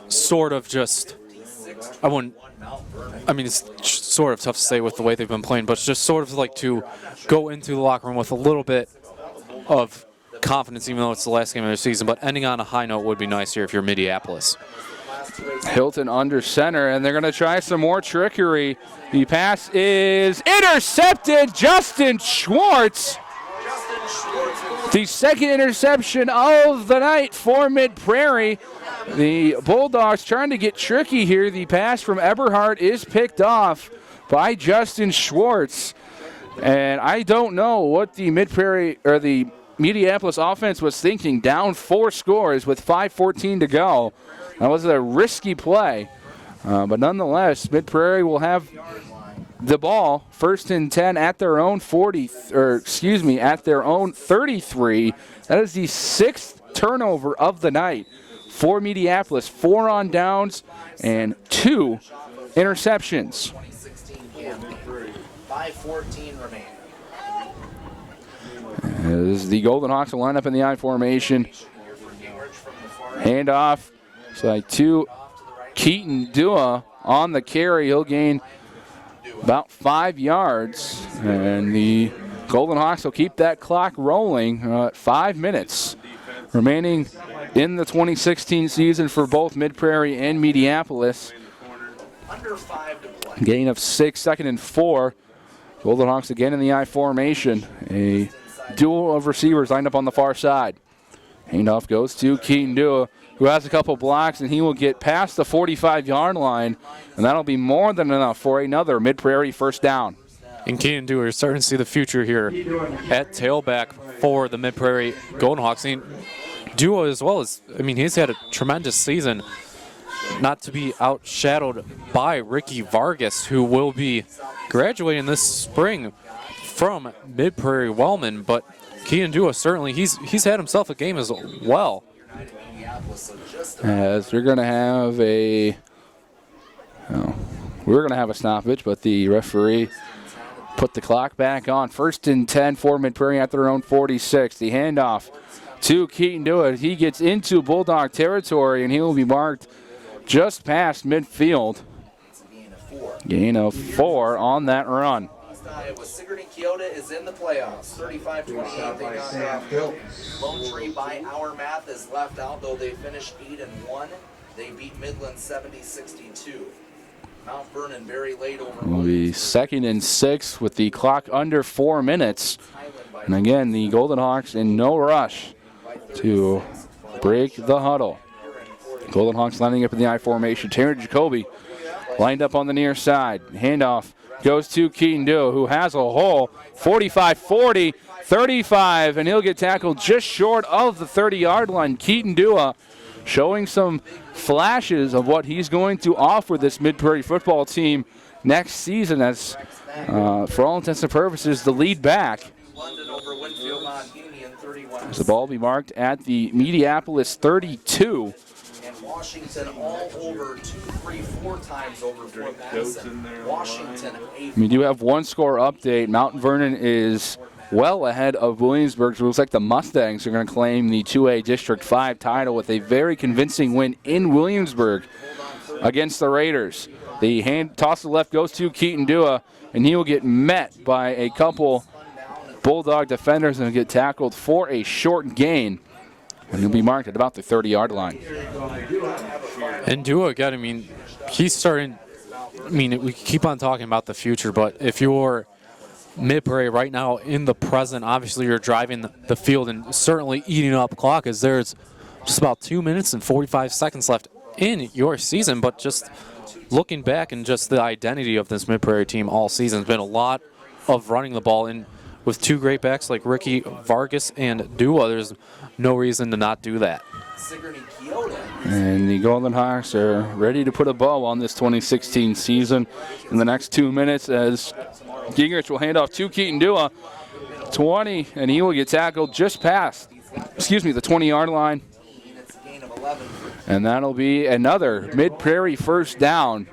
sort of just, it's sort of tough to say with the way they've been playing, but it's just sort of like to go into the locker room with a little bit of confidence, even though it's the last game of the season, but ending on a high note would be nice here if you're Mediapolis. Hilton under center, and they're going to try some more trickery. The pass is intercepted. Justin Schwartz. The second interception of the night for Mid-Prairie. The Bulldogs trying to get tricky here. The pass from Eberhardt is picked off by Justin Schwartz. And I don't know what the Mid-Prairie or the Mediapolis offense was thinking. Down 4 scores with 5:14 to go. That was a risky play, but nonetheless, Mid-Prairie will have the ball 1st and 10 at their own at their own 33. That is the 6th turnover of the night for Mediapolis. 4 on downs and 2 interceptions. 5:14 remaining. As the Golden Hawks will line up in the I formation. Handoff. It's like to Keaton Dua on the carry. He'll gain about 5 yards. And the Golden Hawks will keep that clock rolling at 5 minutes remaining in the 2016 season for both Mid-Prairie and Mediapolis. Under 5 to play. Gain of 6, 2nd and 4. Golden Hawks again in the I formation. A duo of receivers lined up on the far side. Handoff goes to Keaton Dua, who has a couple blocks, and he will get past the 45-yard line, and that'll be more than enough for another Mid-Prairie first down. And Keaton Dua, you're starting to see the future here at tailback for the Mid-Prairie Golden Hawks. And Dua as well as, he's had a tremendous season, not to be outshadowed by Ricky Vargas, who will be graduating this spring from Mid-Prairie Wellman. But Keaton Dua, certainly, he's had himself a game as well. As we're going to have a stoppage, but the referee put the clock back on. 1st and 10 for Mid-Prairie at their own 46. The handoff to Keaton Dua. He gets into Bulldog territory, and he will be marked just past midfield. Gain of 4 on that run. Sigourney Kyoto is in the playoffs. 35-28. They knocked off Lone Tree by our math is left out, though they finished 8-1. They beat Midland 70-62. Mount Vernon very late over. Will be 2nd and 6 with the clock under 4 minutes. And again, the Golden Hawks in no rush to break the huddle. Golden Hawks lining up in the I formation. Terry Jacoby lined up on the near side. Handoff goes to Keaton Dua, who has a hole. 45-40, 35, and he'll get tackled just short of the 30-yard line. Keaton Dua showing some flashes of what he's going to offer this Mid-Prairie football team next season as, for all intents and purposes, the lead back. As the ball will be marked at the Mediapolis 32. Washington all over 2, 3, 4 times over Fort Madison. Washington 8. We do have one score update. Mount Vernon is well ahead of Williamsburg. So it looks like the Mustangs are going to claim the 2A District 5 title with a very convincing win in Williamsburg against the Raiders. The hand toss to the left goes to Keaton Dua, and he will get met by a couple Bulldog defenders and get tackled for a short gain. And he'll be marked at about the 30-yard line. And Dua, again, he's starting. We keep on talking about the future, but if you're Mid-Prairie right now in the present, obviously you're driving the field and certainly eating up clock as there's just about 2 minutes and 45 seconds left in your season. But just looking back and just the identity of this Mid-Prairie team all season has been a lot of running the ball in. With 2 great backs like Ricky Vargas and Dua, there's no reason to not do that. And the Golden Hawks are ready to put a bow on this 2016 season in the next 2 minutes as Gingrich will hand off to Keaton Dua. 20, and he will get tackled just past, the 20-yard line. And that'll be another Mid-Prairie first down.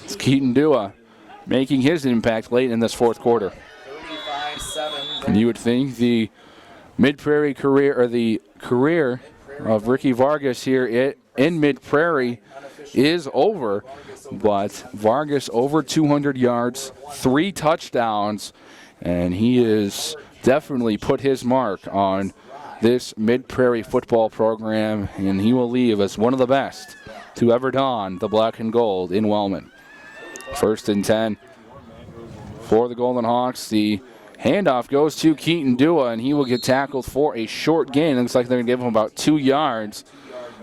It's Keaton Dua making his impact late in this fourth quarter. And you would think the Mid-Prairie career, or the career of Ricky Vargas here in Mid-Prairie is over, but Vargas over 200 yards, 3 touchdowns, and he has definitely put his mark on this Mid-Prairie football program, and he will leave as one of the best to ever don the black and gold in Wellman. 1st and 10 for the Golden Hawks. The handoff goes to Keaton Dua, and he will get tackled for a short gain. It looks like they're going to give him about 2 yards.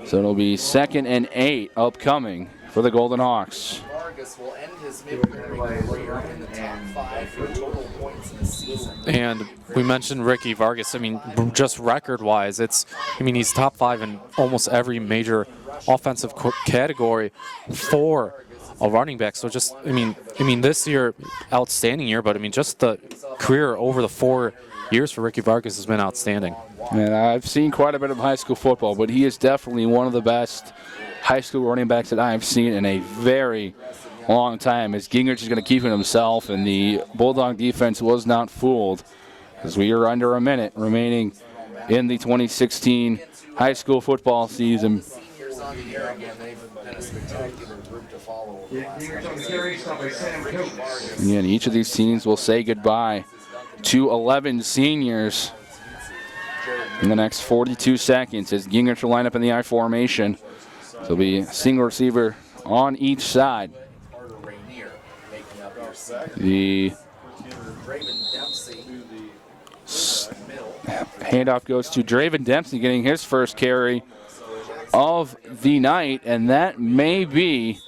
So it'll be 2nd and 8 upcoming for the Golden Hawks. Vargas will end his Mid-Prairie career in the top 5 for total points in the season. And we mentioned Ricky Vargas. Just record-wise, he's top 5 in almost every major offensive category for a running back. So just, this year, outstanding year, but just the career over the 4 years for Ricky Vargas has been outstanding. And I've seen quite a bit of high school football, but he is definitely one of the best high school running backs that I have seen in a very long time, as Gingrich is going to keep it himself, and the Bulldog defense was not fooled, as we are under a minute remaining in the 2016 high school football season. Seniors on the air again. They've been a spectacular group to follow. Again, each of these teams will say goodbye to 11 seniors in the next 42 seconds as Gingrich will line up in the I formation. So it'll be a single receiver on each side. The handoff goes to Draven Dempsey, getting his first carry of the night, and that may be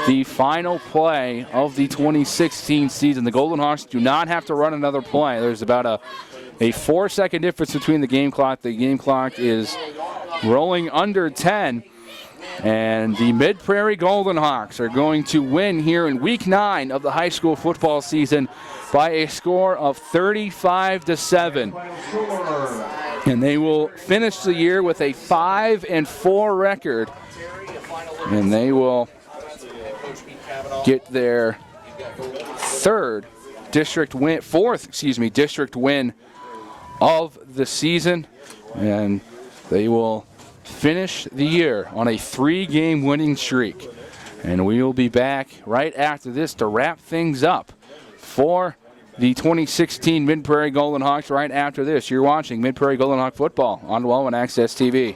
the final play of the 2016 season. The Golden Hawks do not have to run another play. There's about a 4-second difference between the game clock. The game clock is rolling under 10, and the Mid-Prairie Golden Hawks are going to win here in Week 9 of the high school football season by a score of 35-7. And they will finish the year with a 5-4 record, and they will get their fourth district win of the season, and they will finish the year on a 3-game winning streak. And we will be back right after this to wrap things up for the 2016 Mid-Prairie Golden Hawks. Right after this, you're watching Mid-Prairie Golden Hawk football on Wellman Access TV.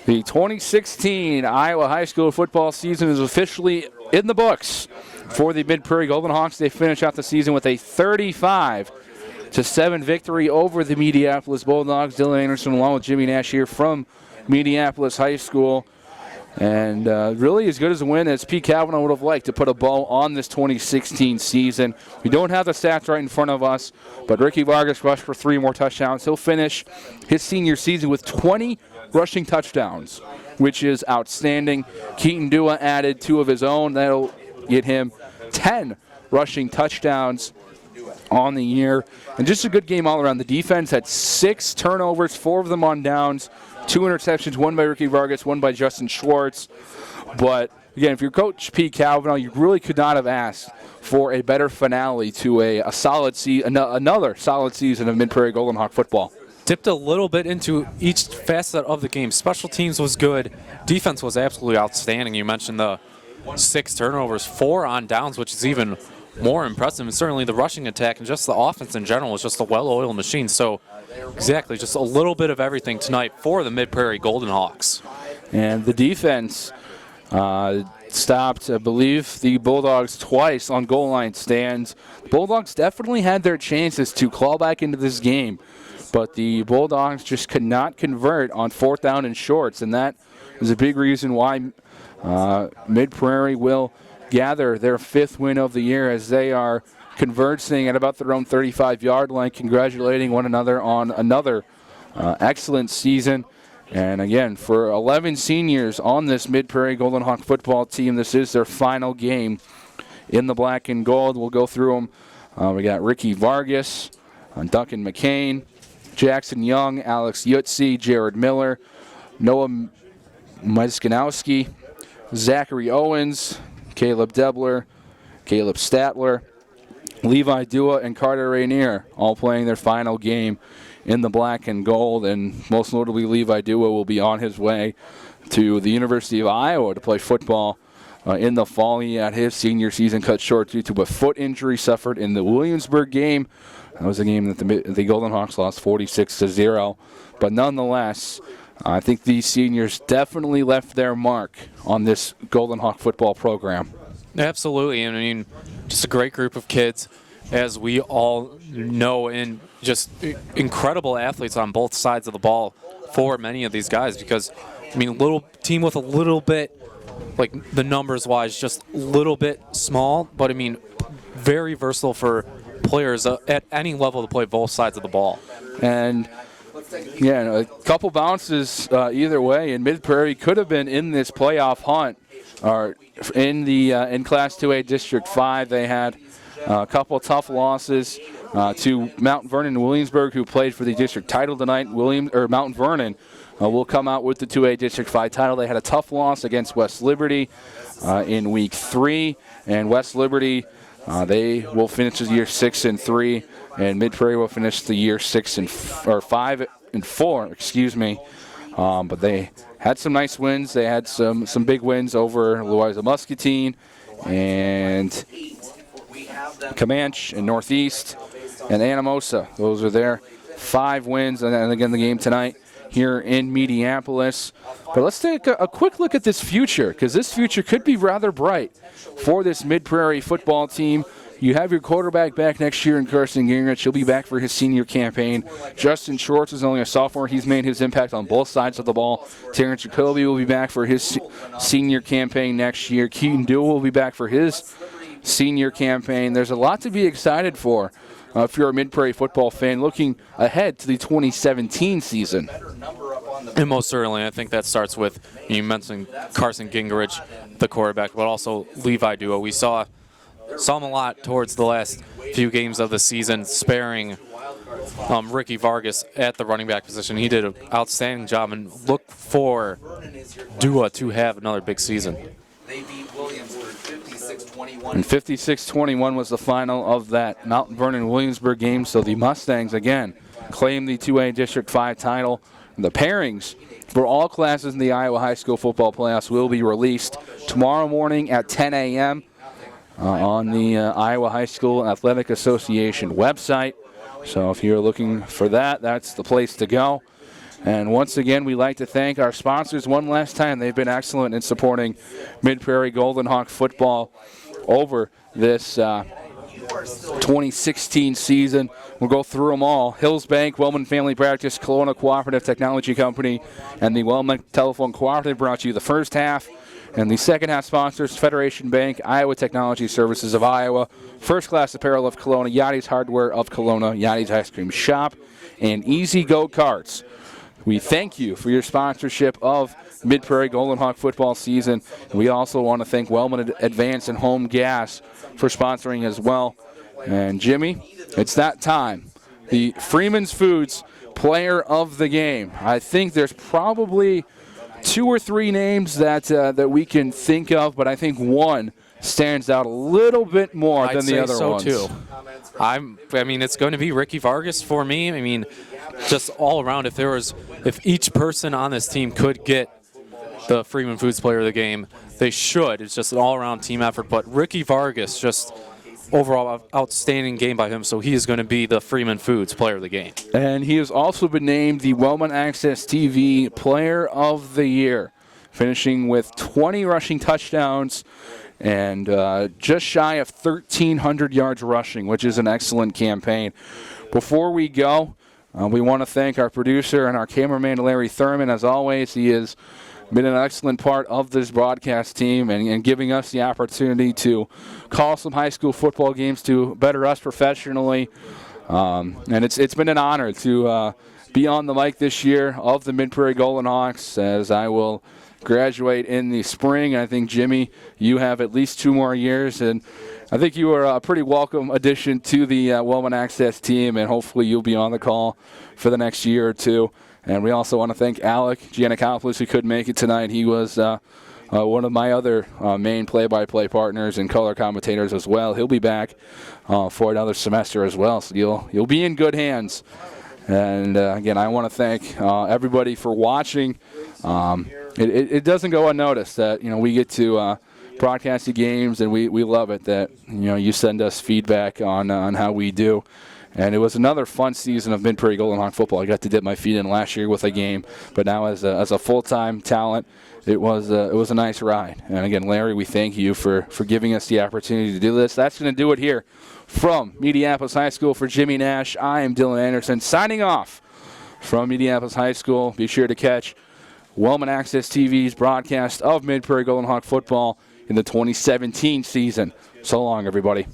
The 2016 Iowa high school football season is officially in the books for the Mid-Prairie Golden Hawks. They finish out the season with a 35-7 victory over the Mediapolis Bulldogs. Dylan Anderson along with Jimmy Nash here from Mediapolis High School. And really as good as a win as Pete Cavanaugh would have liked to put a bow on this 2016 season. We don't have the stats right in front of us, but Ricky Vargas rushed for 3 more touchdowns. He'll finish his senior season with 20 rushing touchdowns, which is outstanding. Keaton Dua added 2 of his own. That'll get him 10 rushing touchdowns on the year. And just a good game all around. The defense had 6 turnovers, 4 of them on downs, 2 interceptions, 1 by Ricky Vargas, 1 by Justin Schwartz. But again, if you're Coach Pete Cavanaugh, you really could not have asked for a better finale to a solid another solid season of Mid-Prairie Golden Hawk football. Dipped a little bit into each facet of the game. Special teams was good. Defense was absolutely outstanding. You mentioned the 6 turnovers, 4 on downs, which is even more impressive. And certainly the rushing attack and just the offense in general was just a well-oiled machine. So exactly, just a little bit of everything tonight for the Mid-Prairie Golden Hawks. And the defense stopped, I believe, the Bulldogs twice on goal line stands. The Bulldogs definitely had their chances to claw back into this game, but the Bulldogs just could not convert on 4th down and shorts, and that is a big reason why Mid-Prairie will gather their 5th win of the year as they are conversing at about their own 35-yard line, congratulating one another on another excellent season. And again, for 11 seniors on this Mid-Prairie Golden Hawk football team, this is their final game in the black and gold. We'll go through them. We got Ricky Vargas, Duncan McCain, Jackson Young, Alex Yutzi, Jared Miller, Noah Myskanowski, Zachary Owens, Caleb Debler, Caleb Statler, Levi Dua, and Carter Rainier, all playing their final game in the black and gold. And most notably, Levi Dua will be on his way to the University of Iowa to play football in the fall. He had his senior season cut short due to a foot injury suffered in the Williamsburg game. That was a game that the Golden Hawks lost 46-0. But nonetheless, I think these seniors definitely left their mark on this Golden Hawk football program. Absolutely. And I mean, just a great group of kids, as we all know, and just incredible athletes on both sides of the ball for many of these guys, because I mean, little team with a little bit, like the numbers wise, just a little bit small, but I mean, very versatile for players at any level to play both sides of the ball. And yeah, a couple bounces either way, and Mid-Prairie could have been in this playoff hunt. Or in Class 2A District 5, they had a couple of tough losses to Mount Vernon and Williamsburg, who played for the district title tonight. Mount Vernon will come out with the 2A District 5 title. They had a tough loss against West Liberty in Week 3, and West Liberty they will finish the year 6-3, and Mid-Prairie will finish the year 5-4. Excuse me, but they had some nice wins. They had some big wins over Louisa Muscatine and Comanche and Northeast and Anamosa. Those are their 5 wins. And again, the game tonight here in Mediapolis. But let's take a quick look at this future, because this future could be rather bright for this Mid-Prairie football team. You have your quarterback back next year in Carson Gingrich. He'll be back for his senior campaign. Justin Schwartz is only a sophomore. He's made his impact on both sides of the ball. Terrence Jacoby will be back for his senior campaign next year. Keaton Dewey will be back for his senior campaign. There's a lot to be excited for if you're a Mid-Prairie football fan looking ahead to the 2017 season. And most certainly, I think that starts with, you mentioned Carson Gingrich, the quarterback, but also Levi Duo. We saw him a lot towards the last few games of the season, sparing Ricky Vargas at the running back position. He did an outstanding job, and look for Dua to have another big season. They beat Williamsburg 56-21. And 56-21 was the final of that Mount Vernon Williamsburg game. So the Mustangs, again, claim the 2A District 5 title. The pairings for all classes in the Iowa High School Football Playoffs will be released tomorrow morning at 10 a.m. On the Iowa High School Athletic Association website. So if you're looking for that, that's the place to go. And once again, we'd like to thank our sponsors one last time. They've been excellent in supporting Mid-Prairie Golden Hawk football over this 2016 season. We'll go through them all. Hills Bank, Wellman Family Practice, Kelowna Cooperative Technology Company, and the Wellman Telephone Cooperative brought you the first half. And the second half sponsors, Federation Bank, Iowa Technology Services of Iowa, First Class Apparel of Kelowna, Yachty's Hardware of Kelowna, Yachty's Ice Cream Shop, and Easy Go Karts. We thank you for your sponsorship of Mid-Prairie Golden Hawk football season. We also want to thank Wellman Advance and Home Gas for sponsoring as well. And Jimmy, it's that time. The Freeman's Foods Player of the Game. I think there's probably 2 or 3 names that we can think of, but I think one stands out a little bit more than the other ones. I'd say so too. I mean, it's going to be Ricky Vargas for me. I mean, just all around, if each person on this team could get the Freeman Foods Player of the Game, they should. It's just an all-around team effort. But Ricky Vargas, just overall outstanding game by him, so he is going to be the Freeman Foods Player of the Game. And he has also been named the Wellman Access TV Player of the Year, finishing with 20 rushing touchdowns and just shy of 1,300 yards rushing, which is an excellent campaign. Before we go, we want to thank our producer and our cameraman, Larry Thurman. As always, he has been an excellent part of this broadcast team and giving us the opportunity to call some high school football games to better us professionally. And it's been an honor to be on the mic this year of the Mid-Prairie Golden Hawks, as I will graduate in the spring. I think, Jimmy, you have at least 2 more years, and I think you are a pretty welcome addition to the Wellman Access team, and hopefully you'll be on the call for the next year or 2. And we also want to thank Alec Giannakopoulos, who couldn't make it tonight. He was one of my other main play-by-play partners and color commentators as well. He'll be back for another semester as well, so you'll be in good hands. And again, I want to thank everybody for watching. It doesn't go unnoticed that we get to broadcast the games, and we love it that you send us feedback on how we do. And it was another fun season of Mid-Prairie Golden Hawk football. I got to dip my feet in last year with a game, but now as a full-time talent, it was a nice ride. And again, Larry, we thank you for giving us the opportunity to do this. That's going to do it here from Mediapolis High School. For Jimmy Nash, I am Dylan Anderson, signing off from Mediapolis High School. Be sure to catch Wellman Access TV's broadcast of Mid-Prairie Golden Hawk football in the 2017 season. So long, everybody.